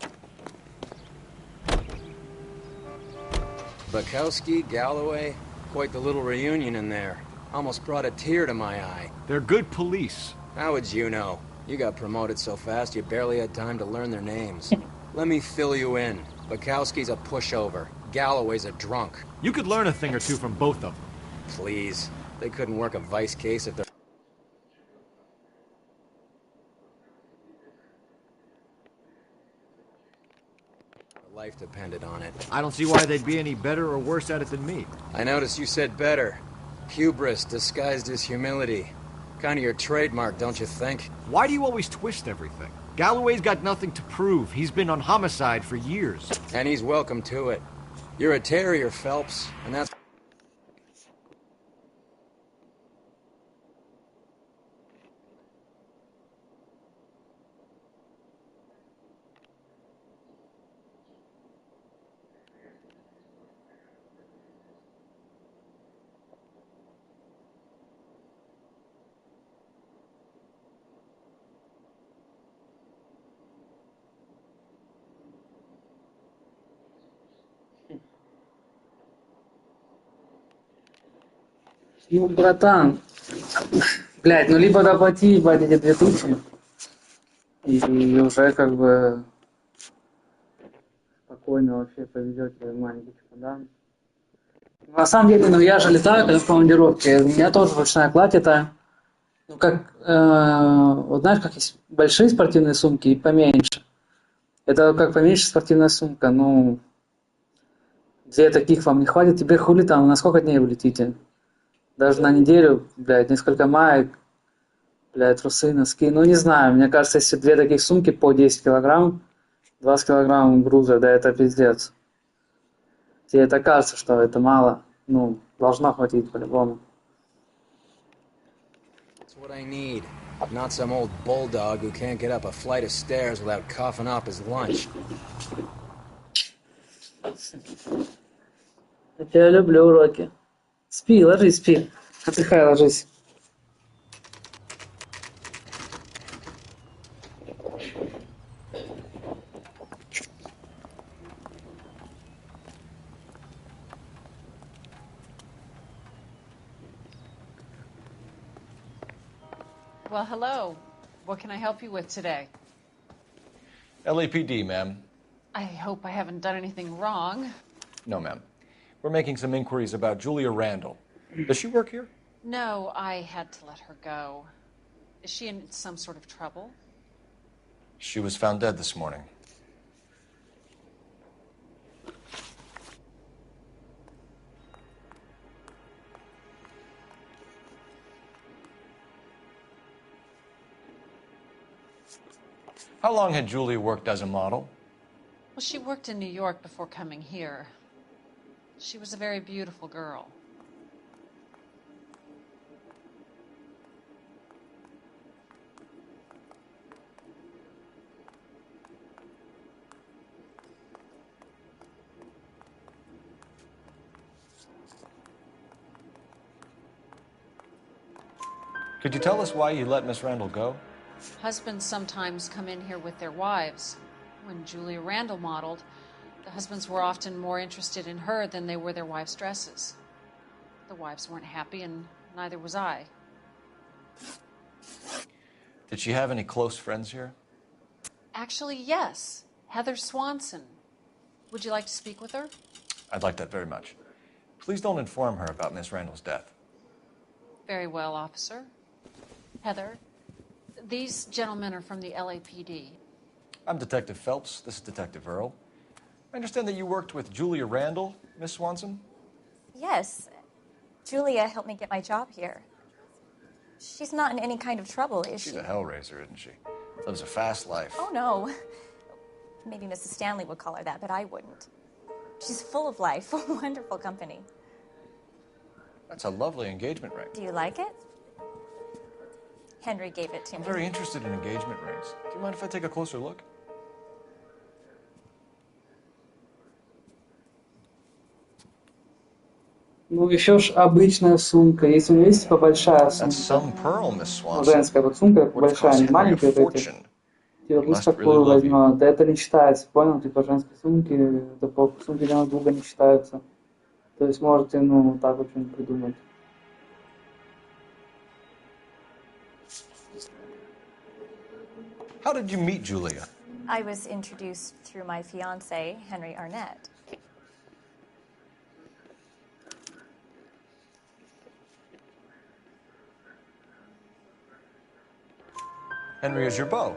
Bukowski, Galloway, quite the little reunion in there. Almost brought a tear to my eye. They're good police. How would you know? You got promoted so fast you barely had time to learn their names. Let me fill you in. Bukowski's a pushover. Galloway's a drunk. You could learn a thing or two from both of them. Please. They couldn't work a vice case if they're... Life depended on it. I don't see why they'd be any better or worse at it than me. I noticed you said better. Hubris disguised as humility. Kind of your trademark, don't you think? Why do you always twist everything? Galloway's got nothing to prove. He's been on homicide for years. And he's welcome to it. You're a terrier, Phelps, and that's... Ну, братан, блядь, ну либо доплати, ебать, эти 2000, и уже как бы спокойно вообще повезет тебе маленький чемодан. На самом деле, ну я же летаю, когда в командировке, у меня тоже ручная кладь это, ну как, вот знаешь, как есть большие спортивные сумки и поменьше. Это как поменьше спортивная сумка, ну, Где таких вам не хватит? Теперь хули там, на сколько дней вы летите? Даже на неделю, блядь, несколько маек, блядь, трусы, носки. Ну, не знаю, мне кажется, если 2 таких сумки по 10 килограмм, 20 килограмм груза, да это пиздец. Тебе это кажется, что это мало. Ну, должно хватить по-любому. That's what I need. Not some old bulldog who can't get up a flight of stairs without coughing up his lunch. Я тебя люблю, уроки. Спи, ложись, спи. Отдыхай, ложись. Well, hello. What can I help you with today? LAPD, ma'am. I hope I haven't done anything wrong. No, ma'am. We're making some inquiries about Julia Randall. Does she work here? No, I had to let her go. Is she in some sort of trouble? She was found dead this morning. How long had Julia worked as a model? Well, she worked in New York before coming here. She was a very beautiful girl. Could you tell us why you let Miss Randall go? Husbands sometimes come in here with their wives. When Julia Randall modeled, the husbands were often more interested in her than they were their wives' dresses. The wives weren't happy, and neither was I. Did she have any close friends here? Actually, yes. Heather Swanson. Would you like to speak with her? I'd like that very much. Please don't inform her about Miss Randall's death. Very well, officer. Heather, these gentlemen are from the LAPD. I'm Detective Phelps. This is Detective Earl. I understand that you worked with Julia Randall, Miss Swanson? Yes. Julia helped me get my job here. She's not in any kind of trouble, is she? She's a hellraiser, isn't she? Lives a fast life. Oh, no. Maybe Mrs. Stanley would call her that, but I wouldn't. She's full of life, wonderful company. That's a lovely engagement ring. Do you like it? Henry gave it to I'm me. very interested in engagement rings. Do you mind if I take a closer look? Ну, еще ж обычная сумка. Если у меня есть типа большая That's some сумка. pearl, Miss Ну, Swanson. женская вот сумка Would have большая, cost не Henry a маленькие вот эти. fortune. Типа He пусть must really такую love you. возьмет. Да это не считается, понял? Типа женские сумки, это по сумке для друга не считаются. То есть можете, ну, вот так вот что-нибудь придумать. How did you meet Julia? I was introduced through my fiancé, Henry Arnett. Henry is your beau.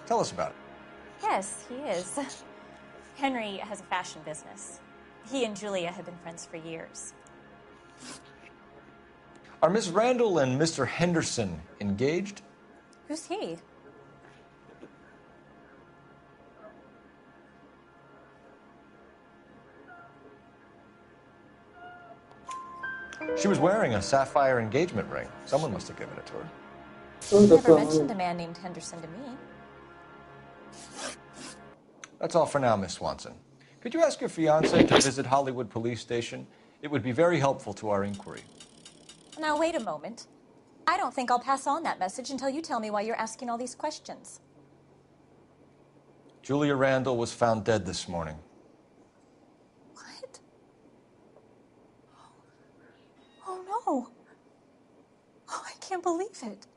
Tell us about it. Yes, he is. Henry has a fashion business. He and Julia have been friends for years. Are Miss Randall and Mr. Henderson engaged? Who's he? She was wearing a sapphire engagement ring. Someone must have given it to her. You never mentioned a man named Henderson to me. That's all for now, Miss Swanson. Could you ask your fiancé to visit Hollywood Police Station? It would be very helpful to our inquiry. Now, wait a moment. I don't think I'll pass on that message until you tell me why you're asking all these questions. Julia Randall was found dead this morning. What? Oh, no. Oh, I can't believe it.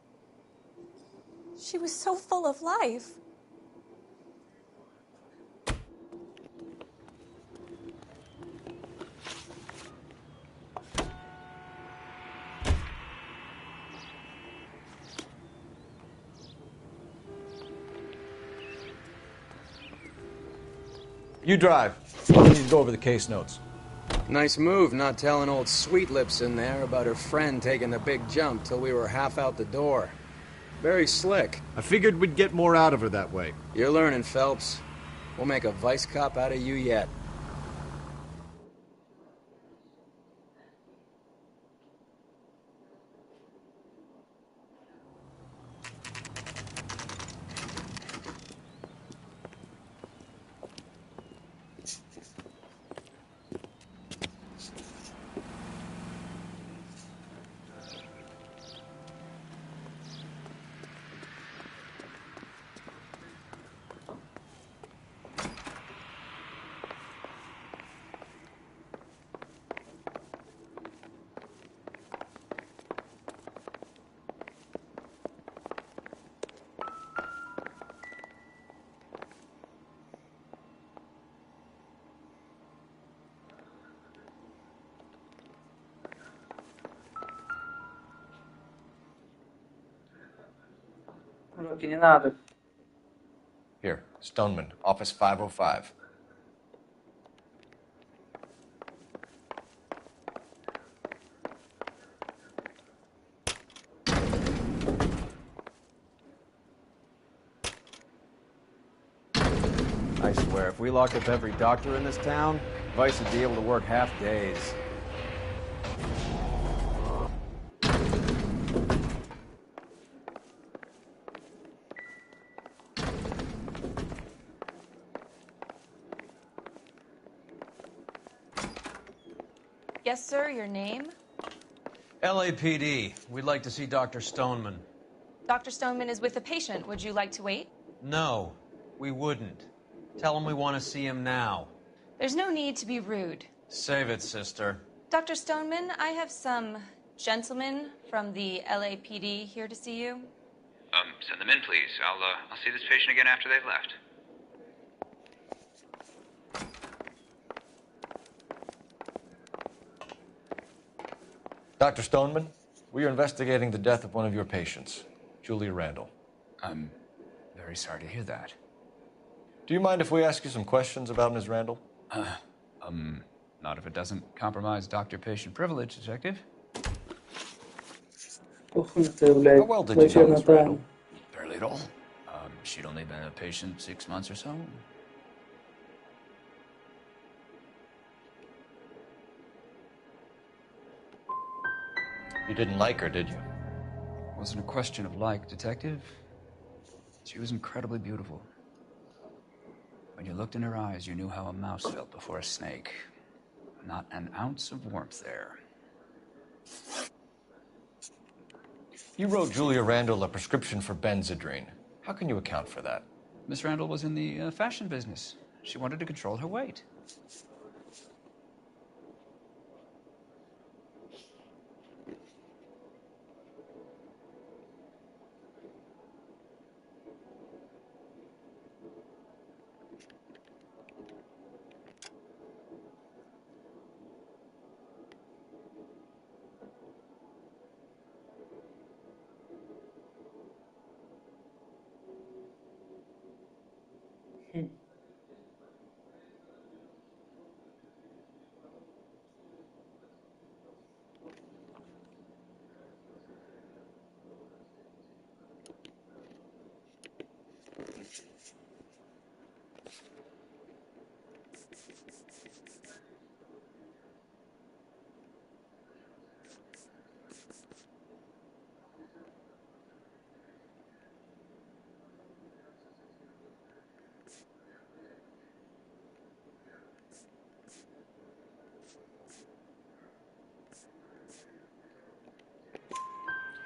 She was so full of life. You drive. I need to go over the case notes. Nice move not telling old Sweet Lips in there about her friend taking the big jump till we were half out the door. Very slick. I figured we'd get more out of her that way. You're learning, Phelps. We'll make a vice cop out of you yet. Руки не надо. Here, Stoneman, office 505. I swear, if we locked up every doctor in this town, Vice would be able to work half days. Yes, sir, your name? LAPD. We'd like to see Dr. Stoneman. Dr. Stoneman is with a patient. Would you like to wait? No, we wouldn't. Tell him we want to see him now. There's no need to be rude. Save it, sister. Dr. Stoneman, I have some gentlemen from the LAPD here to see you. Send them in, please. I'll see this patient again after they've left. Dr. Stoneman, we are investigating the death of one of your patients, Julia Randall. I'm very sorry to hear that. Do you mind if we ask you some questions about Ms. Randall? Not if it doesn't compromise doctor-patient privilege, Detective. How well did you know Ms. Randall? Barely at all. She'd only been a patient 6 months or so. You didn't like her, did you? Wasn't a question of like, Detective. She was incredibly beautiful. When you looked in her eyes, you knew how a mouse felt before a snake. Not an ounce of warmth there. You wrote Julia Randall a prescription for Benzedrine. How can you account for that? Miss Randall was in the fashion business. She wanted to control her weight.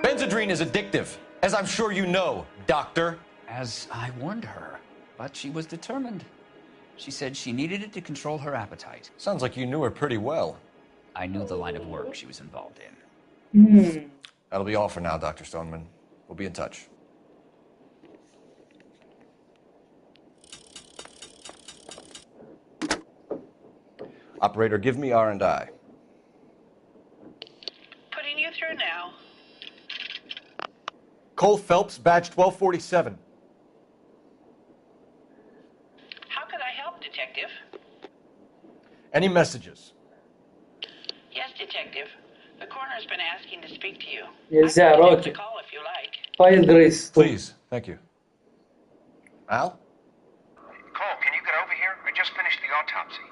Benzedrine is addictive, as I'm sure you know, Doctor. As I warned her, but she was determined. She said she needed it to control her appetite. Sounds like you knew her pretty well. I knew the line of work she was involved in. That'll be all for now, Dr. Stoneman. We'll be in touch. Operator, give me R&I. Putting you through now. Cole Phelps, badge 1247. How can I help, Detective? Any messages? Detective. The coroner's been asking to speak to you. Нельзя, Рокки. Call if you like. Файл Грейс. Please, thank you. Al? Cole, can you get over here? I just finished the autopsy.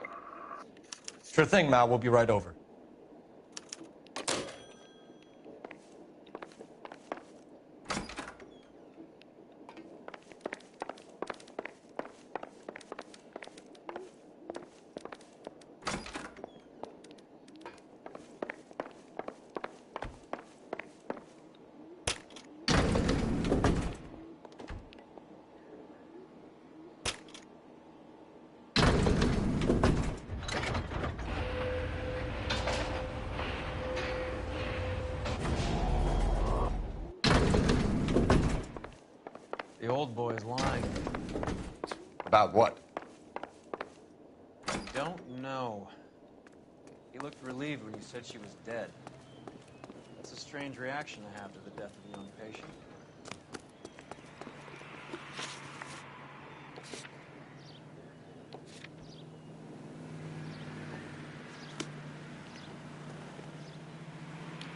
Sure thing, Mal. We'll be right over. The old boy is lying. About what? I don't know. He looked relieved when you said she was dead. That's a strange reaction to have to the death of a young patient.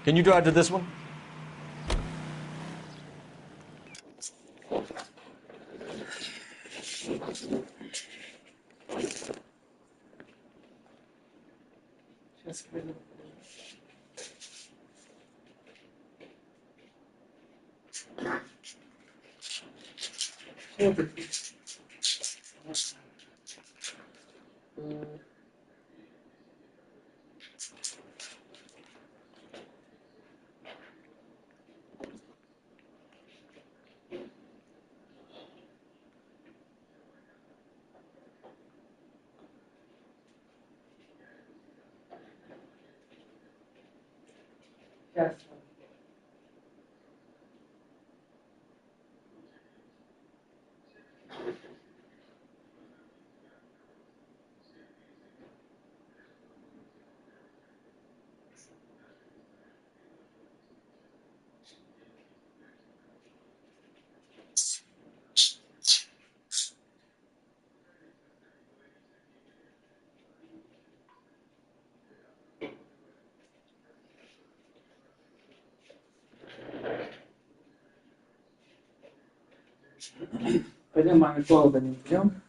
Can you drive to this one? Сейчас приду. Вот это. Сейчас. Пойдем, маме, холода не пьем.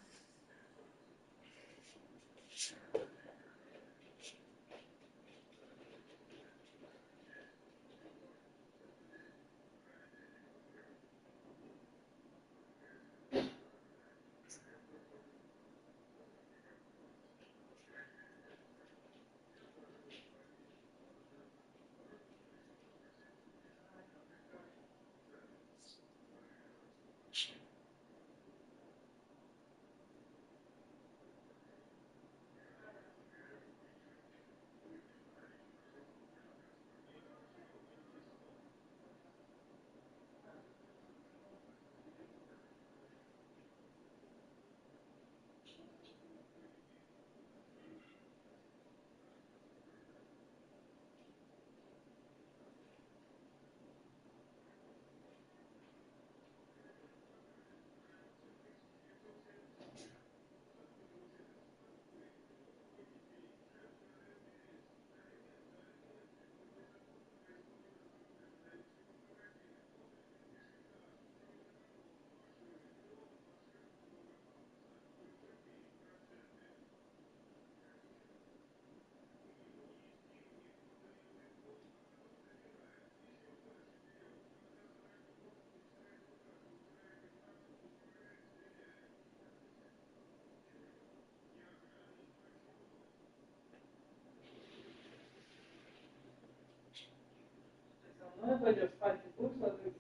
Ну, пойдешь спать, ты будешь ложиться?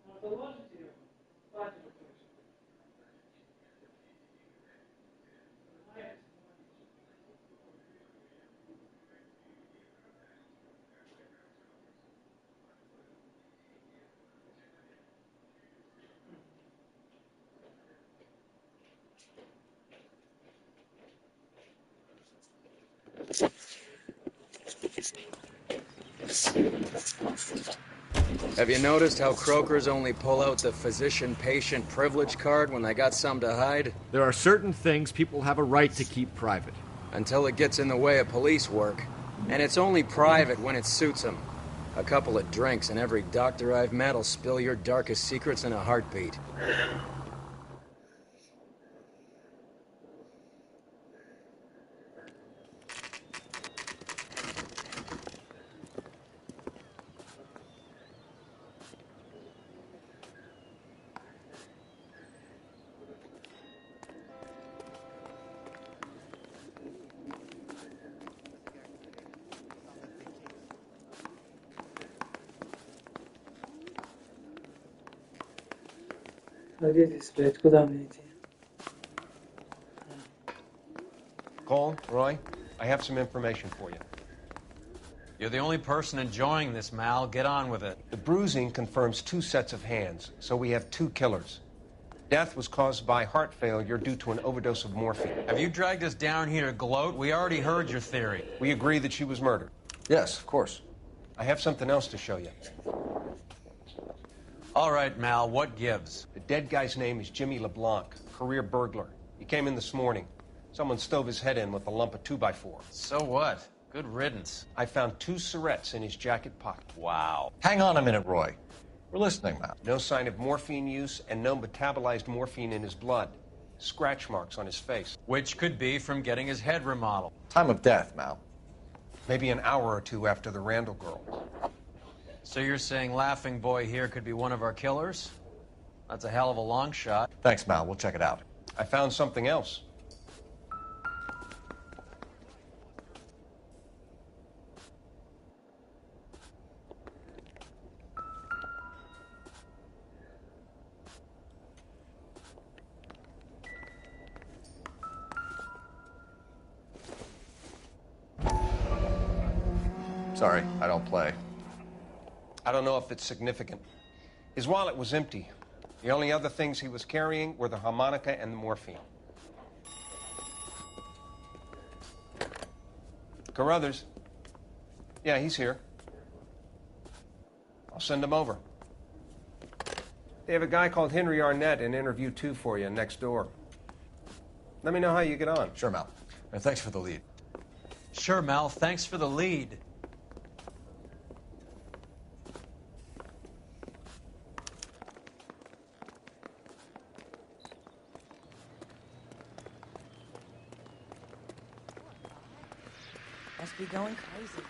Может, уложить ее? Спать уже точно. Понимаешь? Have you noticed how Croakers only pull out the physician-patient privilege card when they got something to hide? There are certain things people have a right to keep private. Until it gets in the way of police work. And it's only private when it suits him. A couple of drinks and every doctor I've met will spill your darkest secrets in a heartbeat. Садитесь, блядь, куда мне идти? Cole, Roy, I have some information for you. You're the only person enjoying this, Mal. Get on with it. The bruising confirms 2 sets of hands, so we have 2 killers. Death was caused by heart failure due to an overdose of morphine. Have you dragged us down here to gloat? We already heard your theory. We agree that she was murdered. Yes, of course. I have something else to show you. All right, Mal, what gives? The dead guy's name is Jimmy LeBlanc, career burglar. He came in this morning. Someone stove his head in with a lump of 2x4. So what? Good riddance. I found 2 cigarettes in his jacket pocket. Wow. Hang on a minute, Roy. We're listening now. No sign of morphine use and no metabolized morphine in his blood. Scratch marks on his face. Which could be from getting his head remodeled. Time of death, Mal. Maybe an hour or 2 after the Randall girl. So you're saying Laughing Boy here could be one of our killers? That's a hell of a long shot. Thanks, Mal. We'll check it out. I found something else. Sorry, I don't play. I don't know if it's significant. His wallet was empty. The only other things he was carrying were the harmonica and the morphine. Carruthers. Yeah, he's here. I'll send him over. They have a guy called Henry Arnett in interview 2 for you next door. Let me know how you get on. Sure, Mal. And thanks for the lead. Sure, Mal. Thanks for the lead. Must be going crazy.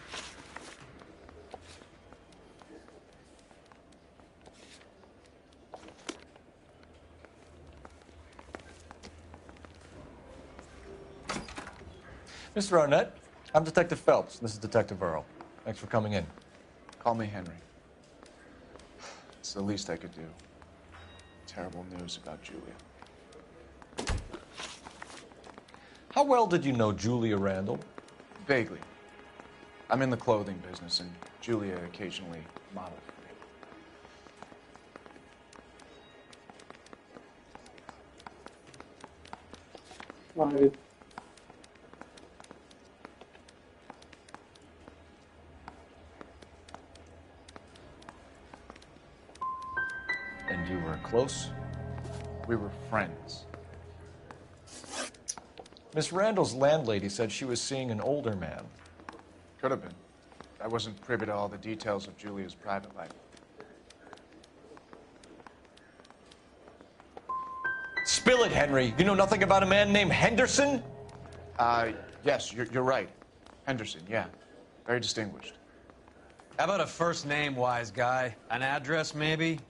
Mr. Arnett, I'm Detective Phelps. This is Detective Earl. Thanks for coming in. Call me Henry. It's the least I could do. Terrible news about Julia. How well did you know Julia Randall? Vaguely. I'm in the clothing business, and Julia occasionally modeled for me. Mavi. And you were close? We were friends. Miss Randall's landlady said she was seeing an older man. Could have been. I wasn't privy to all the details of Julia's private life. Spill it, Henry. You know nothing about a man named Henderson? Yes, you're right. Henderson, yeah. Very distinguished. How about a first name, wise guy? An address, maybe?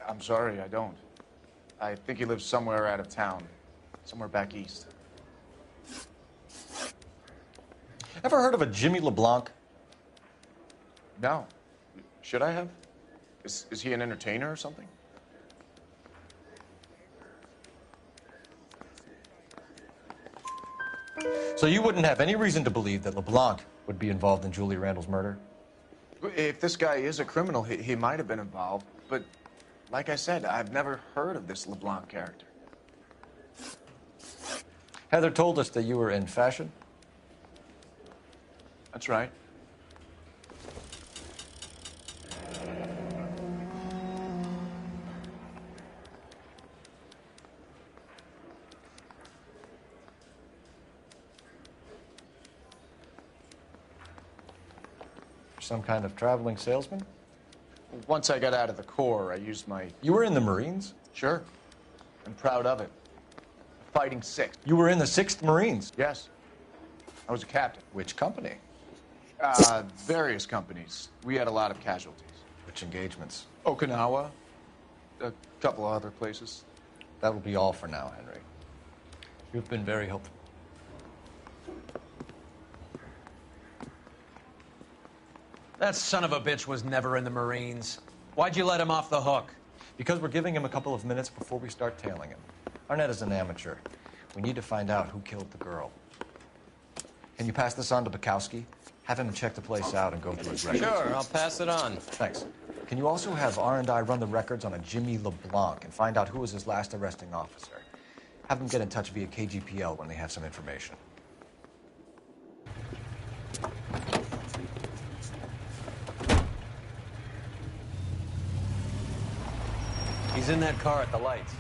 I'm sorry, I don't. I think he lives somewhere out of town. Somewhere back east. Ever heard of a Jimmy LeBlanc? No. Should I have? Is he an entertainer or something? So you wouldn't have any reason to believe that LeBlanc would be involved in Julia Randall's murder? If this guy is a criminal, he might have been involved. But like I said, I've never heard of this LeBlanc character. Heather told us that you were in fashion. That's right. some kind of traveling salesman? Once I got out of the Corps, I used my... You were in the Marines? Sure. I'm proud of it. Fighting Sixth. You were in the 6th Marines? Yes. I was a captain. Which company? Various companies. We had a lot of casualties. Which engagements? Okinawa. A couple of other places. That will be all for now, Henry. You've been very helpful. That son of a bitch was never in the Marines. Why'd you let him off the hook? Because we're giving him a couple of minutes before we start tailing him. Arnett is an amateur. We need to find out who killed the girl. Can you pass this on to Bukowski? Have him check the place out and go through his records. Sure, I'll pass it on. Thanks. Can you also have R&I run the records on a Jimmy LeBlanc and find out who was his last arresting officer? Have them get in touch via KGPL when they have some information. He's in that car at the lights.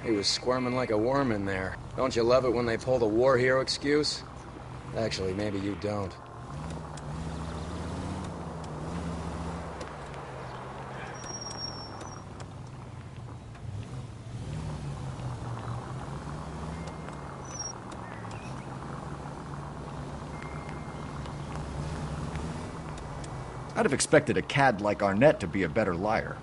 He was squirming like a worm in there. Don't you love it when they pull the war hero excuse? Actually, maybe you don't. I'd have expected a cad like Arnett to be a better liar.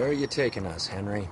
Where are you taking us, Henry?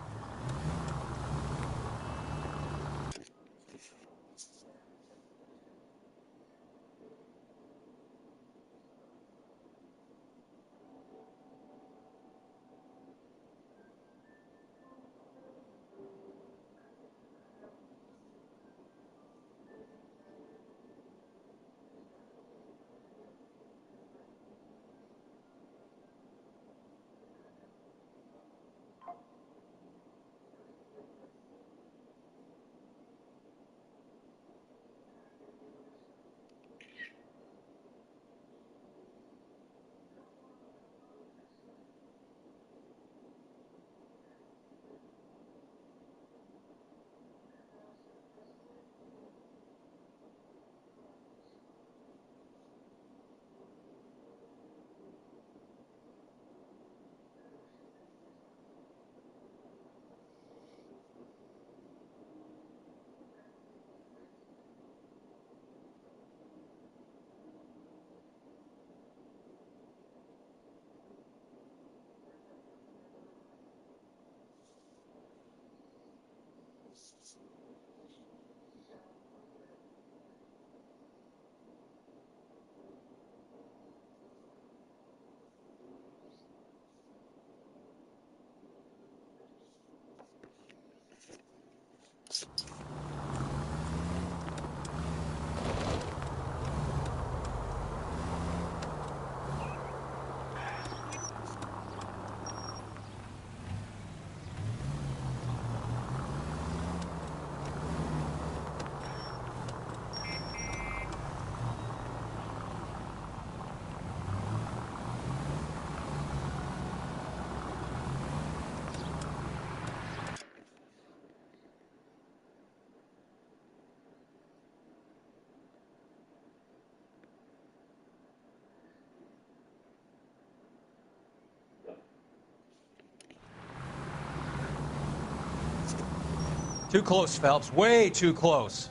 Too close, Phelps. Way too close.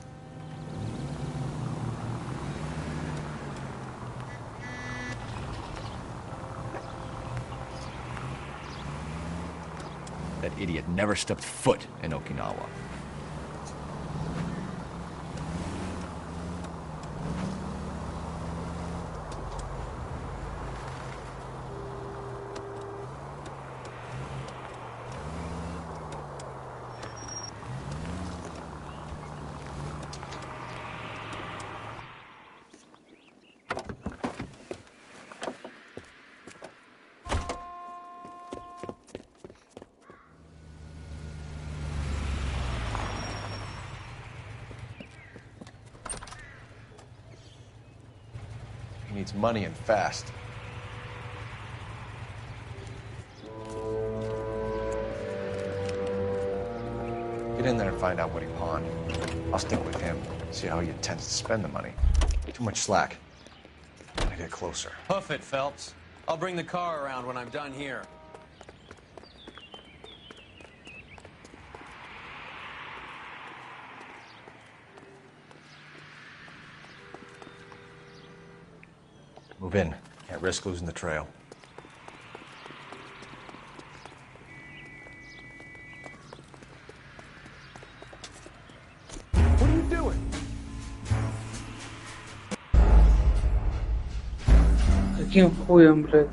That idiot never stepped foot in Okinawa. He needs money and fast. Get in there and find out what he pawned. I'll stick with him, see how he intends to spend the money. Too much slack. Gotta get closer. Hoof it, Phelps. I'll bring the car around when I'm done here. Move in. Can't risk losing the trail. What are you doing? Каким хуем, блядь?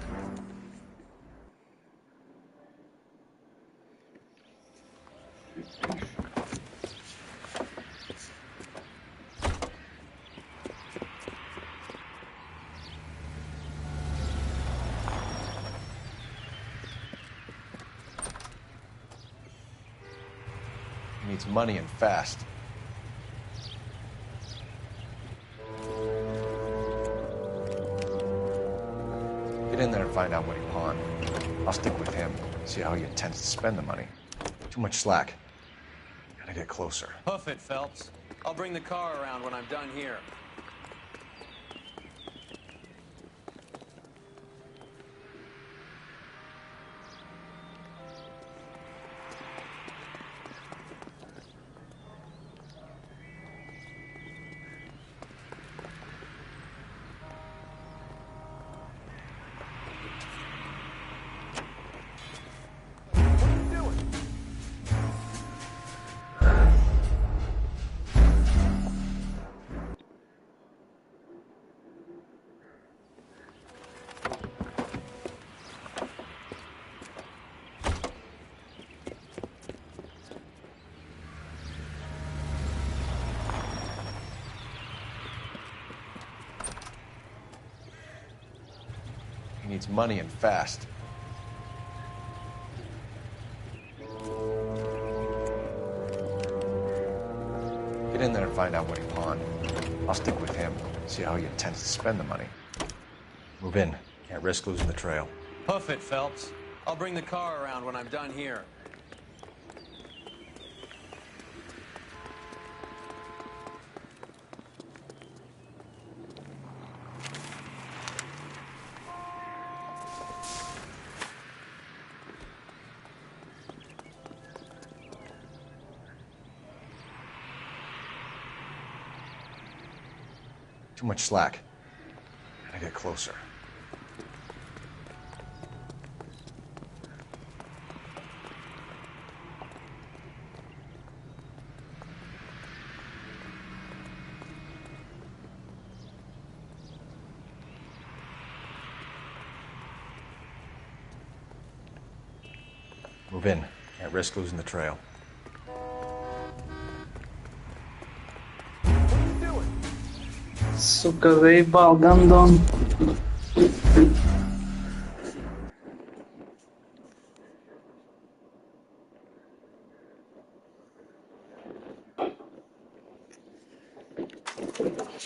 He needs money and fast. Get in there and find out what he pawned. I'll stick with him, see how he intends to spend the money. Too much slack. Gotta get closer. Hoof it, Phelps. I'll bring the car around when I'm done here. He needs money and fast. Get in there and find out what he pawned. I'll stick with him, see how he intends to spend the money. Move in. Can't risk losing the trail. Hoof it, Phelps. I'll bring the car around when I'm done here. Too much slack. Gotta get closer. Move in. Can't risk losing the trail. Сука, заебал, гандон.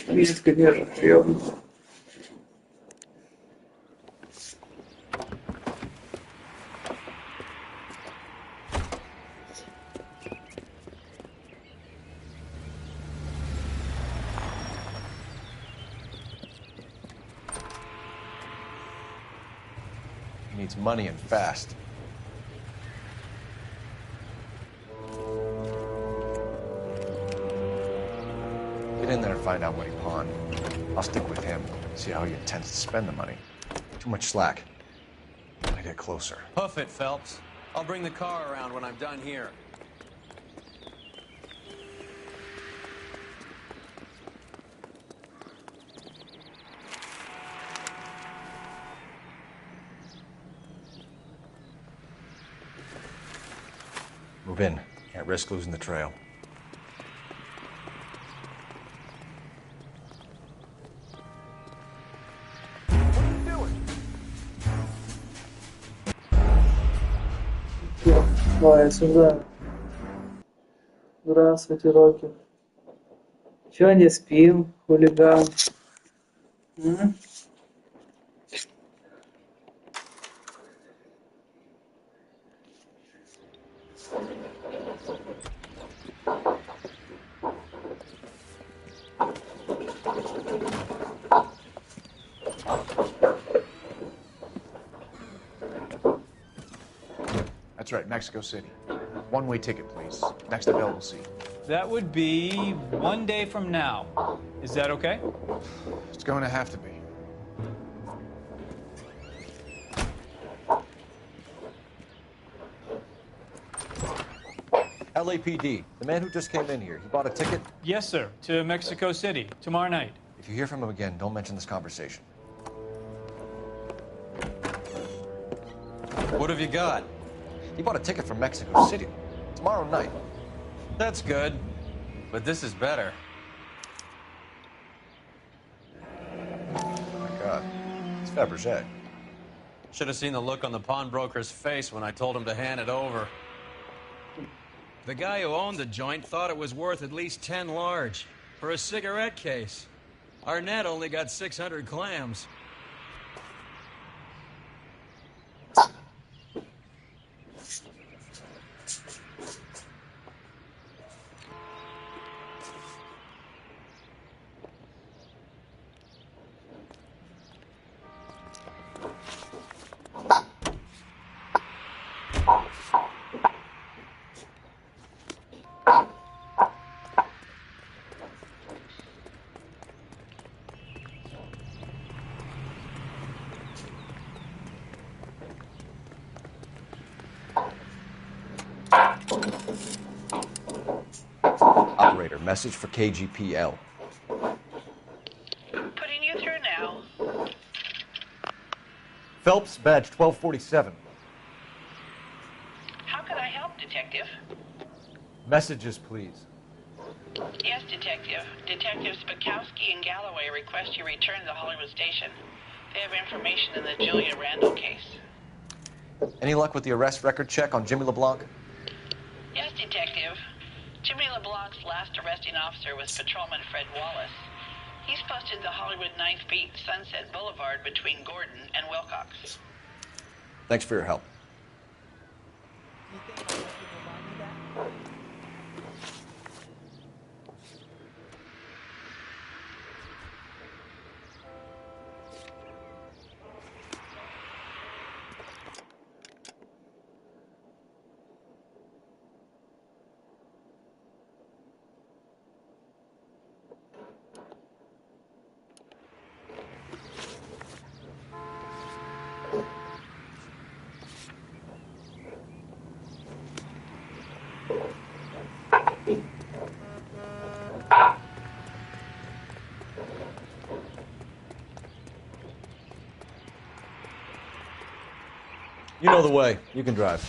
Близко держишь, ёбаный. He needs money and fast. Get in there and find out what he pawned. I'll stick with him, see how he intends to spend the money. Too much slack. Gotta get closer. Hoof it, Phelps. I'll bring the car around when I'm done here. Move in. Can't risk losing the trail. Давай сюда. Здравствуйте, Рокки. Чё не спим, хулиган? М? That's right, Mexico City. One-way ticket, please. Next available seat. That would be 1 day from now. Is that okay? It's going to have to be. LAPD, the man who just came in here, he bought a ticket? Yes, sir. To Mexico City, tomorrow night. If you hear from him again, don't mention this conversation. What have you got? He bought a ticket from Mexico City. Tomorrow night. That's good. But this is better. Oh my God. It's Fabergé. Should have seen the look on the pawnbroker's face when I told him to hand it over. The guy who owned the joint thought it was worth at least 10 large for a cigarette case. Arnett only got 600 clams. Operator, message for KGPL. Putting you through now. Phelps, badge 1247. How can I help, Detective? Messages, please. Yes, Detective. Detectives Bukowski and Galloway request you return to Hollywood Station. They have information in the Julia Randall case. Any luck with the arrest record check on Jimmy LeBlanc? Yes, Detective. Jimmy LeBlanc's last arresting officer was Patrolman Fred Wallace. He's posted the Hollywood 9th Beat Sunset Boulevard between Gordon and Wilcox. Thanks for your help. You know the way. You can drive.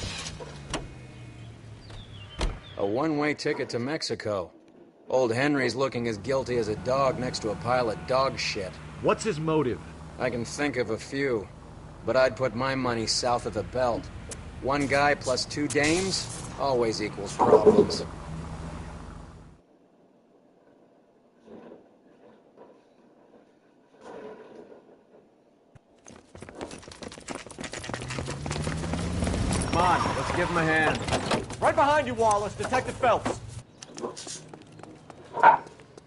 A one-way ticket to Mexico. Old Henry's looking as guilty as a dog next to a pile of dog shit. What's his motive? I can think of a few, but I'd put my money south of the belt. One guy plus 2 dames always equals problems. Come on, let's give him a hand. Right behind you, Wallace. Detective Phelps.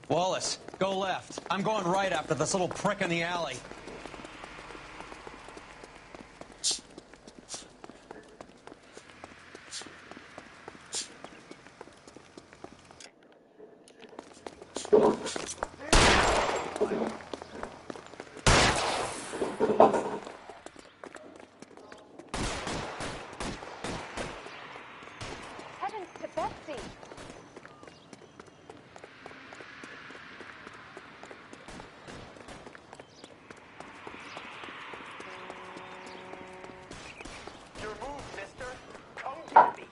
Wallace, go left. I'm going right after this little prick in the alley. Heavens to Betsy! Your move, mister. Come get me.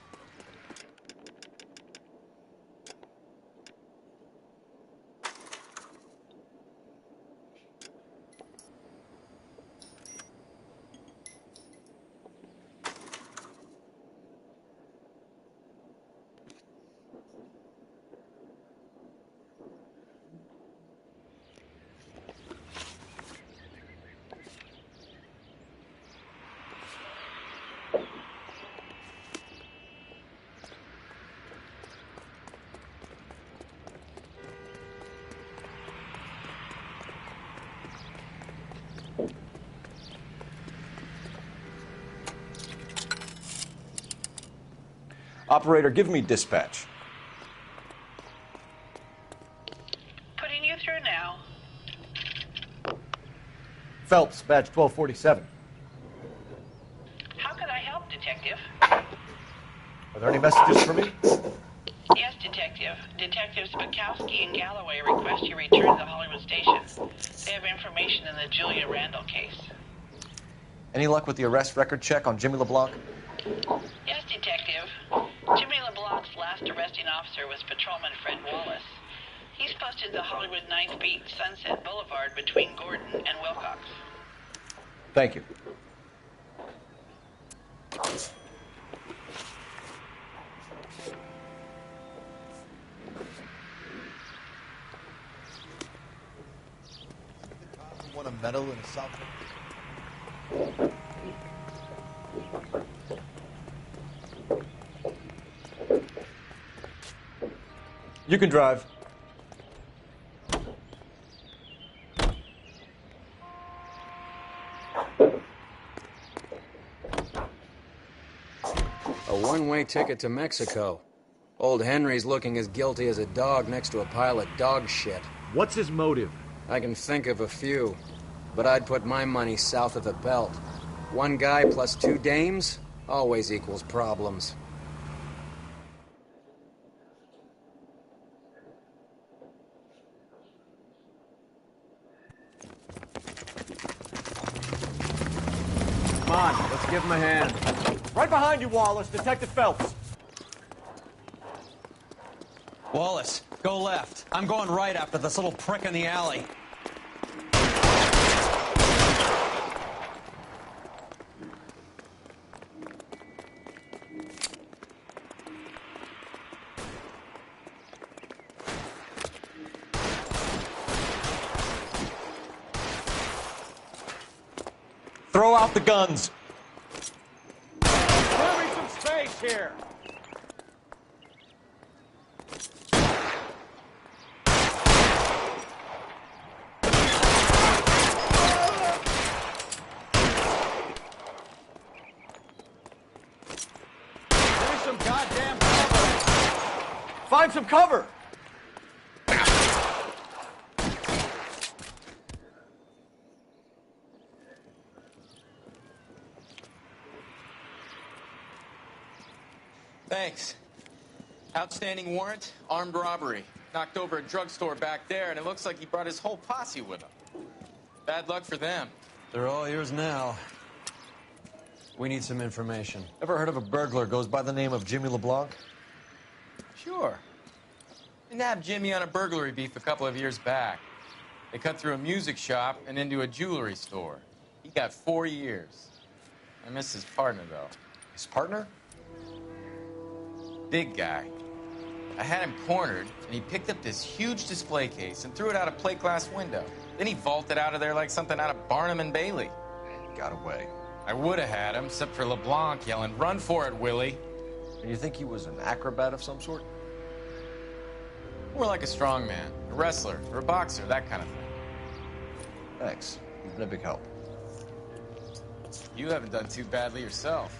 Operator, give me dispatch. Putting you through now. Phelps, badge 1247. How could I help, Detective? Are there any messages for me? Yes, Detective. Detectives Bukowski and Galloway request you return to the Hollywood station. They have information in the Julia Randall case. Any luck with the arrest record check on Jimmy LeBlanc? Yes, Detective. Jimmy LeBlanc's last arresting officer was Patrolman Fred Wallace. He's posted the Hollywood 9th Beat Sunset Boulevard between Gordon and Wilcox. Thank you. Want a medal and a South. You can drive. A one-way ticket to Mexico. Old Henry's looking as guilty as a dog next to a pile of dog shit. What's his motive? I can think of a few, but I'd put my money south of the belt. One guy plus two dames always equals problems. Come on, let's give him a hand. Right behind you, Wallace. Detective Phelps. Wallace, go left. I'm going right after this little prick in the alley. Throw out the guns. Give me some space here. Give me some goddamn cover. Find some cover. Thanks. Outstanding warrant, armed robbery. Knocked over a drugstore back there, and it looks like he brought his whole posse with him. Bad luck for them. They're all yours now. We need some information. Ever heard of a burglar goes by the name of Jimmy LeBlanc? Sure. I nabbed Jimmy on a burglary beef a couple of years back. They cut through a music shop and into a jewelry store. He got 4 years. I miss his partner, though. His partner? Big guy. I had him cornered, and he picked up this huge display case and threw it out a plate glass window. Then he vaulted out of there like something out of Barnum and Bailey. He got away. I would have had him, except for LeBlanc yelling, "Run for it, Willie!" And you think he was an acrobat of some sort? More like a strongman, a wrestler, or a boxer, that kind of thing. Thanks. You've been a big help. You haven't done too badly yourself.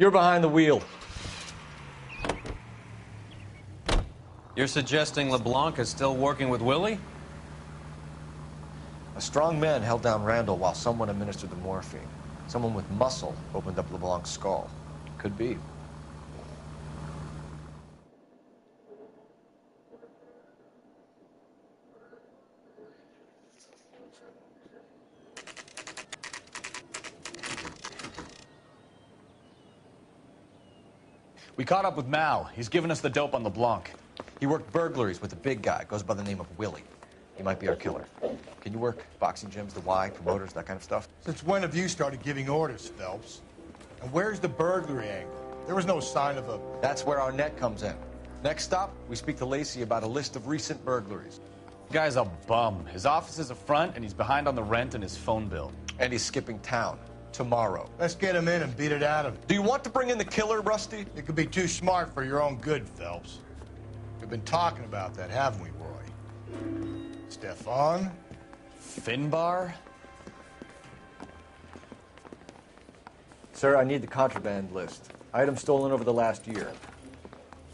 You're behind the wheel. You're suggesting LeBlanc is still working with Willie? A strong man held down Randall while someone administered the morphine. Someone with muscle opened up LeBlanc's skull. Could be. We caught up with Mal. He's given us the dope on LeBlanc. He worked burglaries with a big guy. Goes by the name of Willie. He might be our killer. Can you work boxing gyms, the Y, promoters, that kind of stuff? Since when have you started giving orders, Phelps? And where's the burglary angle? There was no sign of a... That's where our net comes in. Next stop, we speak to Lacey about a list of recent burglaries. The guy's a bum. His office is a front, and he's behind on the rent and his phone bill. And he's skipping town. Tomorrow. Let's get him in and beat it out of him. Do you want to bring in the killer, Rusty? It could be too smart for your own good, Phelps. We've been talking about that, haven't we, Roy? Stefan? Finbar? Sir, I need the contraband list. Items stolen over the last year.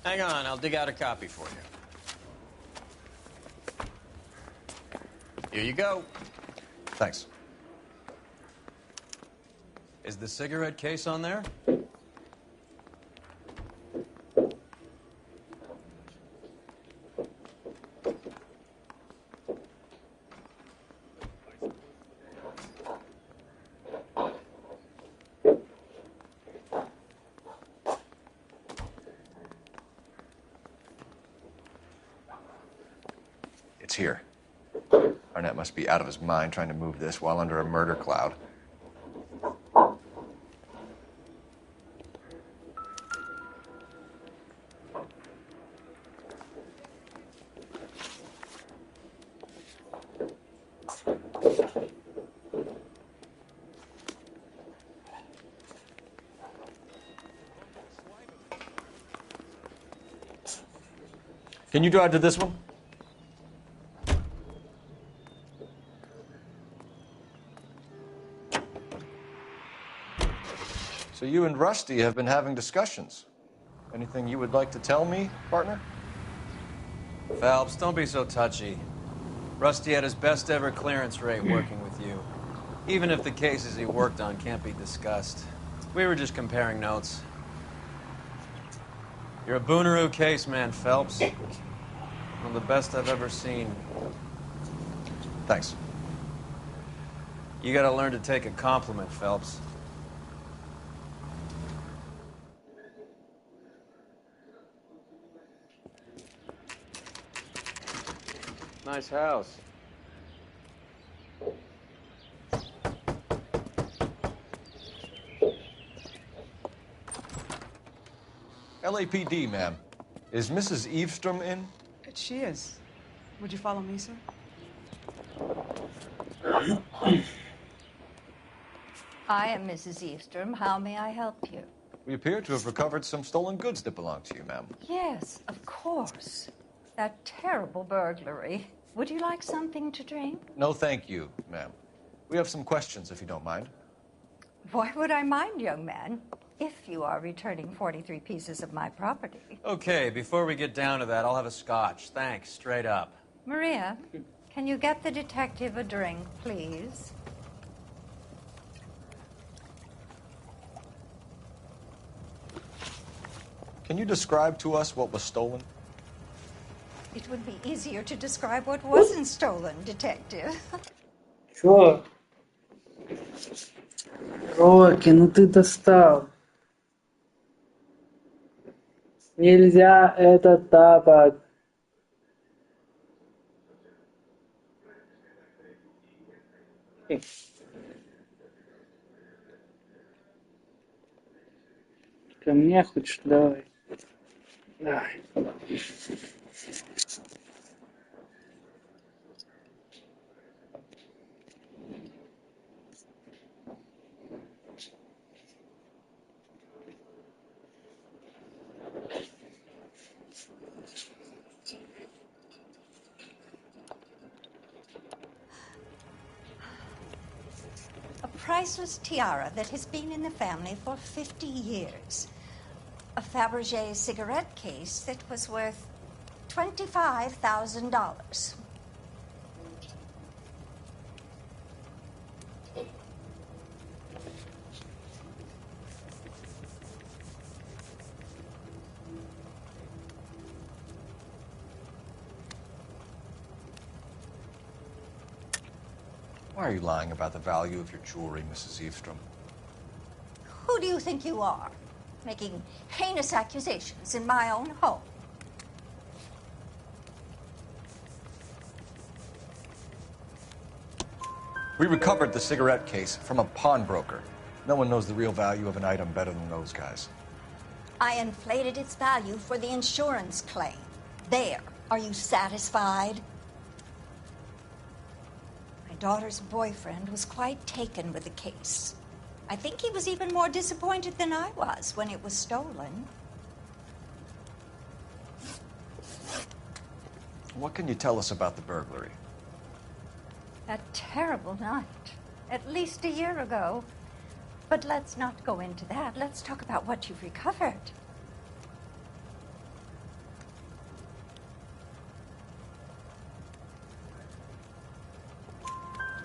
Hang on, I'll dig out a copy for you. Here you go. Thanks. Is the cigarette case on there? It's here. Arnett must be out of his mind trying to move this while under a murder cloud. Can you drive to this one? So you and Rusty have been having discussions. Anything you would like to tell me, partner? Phelps, don't be so touchy. Rusty had his best ever clearance rate working with you. Even if the cases he worked on can't be discussed. We were just comparing notes. You're a Booneroo case man, Phelps. One of the best I've ever seen. Thanks. You gotta learn to take a compliment, Phelps. Nice house. LAPD, ma'am. Is Mrs. Eavestrom in? She is. Would you follow me, sir? I am Mrs. Eavestrom. How may I help you? We appear to have recovered some stolen goods that belong to you, ma'am. Yes, of course. That terrible burglary. Would you like something to drink? No, thank you, ma'am. We have some questions, if you don't mind. Why would I mind, young man, if you are returning 43 pieces of my property? Okay, before we get down to that, I'll have a scotch. Thanks, straight up. Maria, can you get the detective a drink, please? Can you describe to us what was stolen? It would be easier to describe what wasn't stolen, detective. Чё? Рокки, ну ты достал. Нельзя это тапать. Ко мне хочешь? Давай. Давай. priceless tiara that has been in the family for 50 years. A Fabergé cigarette case that was worth $25,000. Why are you lying about the value of your jewelry, Mrs. Eavestrom? Who do you think you are, making heinous accusations in my own home? We recovered the cigarette case from a pawnbroker. No one knows the real value of an item better than those guys. I inflated its value for the insurance claim. There. Are you satisfied? My daughter's boyfriend was quite taken with the case. I think he was even more disappointed than I was when it was stolen. What can you tell us about the burglary? A terrible night. At least a year ago. But let's not go into that. Let's talk about what you've recovered.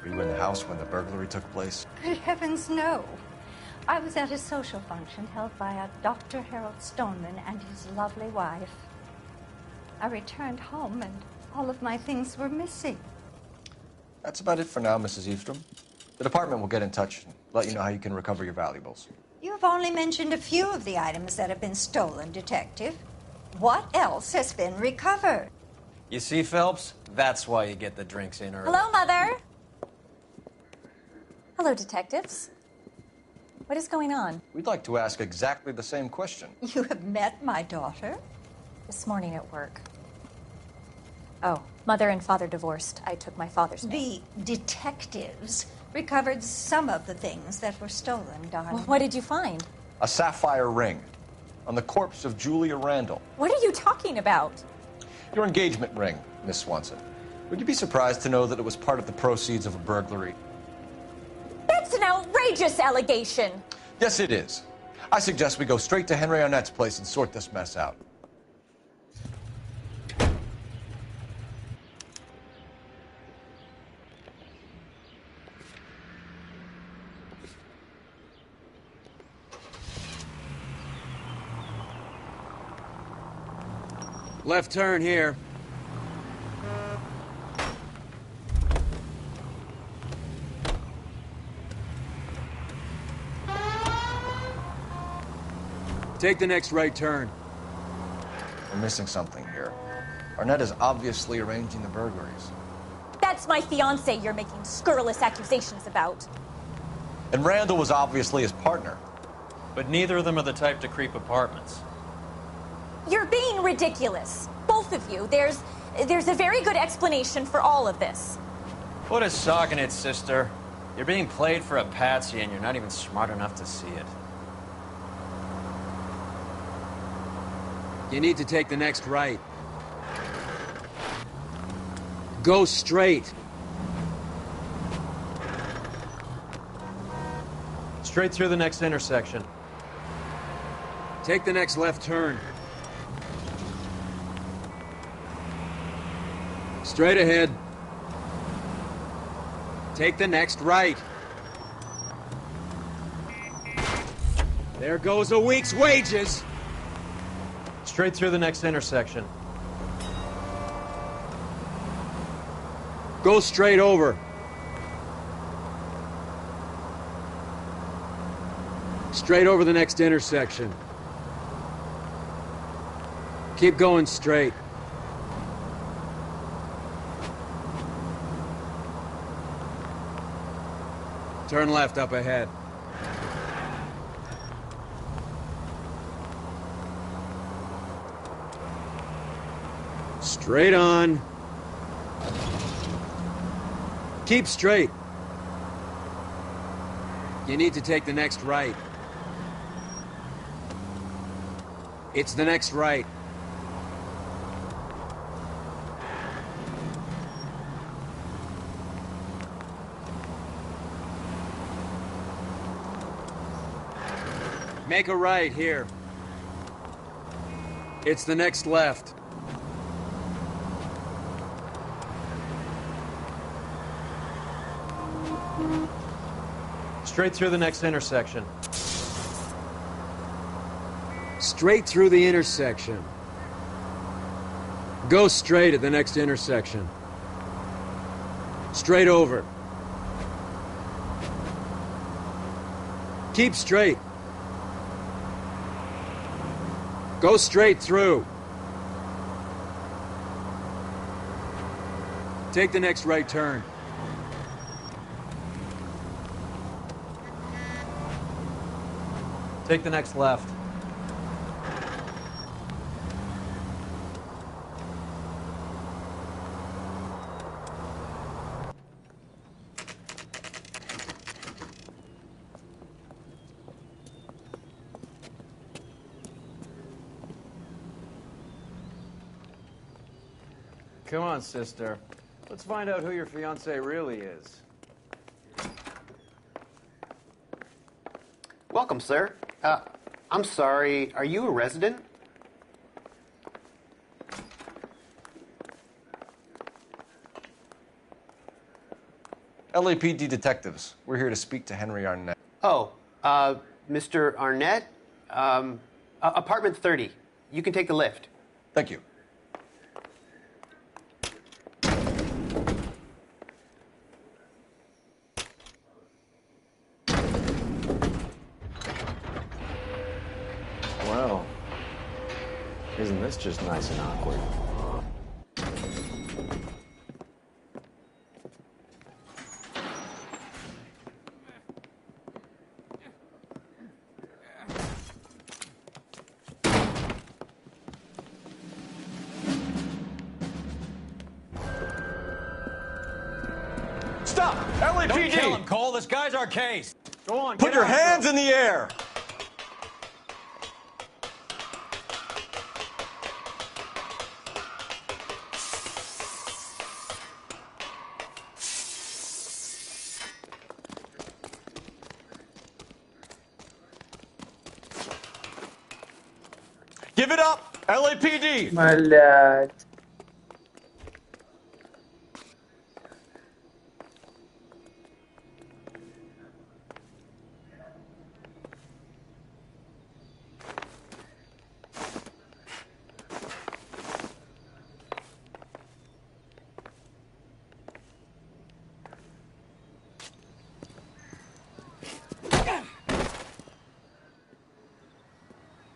Were you in the house when the burglary took place? Good heavens, no. I was at a social function held by a Dr. Harold Stoneman and his lovely wife. I returned home and all of my things were missing. That's about it for now, Mrs. Eavestrom. The department will get in touch and let you know how you can recover your valuables. You've only mentioned a few of the items that have been stolen, Detective. What else has been recovered? You see, Phelps? That's why you get the drinks in early. Hello, Mother. Hello, detectives. What is going on? We'd like to ask exactly the same question. You have met my daughter? This morning at work. Oh, mother and father divorced. I took my father's name. The detectives recovered some of the things that were stolen, darling. Well, what did you find? A sapphire ring on the corpse of Julia Randall. What are you talking about? Your engagement ring, Miss Swanson. Would you be surprised to know that it was part of the proceeds of a burglary? That's an outrageous allegation. Yes, it is. I suggest we go straight to Henry Arnett's place and sort this mess out. Left turn here. Take the next right turn. We're missing something here. Arnett is obviously arranging the burglaries. That's my fiance you're making scurrilous accusations about. And Randall was obviously his partner. But neither of them are the type to creep apartments. You're being ridiculous. Both of you. There's a very good explanation for all of this. Put a sock in it, sister. You're being played for a patsy and you're not even smart enough to see it. You need to take the next right. Go straight. Straight through the next intersection. Take the next left turn. Straight ahead. Take the next right. There goes a week's wages. Straight through the next intersection. Go straight over. Straight over the next intersection. Keep going straight. Turn left up ahead. Straight on. Keep straight. You need to take the next right. It's the next right. Make a right here. It's the next left. Straight through the next intersection. Straight through the intersection. Go straight at the next intersection. Straight over. Keep straight. Go straight through. Take the next right turn. Take the next left. Come on, sister. Let's find out who your fiance really is. Welcome, sir. I'm sorry, are you a resident? LAPD detectives. We're here to speak to Henry Arnett. Oh, Mr. Arnett? Apartment 30. You can take the lift. Thank you. Well, isn't this just nice and awkward? Stop! LAPD! Don't kill him, Cole. This guy's our case. Go on, Put your hands in the air! Give it up! LAPD! Блядь.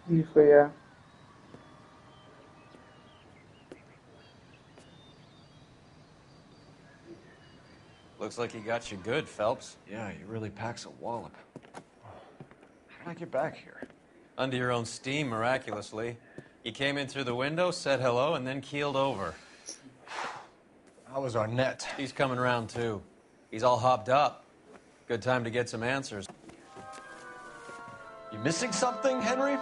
Нихуя. Looks like he got you good, Phelps. Yeah, he really packs a wallop. How did I get back here? Under your own steam, miraculously. You came in through the window, said hello, and then keeled over. How was Arnett? He's coming round, too. He's all hopped up. Good time to get some answers. You missing something, Henry?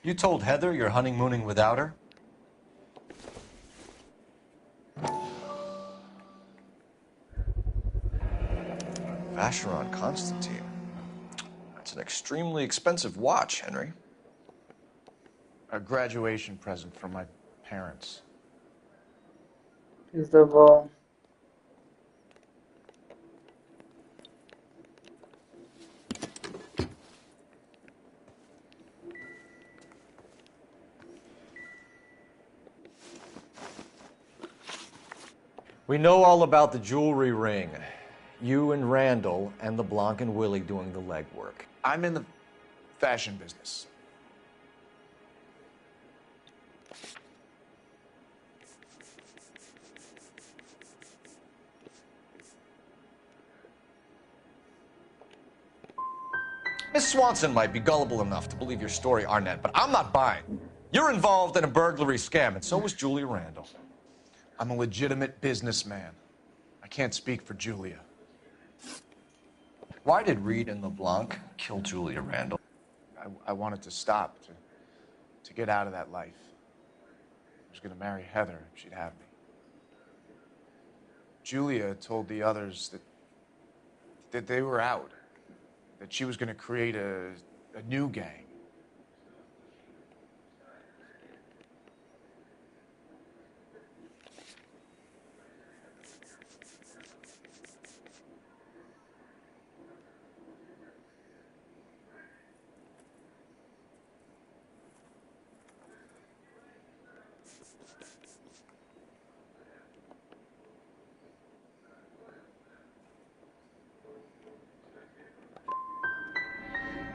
You told Heather you're honeymooning without her? Vacheron Constantine. That's an extremely expensive watch, Henry. A graduation present from my parents. Пиздовал. We know all about the jewelry ring. You and Randall and LeBlanc and Willie doing the legwork. I'm in the fashion business. Miss Swanson might be gullible enough to believe your story, Arnett, but I'm not buying. You're involved in a burglary scam, and so was Julia Randall. I'm a legitimate businessman. I can't speak for Julia. Why did Reed and LeBlanc kill Julia Randall? I wanted to stop, to get out of that life. I was going to marry Heather if she'd have me. Julia told the others that they were out, that she was going to create a new gang.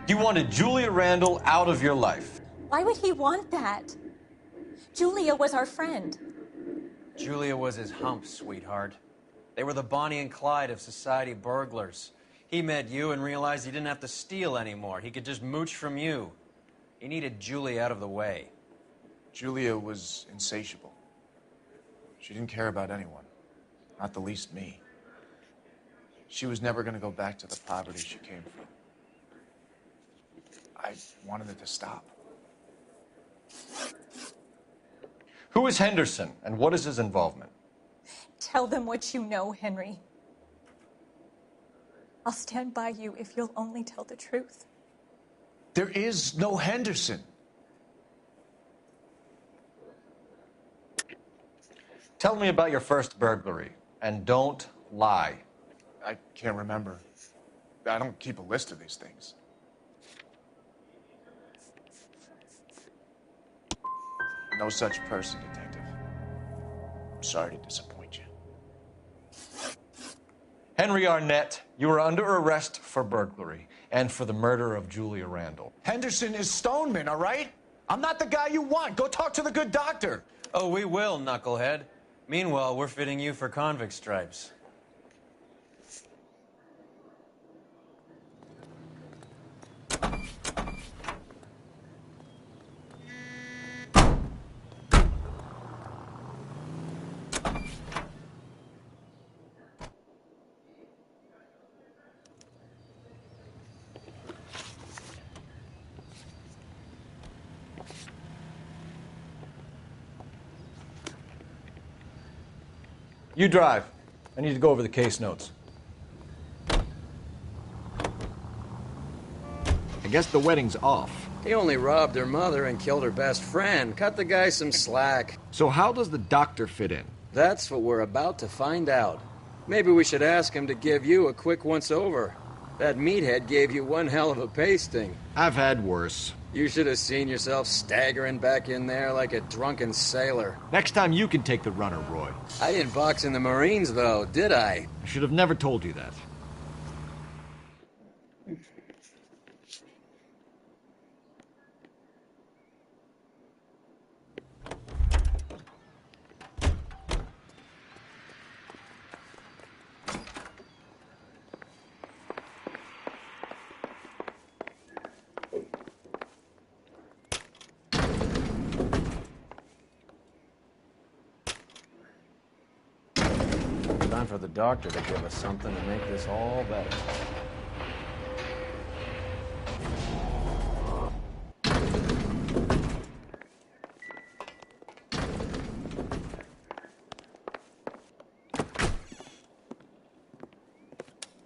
You wanted Julia Randall out of your life. Why would he want that? Julia was our friend. Julia was his hump, sweetheart. They were the Bonnie and Clyde of society burglars. He met you and realized he didn't have to steal anymore. He could just mooch from you. He needed Julia out of the way. Julia was insatiable. She didn't care about anyone, not the least me. She was never going to go back to the poverty she came from. I wanted it to stop. Who is Henderson, and what is his involvement? Tell them what you know, Henry. I'll stand by you if you'll only tell the truth. There is no Henderson. Tell me about your first burglary, and don't lie. I can't remember. I don't keep a list of these things. No such person, Detective. I'm sorry to disappoint you. Henry Arnett, you are under arrest for burglary and for the murder of Julia Randall. Henderson is Stoneman, all right? I'm not the guy you want. Go talk to the good doctor. Oh, we will, knucklehead. Meanwhile, we're fitting you for convict stripes. You drive. I need to go over the case notes. I guess the wedding's off. He only robbed her mother and killed her best friend. Cut the guy some slack. So how does the doctor fit in? That's what we're about to find out. Maybe we should ask him to give you a quick once-over. That meathead gave you one hell of a pasting. I've had worse. You should have seen yourself staggering back in there like a drunken sailor. Next time you can take the runner, Roy. I didn't box in the Marines, though, did I? I should have never told you that. Time for the doctor to give us something to make this all better.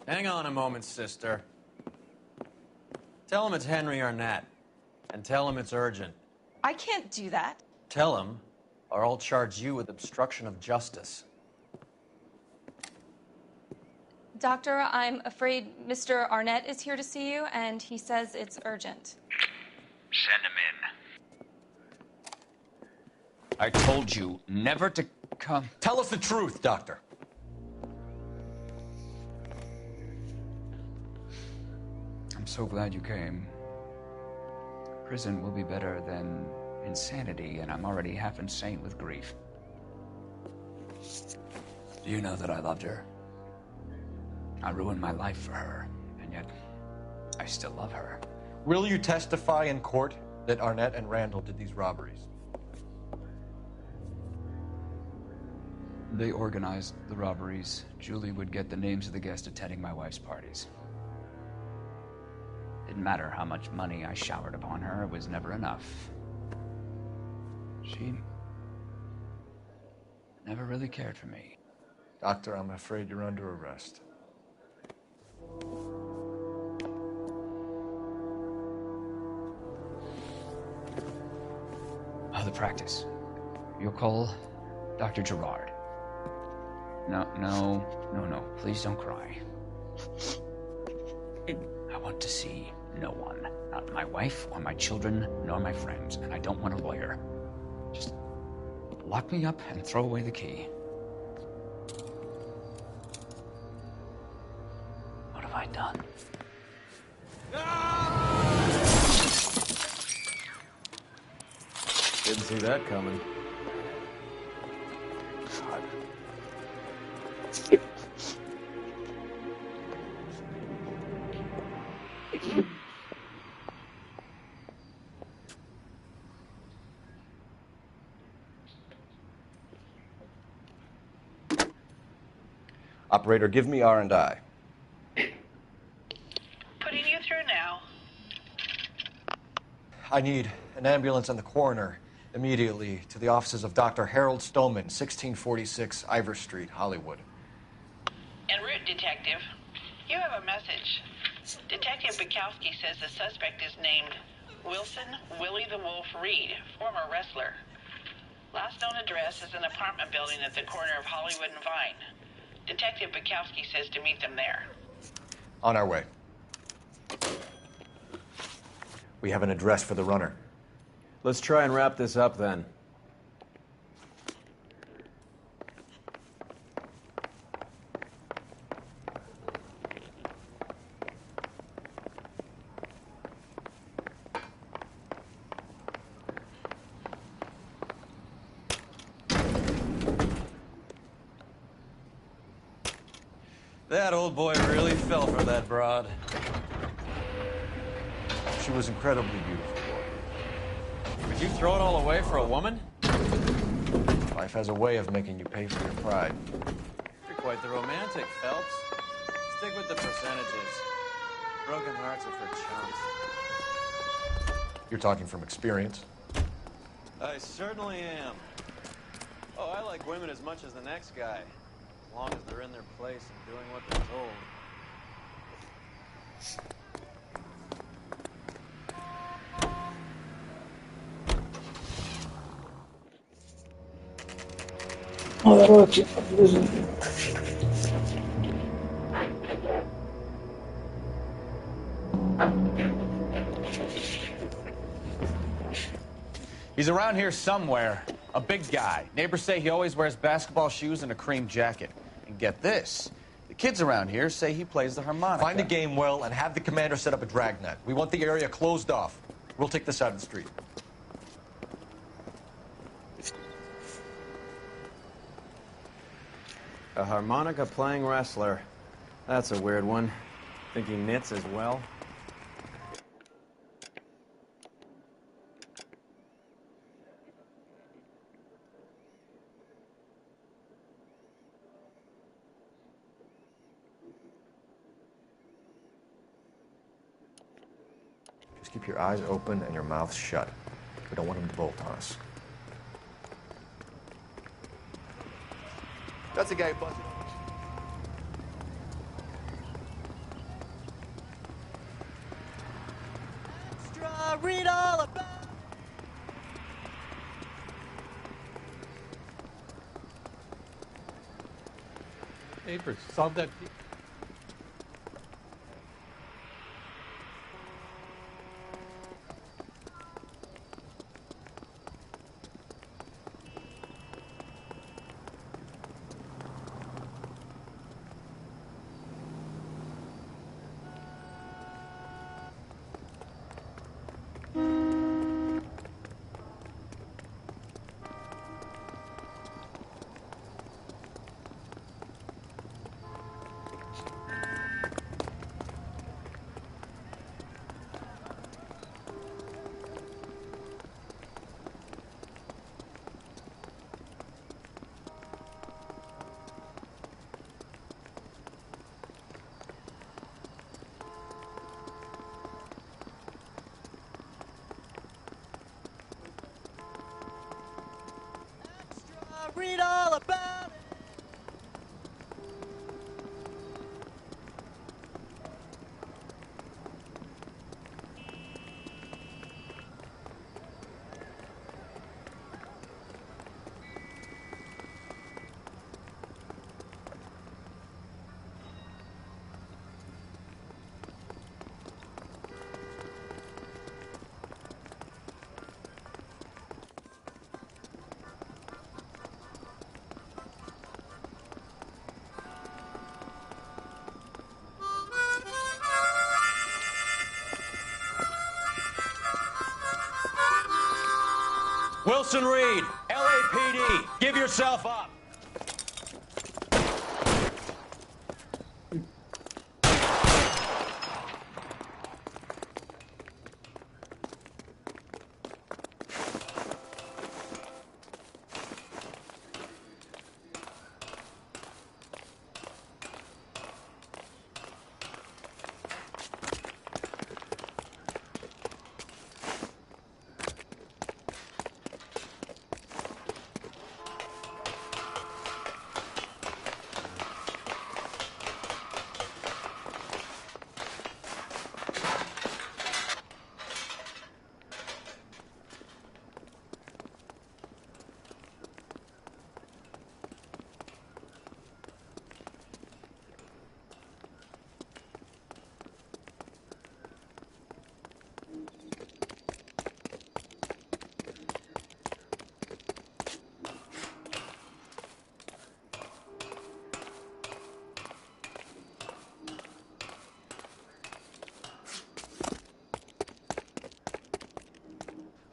Hang on a moment, sister. Tell him it's Henry Arnett, and tell him it's urgent. I can't do that. Tell him, or I'll charge you with obstruction of justice. Doctor, I'm afraid Mr. Arnett is here to see you, and he says it's urgent. Send him in. I told you never to come. Tell us the truth, Doctor. I'm so glad you came. Prison will be better than insanity, and I'm already half insane with grief. Do you know that I loved her? I ruined my life for her, and yet I still love her. Will you testify in court that Arnett and Randall did these robberies? They organized the robberies. Julie would get the names of the guests attending my wife's parties. Didn't matter how much money I showered upon her, it was never enough. She never really cared for me. Doctor, I'm afraid you're under arrest. Oh, the practice. You'll call Dr. Gerard. No. Please don't cry. I want to see no one. Not my wife or my children, nor my friends. And I don't want a lawyer. Just lock me up and throw away the key. What have I done? Didn't see that coming. God. Operator, give me R&I. Putting you through now. I need an ambulance and the coroner immediately to the offices of Dr. Harold Stoneman, 1646 Ivor Street, Hollywood. En route, Detective. You have a message. Detective Bukowski says the suspect is named Wilson Willie the Wolf Reed, former wrestler. Last known address is an apartment building at the corner of Hollywood and Vine. Detective Bukowski says to meet them there. On our way. We have an address for the runner. Let's try and wrap this up then. That old boy really fell for that broad. She was incredibly beautiful. Would you throw it all away for a woman? Life has a way of making you pay for your pride. You're quite the romantic, Phelps. Stick with the percentages. Broken hearts are for chumps. You're talking from experience. I certainly am. Oh, I like women as much as the next guy. As long as they're in their place and doing what they're told. Короче, подвижу. He's around here somewhere. A big guy. Neighbors say he always wears basketball shoes and a cream jacket. And get this. The kids around here say he plays the harmonica. Find the game well and have the commander set up a dragnet. We want the area closed off. We'll take this side of the street. A harmonica playing wrestler. That's a weird one. Think he knits as well? Just keep your eyes open and your mouth shut. We don't want him to bolt on us. That's a guy who busted. Extra, read all about. Papers, solve that. Wilson Reed, LAPD, give yourself up.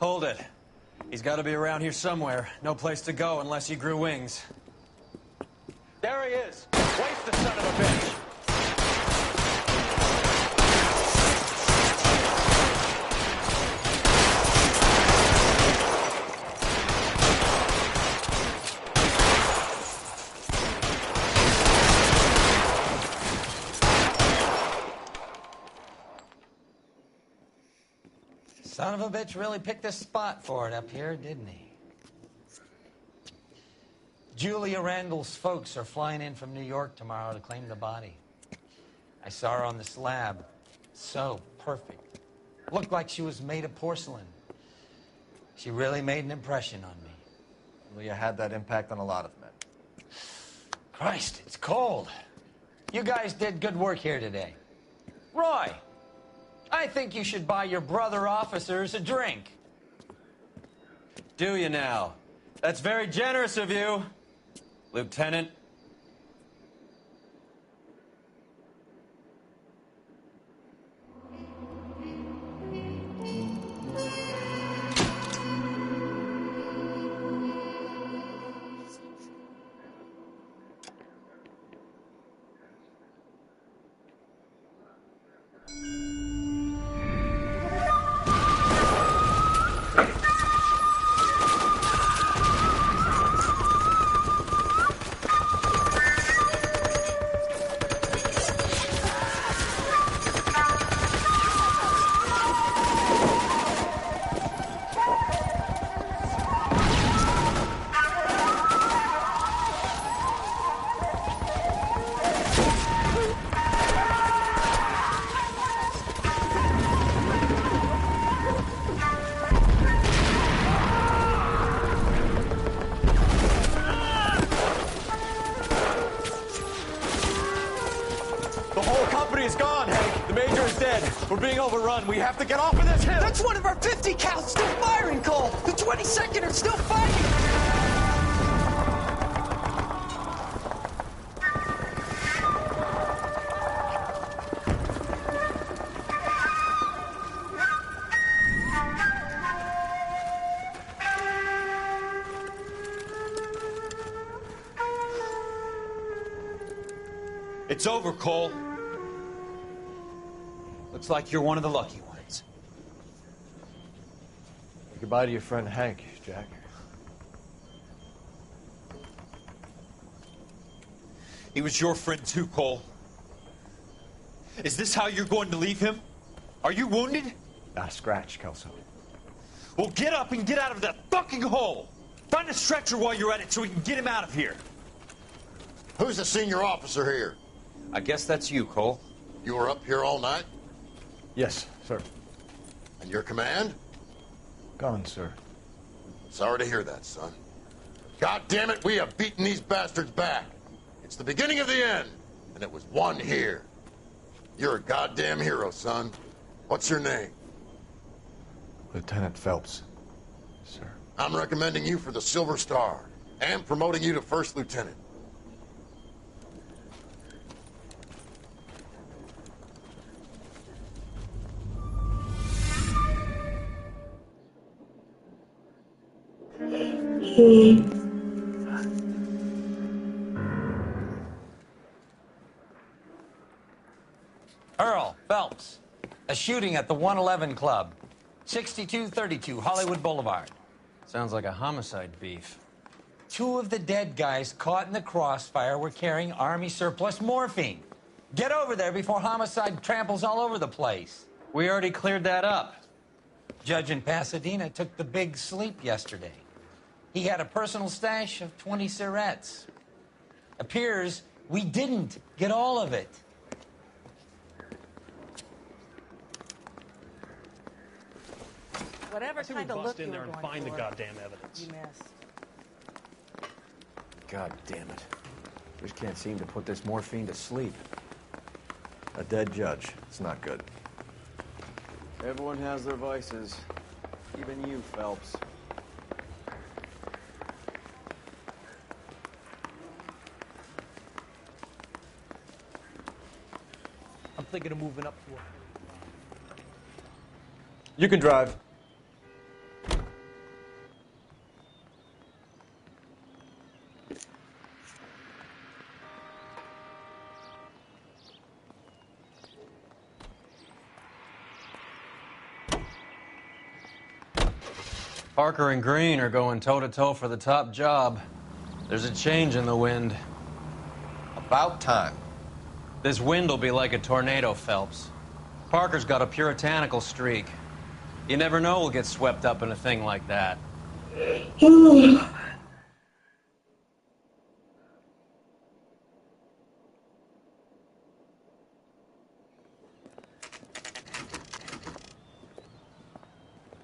Hold it. He's got to be around here somewhere. No place to go unless he grew wings. There he is. Waste the son of a bitch. Son of a bitch really picked a spot for it up here, didn't he? Julia Randall's folks are flying in from New York tomorrow to claim the body. I saw her on the slab. So perfect. Looked like she was made of porcelain. She really made an impression on me. Well, you had that impact on a lot of men. Christ, it's cold. You guys did good work here today. Roy, I think you should buy your brother officers a drink. Do you now? That's very generous of you, Lieutenant. We're being overrun. We have to get off of this hill. That's one of our 50 cows still firing, Cole. The 22nd are still fighting. It's over, Cole. Looks like you're one of the lucky ones. Say goodbye to your friend Hank, Jack. He was your friend too, Cole. Is this how you're going to leave him? Are you wounded? Not a scratch, Kelso. Well, get up and get out of that fucking hole! Find a stretcher while you're at it so we can get him out of here. Who's the senior officer here? I guess that's you, Cole. You were up here all night? Yes, sir. And your command? Gone, sir. Sorry to hear that, son. God damn it, we have beaten these bastards back. It's the beginning of the end, and it was one here. You're a goddamn hero, son. What's your name? Lieutenant Phelps, sir. I'm recommending you for the Silver Star, and promoting you to First Lieutenant. Earl Phelps, a shooting at the 111 Club, 6232 Hollywood Boulevard. Sounds like a homicide beef. 2 of the dead guys caught in the crossfire were carrying Army surplus morphine. Get over there before homicide tramples all over the place. We already cleared that up. Judge in Pasadena took the big sleep yesterday. He had a personal stash of 20 cigarettes. Appears we didn't get all of it. Whatever kind of look you in were there and going find for, the goddamn evidence. you missed. God damn it. Just can't seem to put this morphine to sleep. A dead judge. It's not good. Everyone has their vices. Even you, Phelps. I'm thinking of moving up to a... You can drive. Parker and Green are going toe-to-toe for the top job. There's a change in the wind. About time. This wind will be like a tornado, Phelps. Parker's got a puritanical streak. You never know we'll get swept up in a thing like that.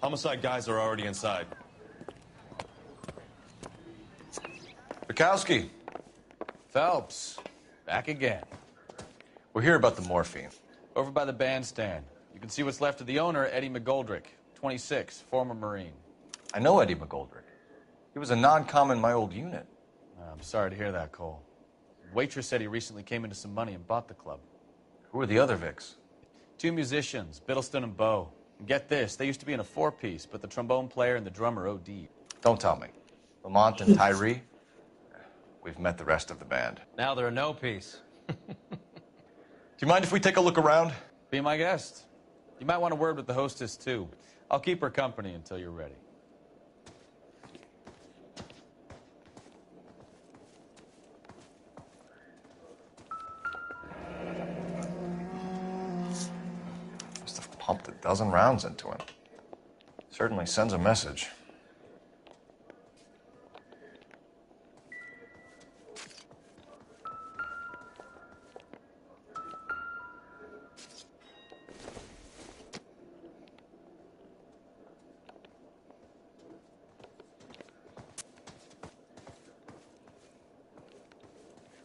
Homicide guys are already inside. Bukowski. Phelps, back again. We're here about the morphine. Over by the bandstand. You can see what's left of the owner, Eddie McGoldrick, 26, former Marine. I know Eddie McGoldrick. He was a non-com in my old unit. I'm sorry to hear that, Cole. Waitress said he recently came into some money and bought the club. Who are the other Vics? 2 musicians, Biddleston and Bowe. And get this, they used to be in a 4-piece, but the trombone player and the drummer OD'd. Don't tell me. Lamont and Tyree? We've met the rest of the band. Now they're a no-piece. Do you mind if we take a look around? Be my guest. You might want a word with the hostess, too. I'll keep her company until you're ready. Must have pumped a dozen rounds into him. Certainly sends a message.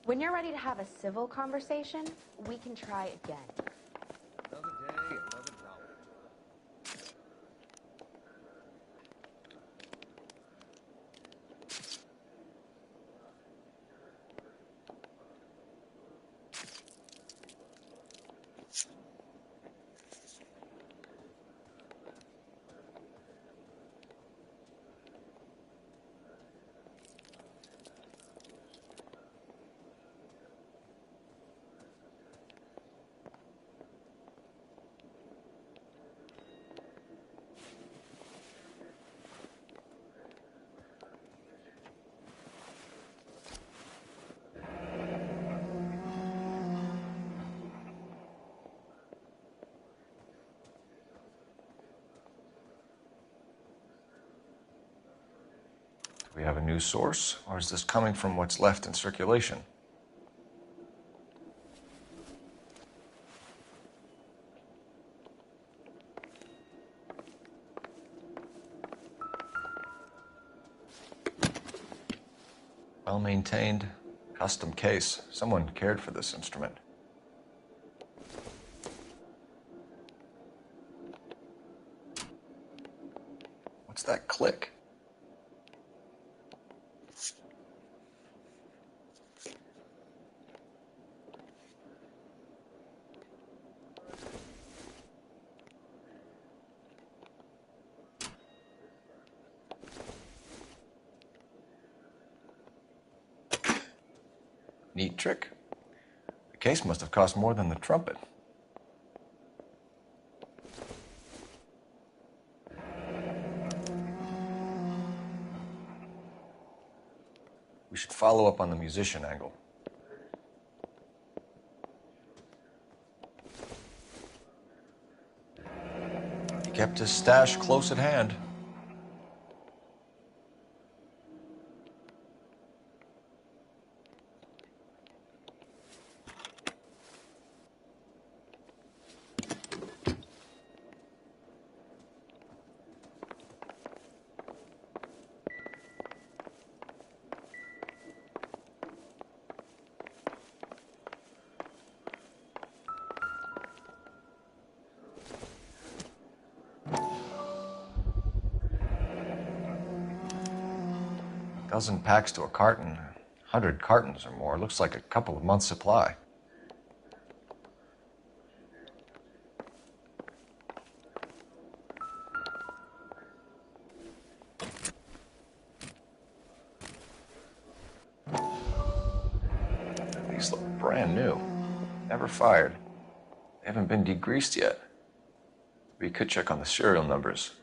When you're ready to have a civil conversation, we can try again. Another day, another dollar. Do we have a new source, or is this coming from what's left in circulation? Well-maintained, custom case. Someone cared for this instrument. What's that click? Neat trick. The case must have cost more than the trumpet. We should follow up on the musician angle. He kept his stash close at hand. Dozen packs to a carton, 100 cartons or more. Looks like a couple of months' supply. These look brand new. Never fired. They haven't been degreased yet. We could check on the serial numbers.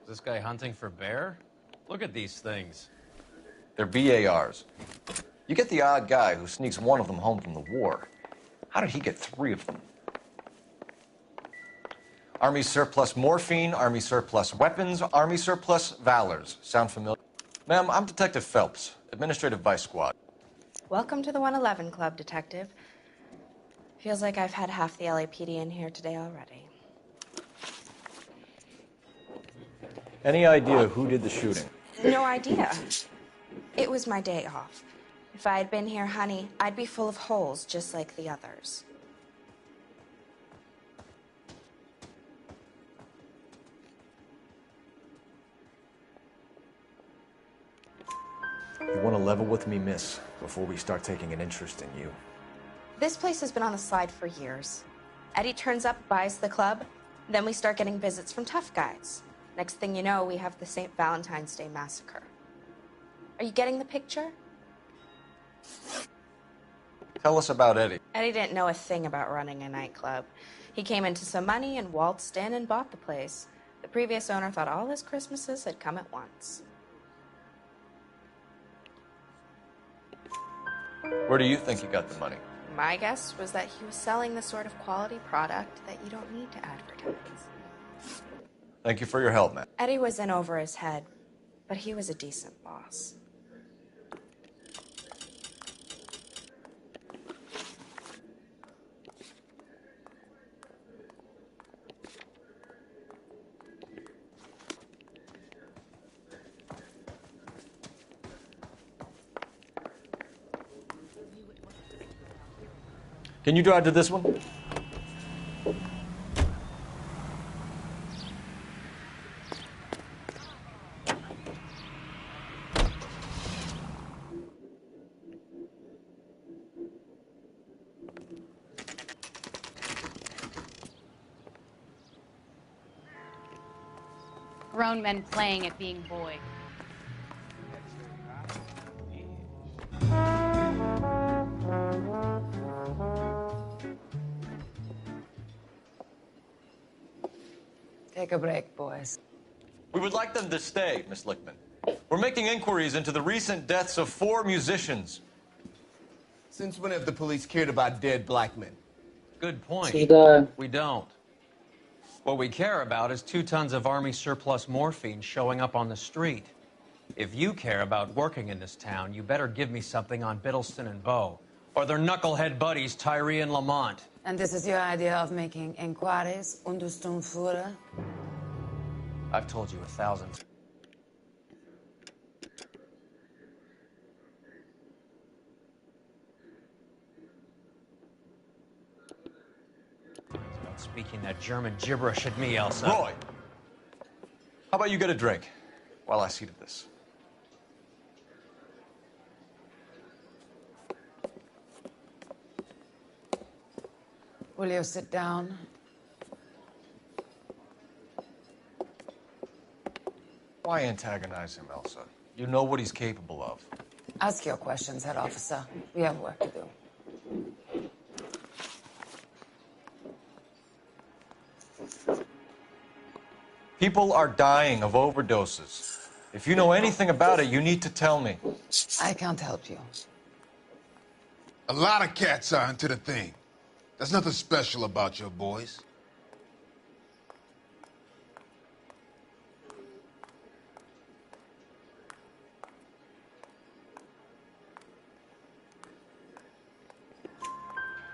Is this guy hunting for bear? Look at these things. They're BARs. You get the odd guy who sneaks one of them home from the war. How did he get 3 of them? Army surplus morphine, Army surplus weapons, Army surplus valors. Sound familiar? Ma'am, I'm Detective Phelps, Administrative Vice Squad. Welcome to the 111 Club, Detective. Feels like I've had half the LAPD in here today already. Any idea who did the shooting? No idea. It was my day off. If I had been here, honey, I'd be full of holes just like the others. You want to level with me, miss, before we start taking an interest in you? This place has been on the slide for years. Eddie turns up, buys the club, then we start getting visits from tough guys. Next thing you know, we have the St. Valentine's Day Massacre. Are you getting the picture? Tell us about Eddie. Eddie didn't know a thing about running a nightclub. He came into some money and waltzed in and bought the place. The previous owner thought all his Christmases had come at once. Where do you think he got the money? My guess was that he was selling the sort of quality product that you don't need to advertise. Thank you for your help, man. Eddie was in over his head, but he was a decent boss. Can you drive to this one? Grown men playing at being boy. Take a break, boys. We would like them to stay, Miss Lickman. We're making inquiries into the recent deaths of 4 musicians. Since when have the police cared about dead black men? Good point. Da. We don't. What we care about is 2 tons of Army surplus morphine showing up on the street. If you care about working in this town, you better give me something on Biddleston and Bow, or their knucklehead buddies Tyree and Lamont. And this is your idea of making inquiries under Sturmführer? I've told you 1,000. About speaking that German gibberish at me, Elsa. Roy, how about you get a drink while I see to this? Will you sit down? Why antagonize him, Elsa? You know what he's capable of. Ask your questions, Head Officer. We have work to do. People are dying of overdoses. If you know anything about it, you need to tell me. I can't help you. A lot of cats are into the thing. There's nothing special about your boys.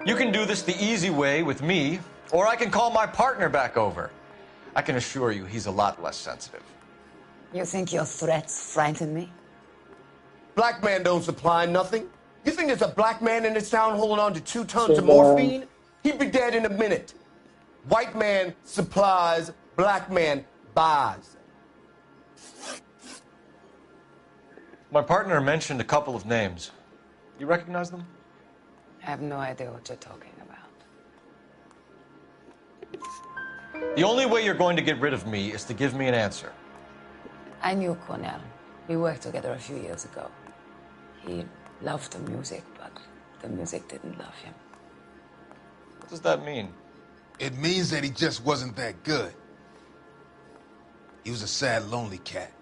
You can do this the easy way with me, or I can call my partner back over. I can assure you he's a lot less sensitive. You think your threats frighten me? Black man don't supply nothing. You think there's a black man in this town holding on to 2 tons of morphine? He'd be dead in a minute. White man supplies, black man buys. My partner mentioned a couple of names. You recognize them? I have no idea what you're talking about. The only way you're going to get rid of me is to give me an answer. I knew Cornell. We worked together a few years ago. He loved the music, but the music didn't love him. What does that mean? It means that he just wasn't that good. He was a sad, lonely cat.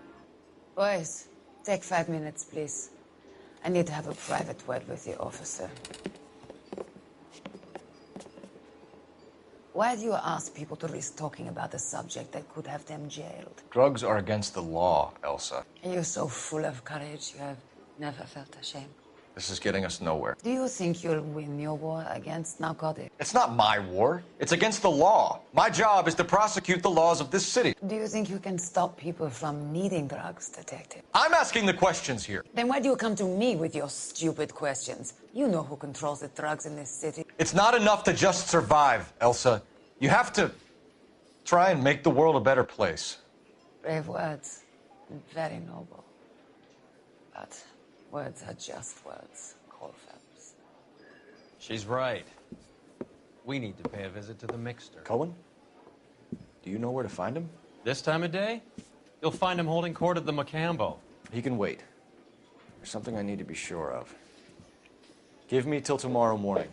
Boys, take 5 minutes, please. I need to have a private word with the officer. Why do you ask people to risk talking about a subject that could have them jailed? Drugs are against the law, Elsa. You're so full of courage, you have never felt ashamed. This is getting us nowhere. Do you think you'll win your war against narcotics? It's not my war. It's against the law. My job is to prosecute the laws of this city. Do you think you can stop people from needing drugs, Detective? I'm asking the questions here. Then why do you come to me with your stupid questions? You know who controls the drugs in this city. It's not enough to just survive, Elsa. You have to try and make the world a better place. Brave words, and very noble. But words are just words, Cole Phelps. She's right. We need to pay a visit to the mixer. Cohen? Do you know where to find him? This time of day? You'll find him holding court at the Macambo. He can wait. There's something I need to be sure of. Give me till tomorrow morning.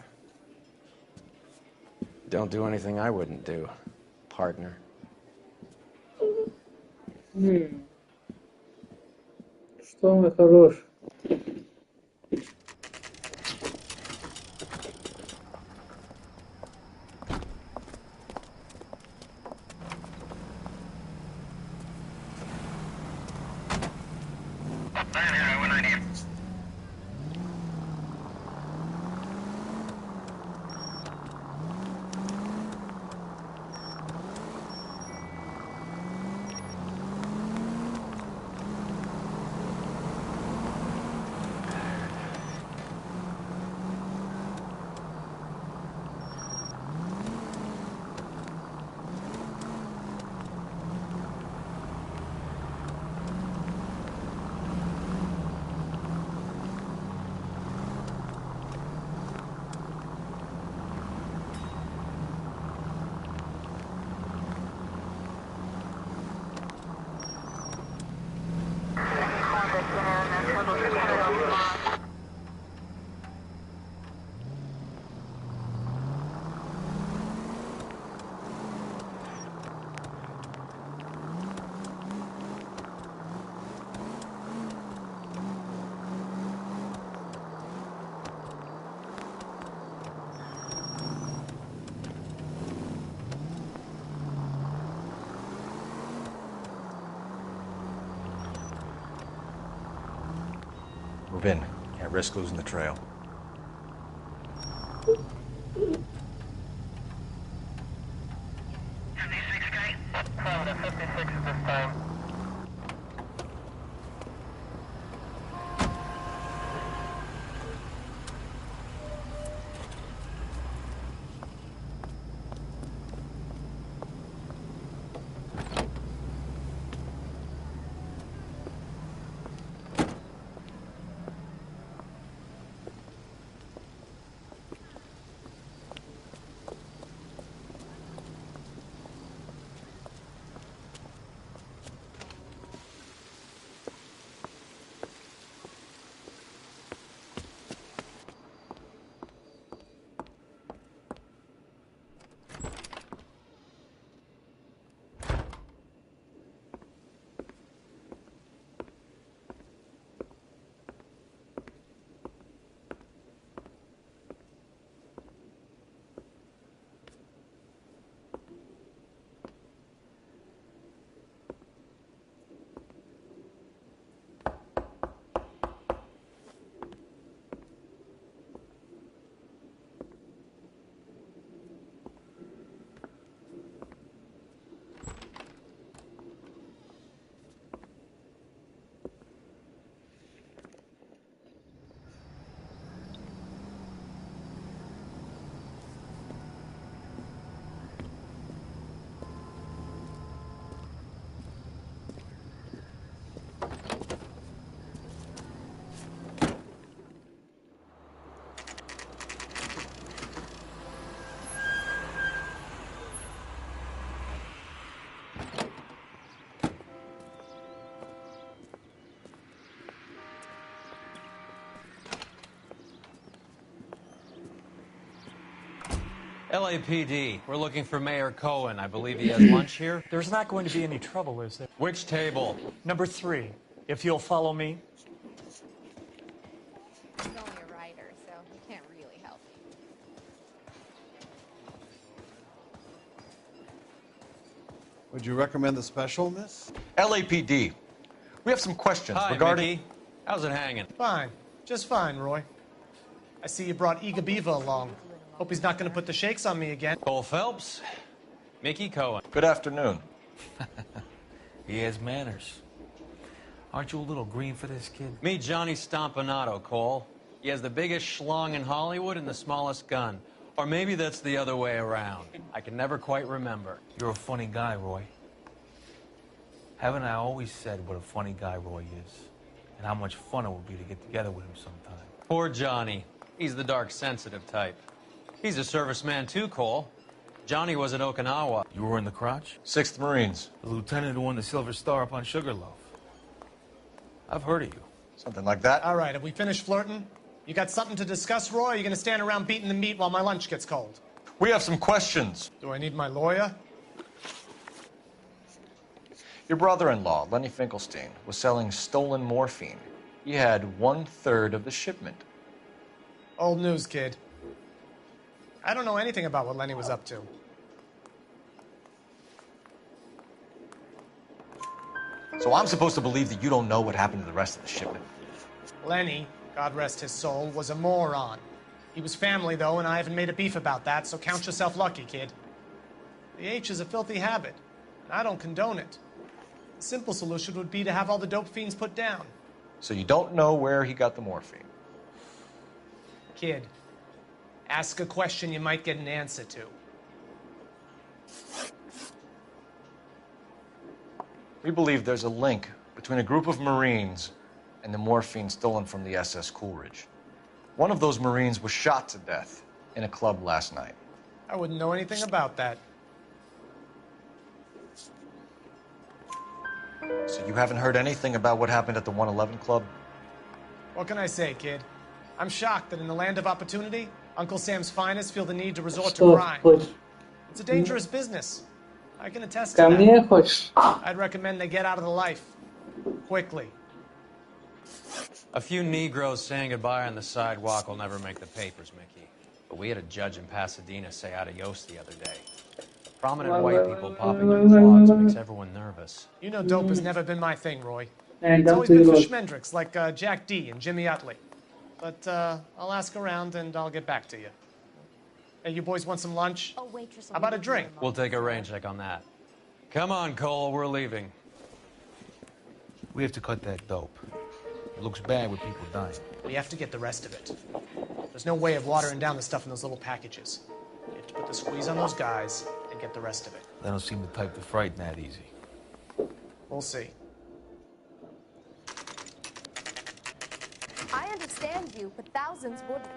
Don't do anything I wouldn't do, partner. Что мы хорош. Move in. Can't risk losing the trail. LAPD, we're looking for Mayor Cohen. I believe he has lunch here. There's not going to be any trouble, is there? Which table? Number 3, if you'll follow me. He's only a writer, so he can't really help you. Would you recommend the special, miss? LAPD. We have some questions Hi, regarding... Mickey. How's it hanging? Fine. Just fine, Roy. I see you brought Iga Beaver along. Hope he's not going to put the shakes on me again. Cole Phelps, Mickey Cohen. Good afternoon. He has manners. Aren't you a little green for this kid? Meet Johnny Stompanato, Cole. He has the biggest schlong in Hollywood and the smallest gun. Or maybe that's the other way around. I can never quite remember. You're a funny guy, Roy. Haven't I always said what a funny guy Roy is? And how much fun it would be to get together with him sometime. Poor Johnny. He's the dark, sensitive type. He's a serviceman too, Cole. Johnny was at Okinawa. You were in the crotch? 6th Marines. The lieutenant who won the Silver Star up on Sugarloaf. I've heard of you. Something like that. All right, have we finished flirting? You got something to discuss, Roy, or are you going to stand around beating the meat while my lunch gets cold? We have some questions. Do I need my lawyer? Your brother-in-law, Lenny Finkelstein, was selling stolen morphine. He had 1/3 of the shipment. Old news, kid. I don't know anything about what Lenny was up to. So I'm supposed to believe that you don't know what happened to the rest of the shipment? Lenny, God rest his soul, was a moron. He was family, though, and I haven't made a beef about that, so count yourself lucky, kid. The H is a filthy habit, and I don't condone it. The simple solution would be to have all the dope fiends put down. So you don't know where he got the morphine? Kid, ask a question you might get an answer to. We believe there's a link between a group of Marines and the morphine stolen from the SS Coolidge. One of those Marines was shot to death in a club last night. I wouldn't know anything about that. So you haven't heard anything about what happened at the 111 Club? What can I say, kid? I'm shocked that in the land of opportunity, Uncle Sam's finest feel the need to resort to crime. It's a dangerous business. I can attest to that. I'd recommend they get out of the life. Quickly. A few Negroes saying goodbye on the sidewalk will never make the papers, Mickey. But we had a judge in Pasadena say adios the other day. Prominent white people popping their clogs makes everyone nervous. You know dope has never been my thing, Roy. And It's always been for schmendricks like Jack D. and Jimmy Utley. But I'll ask around and I'll get back to you. Hey, you boys want some lunch? Oh, waitress. How about a drink? We'll take a rain check on that. Come on, Cole, we're leaving. We have to cut that dope. It looks bad with people dying. We have to get the rest of it. There's no way of watering down the stuff in those little packages. You have to put the squeeze on those guys and get the rest of it. They don't seem the type to frighten that easy. We'll see. I understand you, but thousands wouldn't.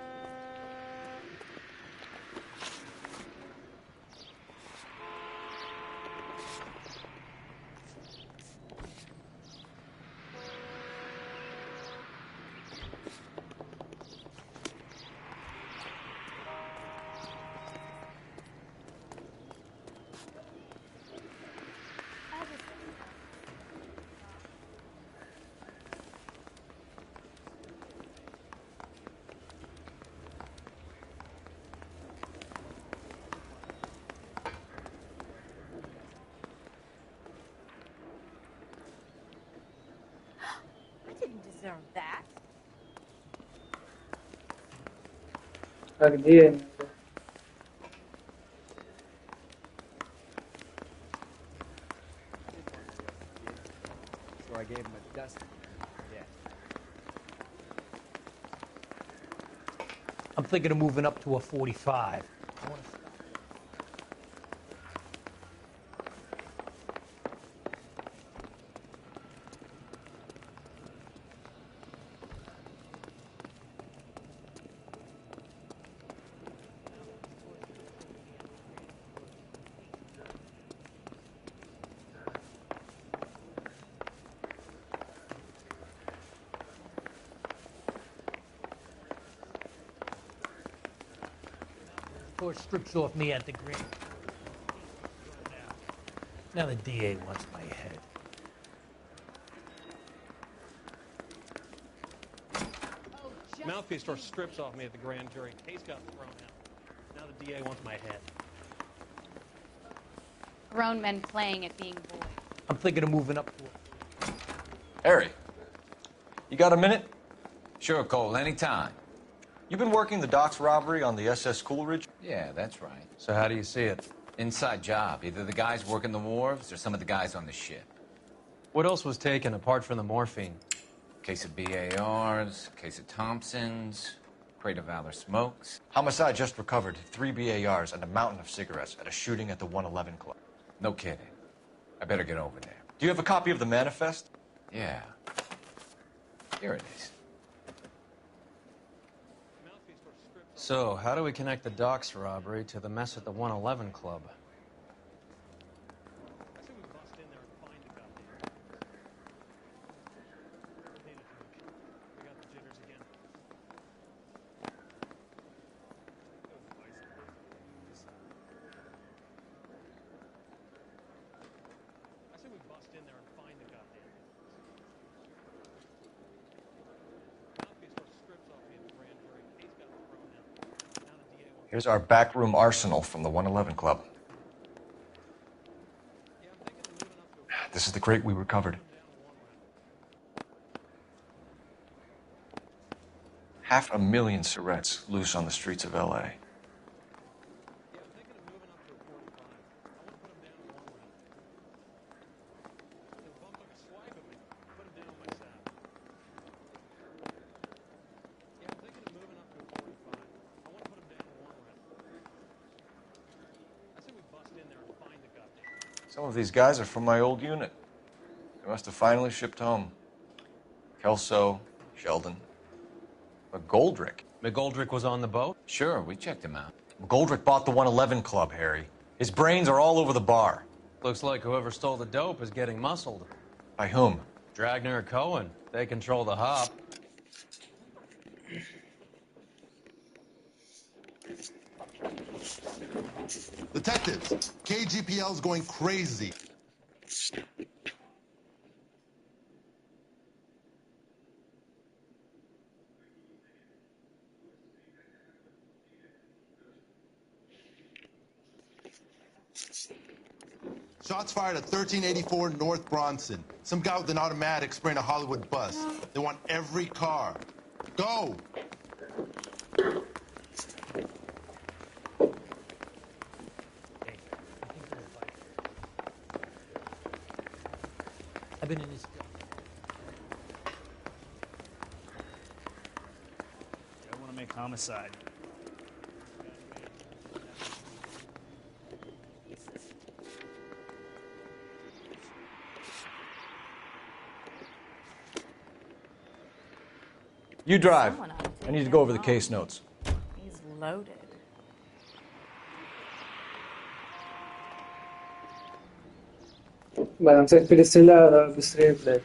Deserve that. Again. So I gave him a dust. Yeah. I'm thinking of moving up to a 45. Pastor strips off me at the grand. Now the DA wants my head. Mouthpiece store strips off me at the grand jury. Case got thrown out. Now the DA wants my head. Grown men playing at being boys. I'm thinking of moving up to Harry, you got a minute? Sure, Cole, anytime. You've been working the docks robbery on the SS Coolidge? Yeah, that's right. So how do you see it? Inside job. Either the guys working the wharves or some of the guys on the ship. What else was taken apart from the morphine? Case of BARs, case of Thompsons, crate of Valor smokes. Homicide just recovered 3 BARs and a mountain of cigarettes at a shooting at the 111 Club. No kidding. I better get over there. Do you have a copy of the manifest? Yeah. Here it is. So, how do we connect the docks robbery to the mess at the 111 Club? Here's our backroom arsenal from the 111 Club. This is the crate we recovered. 500,000 cigarettes loose on the streets of L.A. Some of these guys are from my old unit. They must have finally shipped home. Kelso, Sheldon, McGoldrick. McGoldrick was on the boat? Sure, we checked him out. McGoldrick bought the 111 Club, Harry. His brains are all over the bar. Looks like whoever stole the dope is getting muscled. By whom? Dragner or Cohen. They control the hop. Detectives, KGPL's going crazy. Shots fired at 1384 North Bronson. Some guy with an automatic spraying a Hollywood bus. They want every car. Go! I've been in this. I want to make homicide. You drive. I need to go over the case notes. He's loaded. Балансать перестреляю, быстрее, блядь.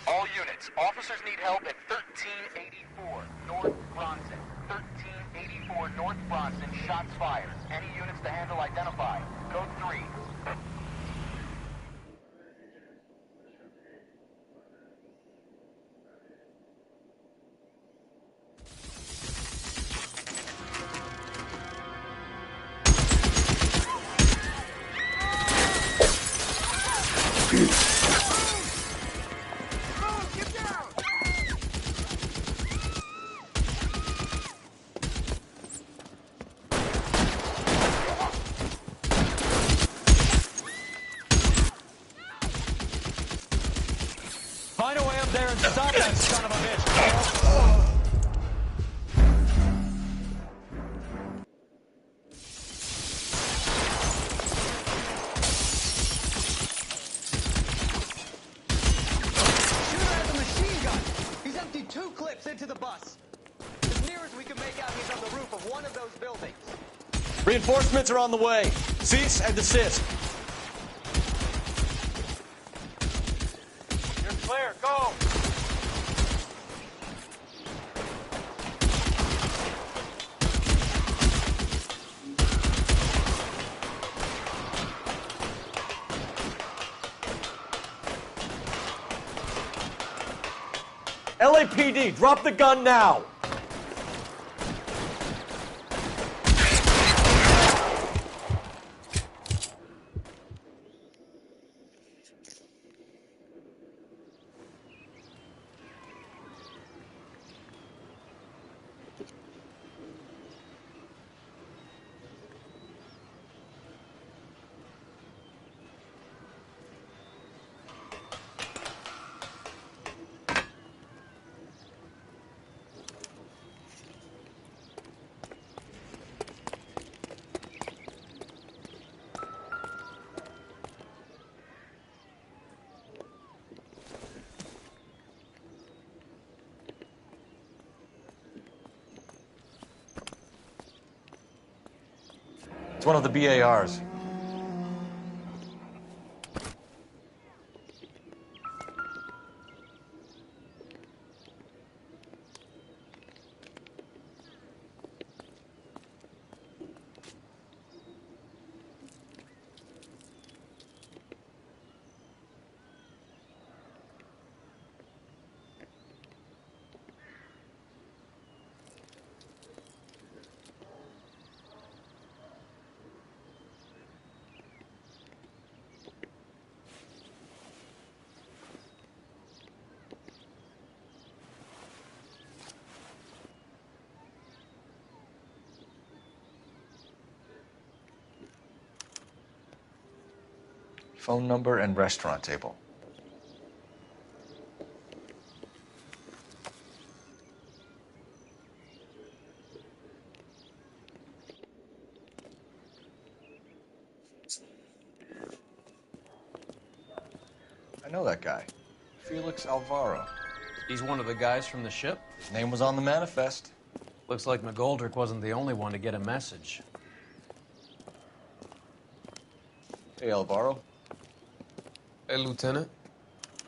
All units, officers need help at 1384 North Bronson. 1384 North Bronson, shots fired. Any units to handle identify. Code 3. Find a way up there and stop that son of a bitch. Shooter has a machine gun. He's emptied 2 clips into the bus. As near as we can make out, he's on the roof of one of those buildings. Reinforcements are on the way. Cease and desist. You're clear. Go. LAPD, drop the gun now! It's one of the BARs. Phone number and restaurant table. I know that guy. Felix Alvaro. He's one of the guys from the ship? His name was on the manifest. Looks like McGoldrick wasn't the only one to get a message. Hey, Alvaro. Hey, Lieutenant.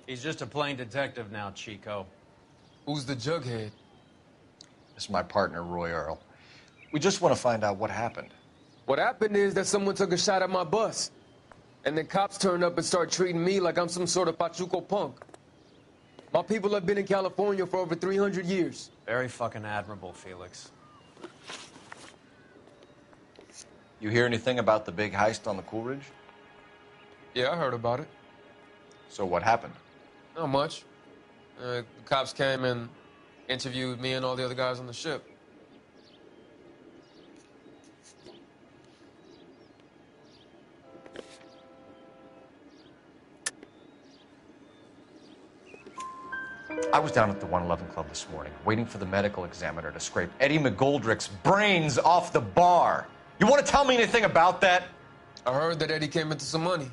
He's just a plain detective now, Chico. Who's the jughead? This is my partner, Roy Earl. We just want to find out what happened. What happened is that someone took a shot at my bus. And then cops turned up and started treating me like I'm some sort of Pachuco punk. My people have been in California for over 300 years. Very fucking admirable, Felix. You hear anything about the big heist on the Coolidge? Yeah, I heard about it. So what happened? Not much. The cops came and interviewed me and all the other guys on the ship. I was down at the 111 Club this morning, waiting for the medical examiner to scrape Eddie McGoldrick's brains off the bar. You want to tell me anything about that? I heard that Eddie came into some money.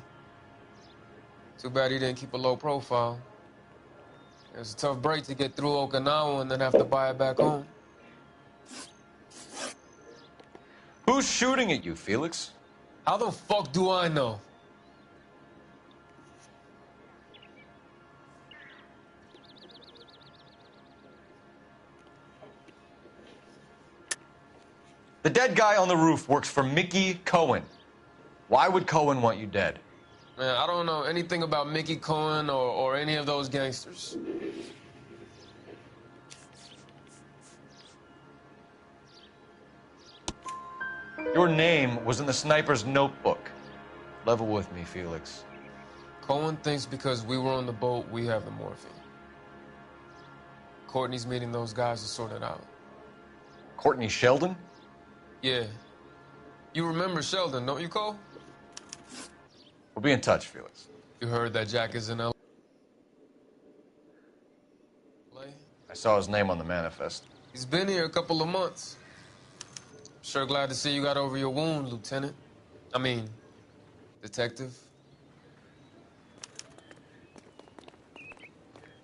Too bad he didn't keep a low profile. It was a tough break to get through Okinawa and then have to buy it back home. Who's shooting at you, Felix? How the fuck do I know? The dead guy on the roof works for Mickey Cohen. Why would Cohen want you dead? Man, I don't know anything about Mickey Cohen or any of those gangsters. Your name was in the sniper's notebook. Level with me, Felix. Cohen thinks because we were on the boat, we have the morphine. Courtney's meeting those guys to sort it out. Courtney Sheldon? Yeah. You remember Sheldon, don't you, Cole? We'll be in touch, Felix. You heard that Jack is in L.A.? I saw his name on the manifest. He's been here a couple of months. Sure glad to see you got over your wound, Lieutenant. I mean, Detective.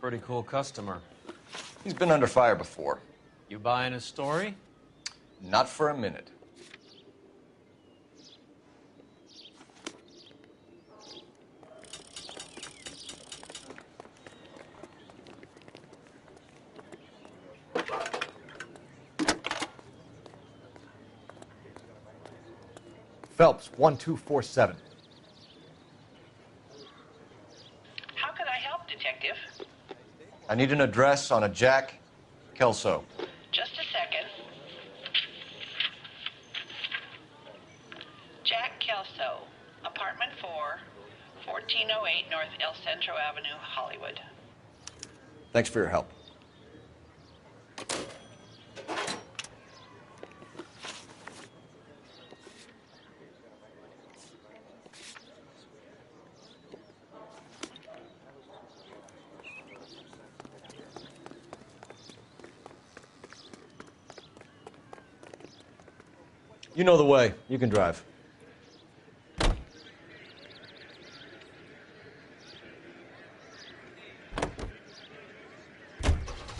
Pretty cool customer. He's been under fire before. You buying his story? Not for a minute. Phelps, 1247. How can I help, Detective? I need an address on a Jack Kelso. Just a second. Jack Kelso, apartment 4, 1408 North El Centro Avenue, Hollywood. Thanks for your help. You know the way. You can drive.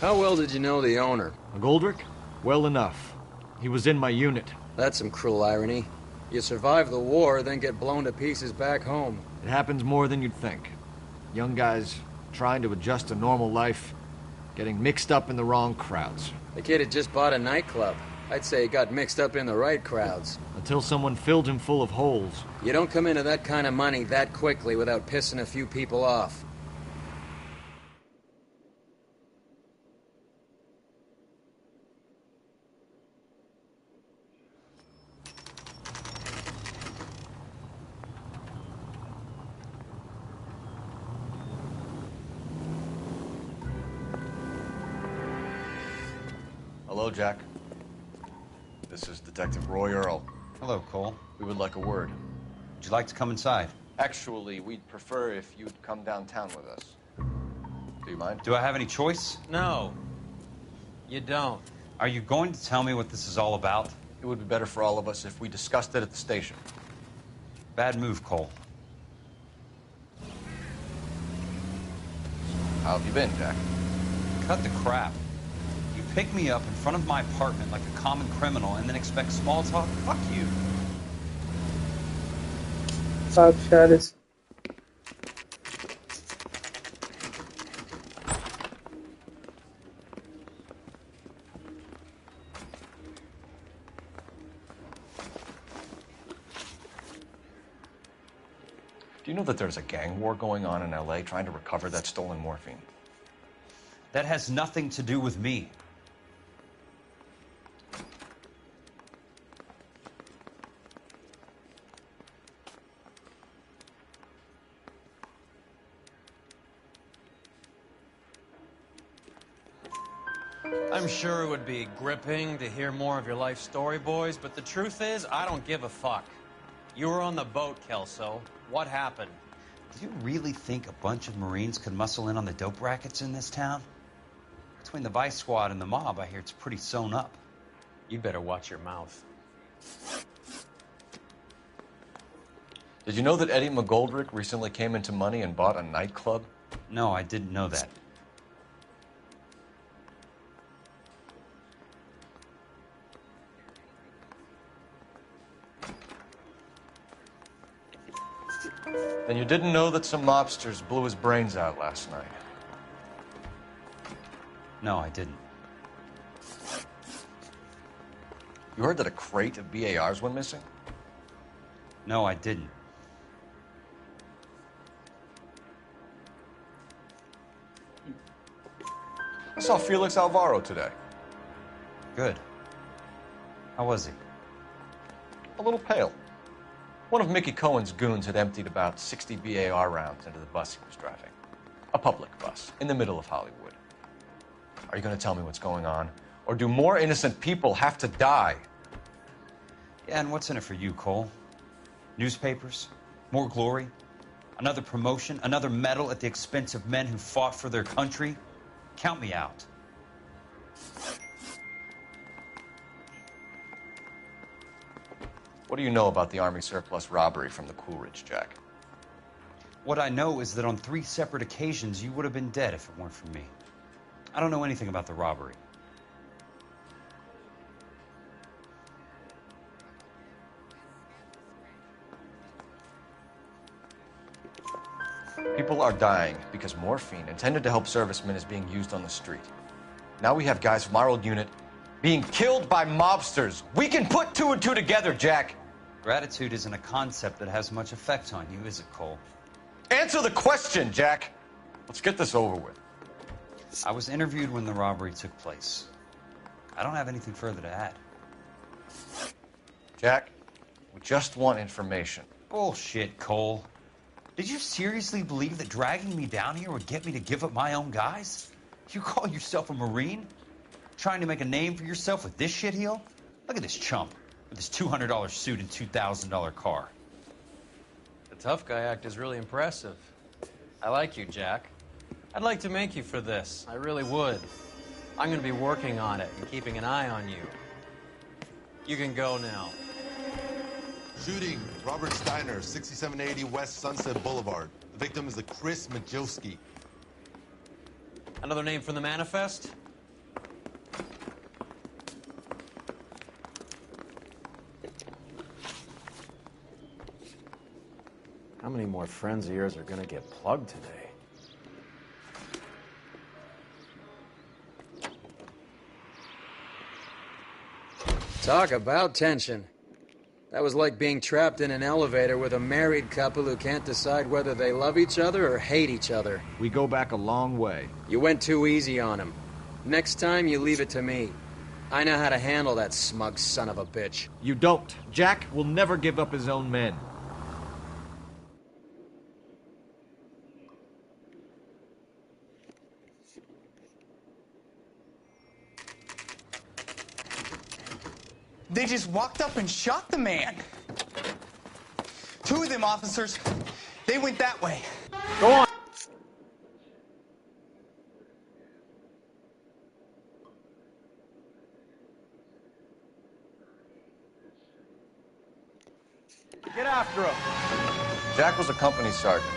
How well did you know the owner? McGoldrick? Well enough. He was in my unit. That's some cruel irony. You survive the war, then get blown to pieces back home. It happens more than you'd think. Young guys trying to adjust to normal life, getting mixed up in the wrong crowds. The kid had just bought a nightclub. I'd say he got mixed up in the right crowds. Until someone filled him full of holes. You don't come into that kind of money that quickly without pissing a few people off. Hello, Jack. This is Detective Roy Earl. Hello, Cole. We would like a word. Would you like to come inside? Actually, we'd prefer if you'd come downtown with us. Do you mind? Do I have any choice? No. You don't. Are you going to tell me what this is all about? It would be better for all of us if we discussed it at the station. Bad move, Cole. How have you been, Jack? Cut the crap. You pick me up in front of my apartment like a common criminal and then expect small talk? Fuck you. Sabe, Charles. Do you know that there's a gang war going on in LA trying to recover that stolen morphine? That has nothing to do with me. I'm sure it would be gripping to hear more of your life story, boys, but the truth is, I don't give a fuck. You were on the boat, Kelso. What happened? Do you really think a bunch of Marines could muscle in on the dope rackets in this town? Between the Vice Squad and the mob, I hear it's pretty sewn up. You better watch your mouth. Did you know that Eddie McGoldrick recently came into money and bought a nightclub? No, I didn't know that. And you didn't know that some mobsters blew his brains out last night? No, I didn't. You heard that a crate of BARs went missing? No, I didn't. I saw Felix Alvaro today. Good. How was he? A little pale. One of Mickey Cohen's goons had emptied about 60 BAR rounds into the bus he was driving. A public bus, in the middle of Hollywood. Are you going to tell me what's going on? Or do more innocent people have to die? Yeah, and what's in it for you, Cole? Newspapers? More glory? Another promotion? Another medal at the expense of men who fought for their country? Count me out. What do you know about the Army surplus robbery from the Coolidge, Jack? What I know is that on 3 separate occasions, you would have been dead if it weren't for me. I don't know anything about the robbery. People are dying because morphine intended to help servicemen is being used on the street. Now we have guys from our old unit being killed by mobsters. We can put 2 and 2 together, Jack. Gratitude isn't a concept that has much effect on you, is it, Cole? Answer the question, Jack. Let's get this over with. I was interviewed when the robbery took place. I don't have anything further to add. Jack, we just want information. Bullshit, Cole. Did you seriously believe that dragging me down here would get me to give up my own guys? You call yourself a Marine? Trying to make a name for yourself with this shitheel? Look at this chump with his $200 suit and $2,000 car. The tough guy act is really impressive. I like you, Jack. I'd like to make you for this. I really would. I'm going to be working on it and keeping an eye on you. You can go now. Shooting, Robert Steiner, 6780 West Sunset Boulevard. The victim is a Chris Majowski. Another name from the manifest? How many more friends of yours are going to get plugged today? Talk about tension. That was like being trapped in an elevator with a married couple who can't decide whether they love each other or hate each other. We go back a long way. You went too easy on him. Next time, you leave it to me. I know how to handle that smug son of a bitch. You don't. Jack will never give up his own men. They just walked up and shot the man. Two of them officers, they went that way. Go on. Get after him. Jack was a company sergeant.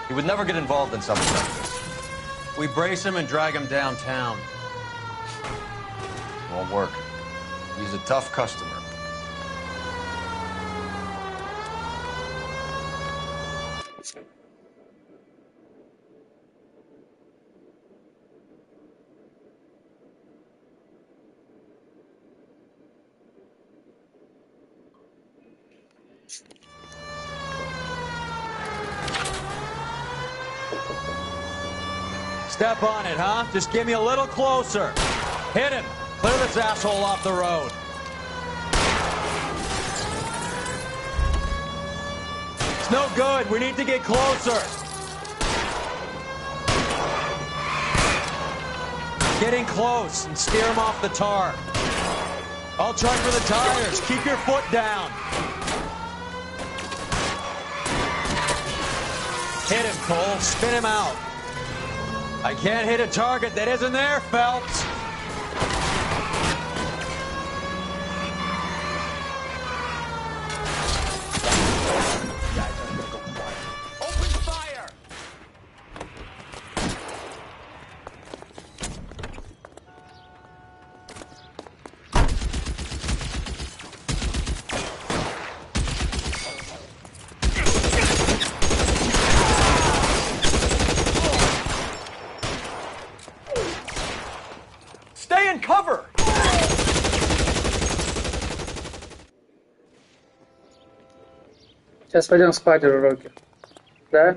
He would never get involved in something like this. We brace him and drag him downtown. Won't work. He's a tough customer. Step on it, huh? Just get me a little closer. Hit him. Clear this asshole off the road. It's no good. We need to get closer. Getting close and steer him off the tar. I'll try for the tires. Keep your foot down. Hit him, Cole. Spin him out. I can't hit a target that isn't there, Phelps. Open fire! Stay in cover! Сейчас пойдем спать, уроки. Да?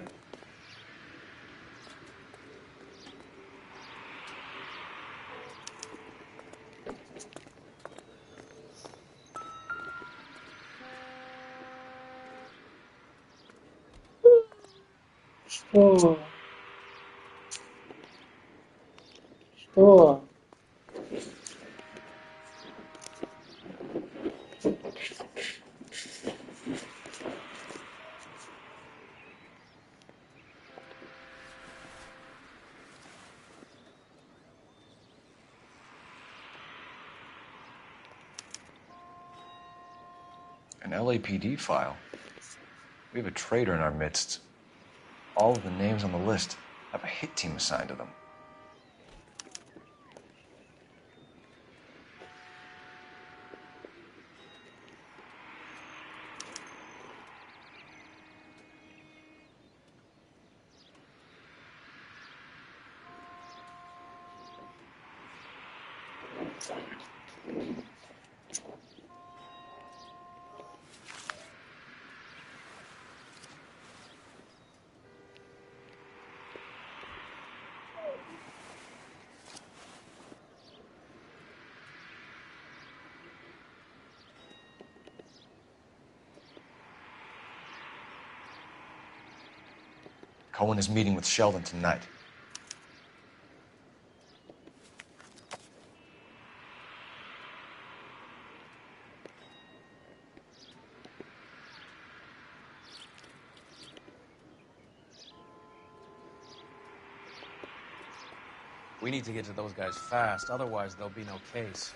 Что? Что? An LAPD file. We have a traitor in our midst. All of the names on the list have a hit team assigned to them. Cohen is meeting with Sheldon tonight. We need to get to those guys fast, otherwise there'll be no case.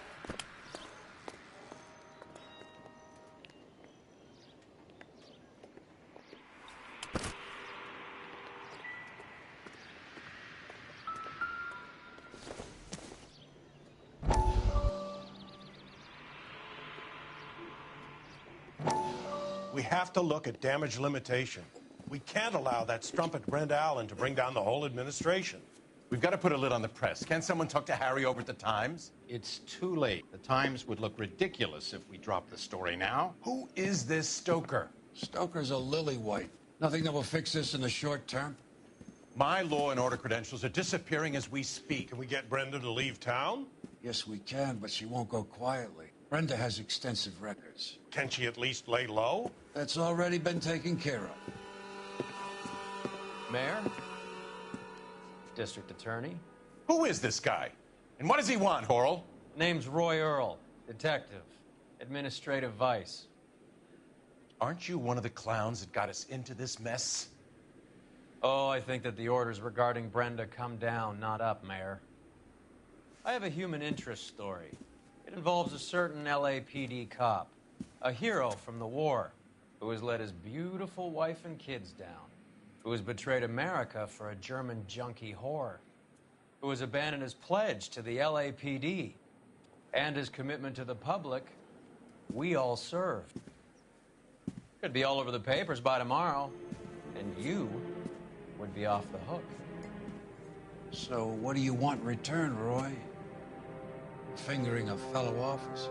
We have to look at damage limitation. We can't allow that strumpet Brent Allen to bring down the whole administration. We've got to put a lid on the press. Can someone talk to Harry over at the Times? It's too late. The Times would look ridiculous if we dropped the story now. Who is this Stoker? Stoker's a lily-white. Nothing that will fix this in the short term. My law and order credentials are disappearing as we speak. Can we get Brenda to leave town? Yes, we can, but she won't go quietly. Brenda has extensive records. Can she at least lay low? That's already been taken care of. Mayor? District Attorney? Who is this guy? And what does he want, Horrell? Name's Roy Earl, detective, administrative vice. Aren't you one of the clowns that got us into this mess? Oh, I think that the orders regarding Brenda come down, not up, Mayor. I have a human interest story. It involves a certain LAPD cop, a hero from the war, who has let his beautiful wife and kids down, who has betrayed America for a German junkie whore, who has abandoned his pledge to the LAPD and his commitment to the public we all served. Could be all over the papers by tomorrow, and you would be off the hook. So what do you want in return, Roy? Fingering a fellow officer.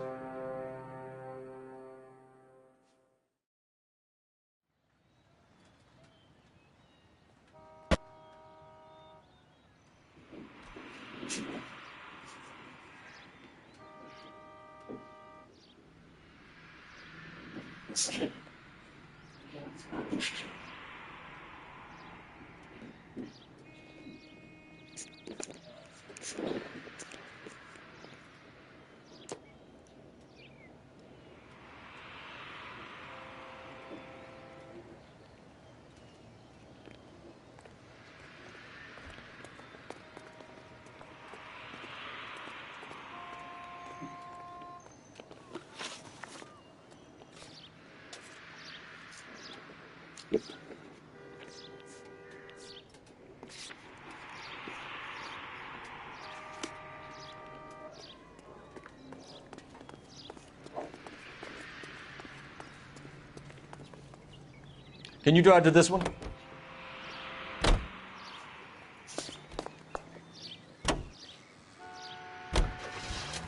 Can you drive to this one?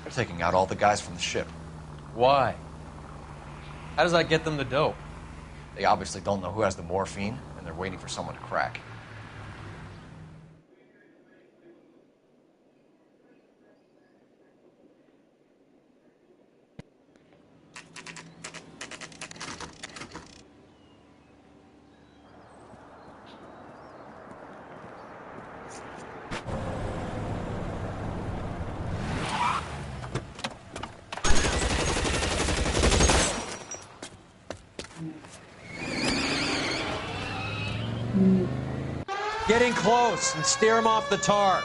They're taking out all the guys from the ship. Why? How does that get them the dope? They obviously don't know who has the morphine, and they're waiting for someone to crack. Get in close and steer him off the tar.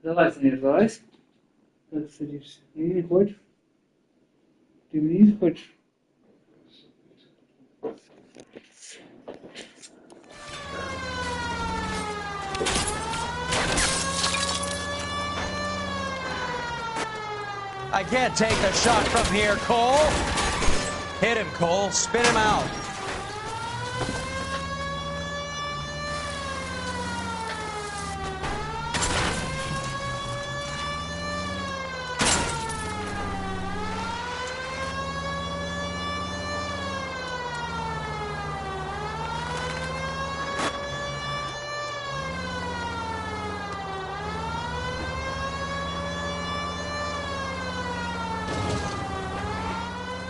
Залазь, не залазь. Как садишься? Не хочешь? Ты вниз хочешь? I can't take the shot from here, Cole. Hit him, Cole. Spin him out.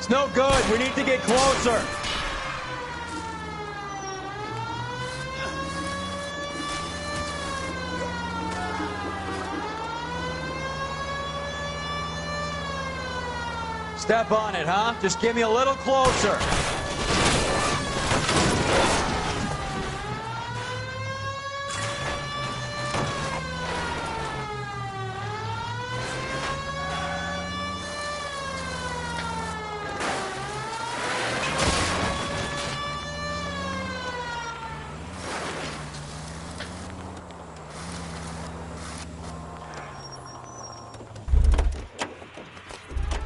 It's no good. We need to get closer. Step on it, huh? Just get me a little closer.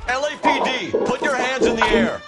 LAPD, put your hands in the air.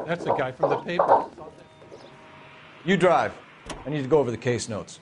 That's the guy from the paper. You drive. I need to go over the case notes.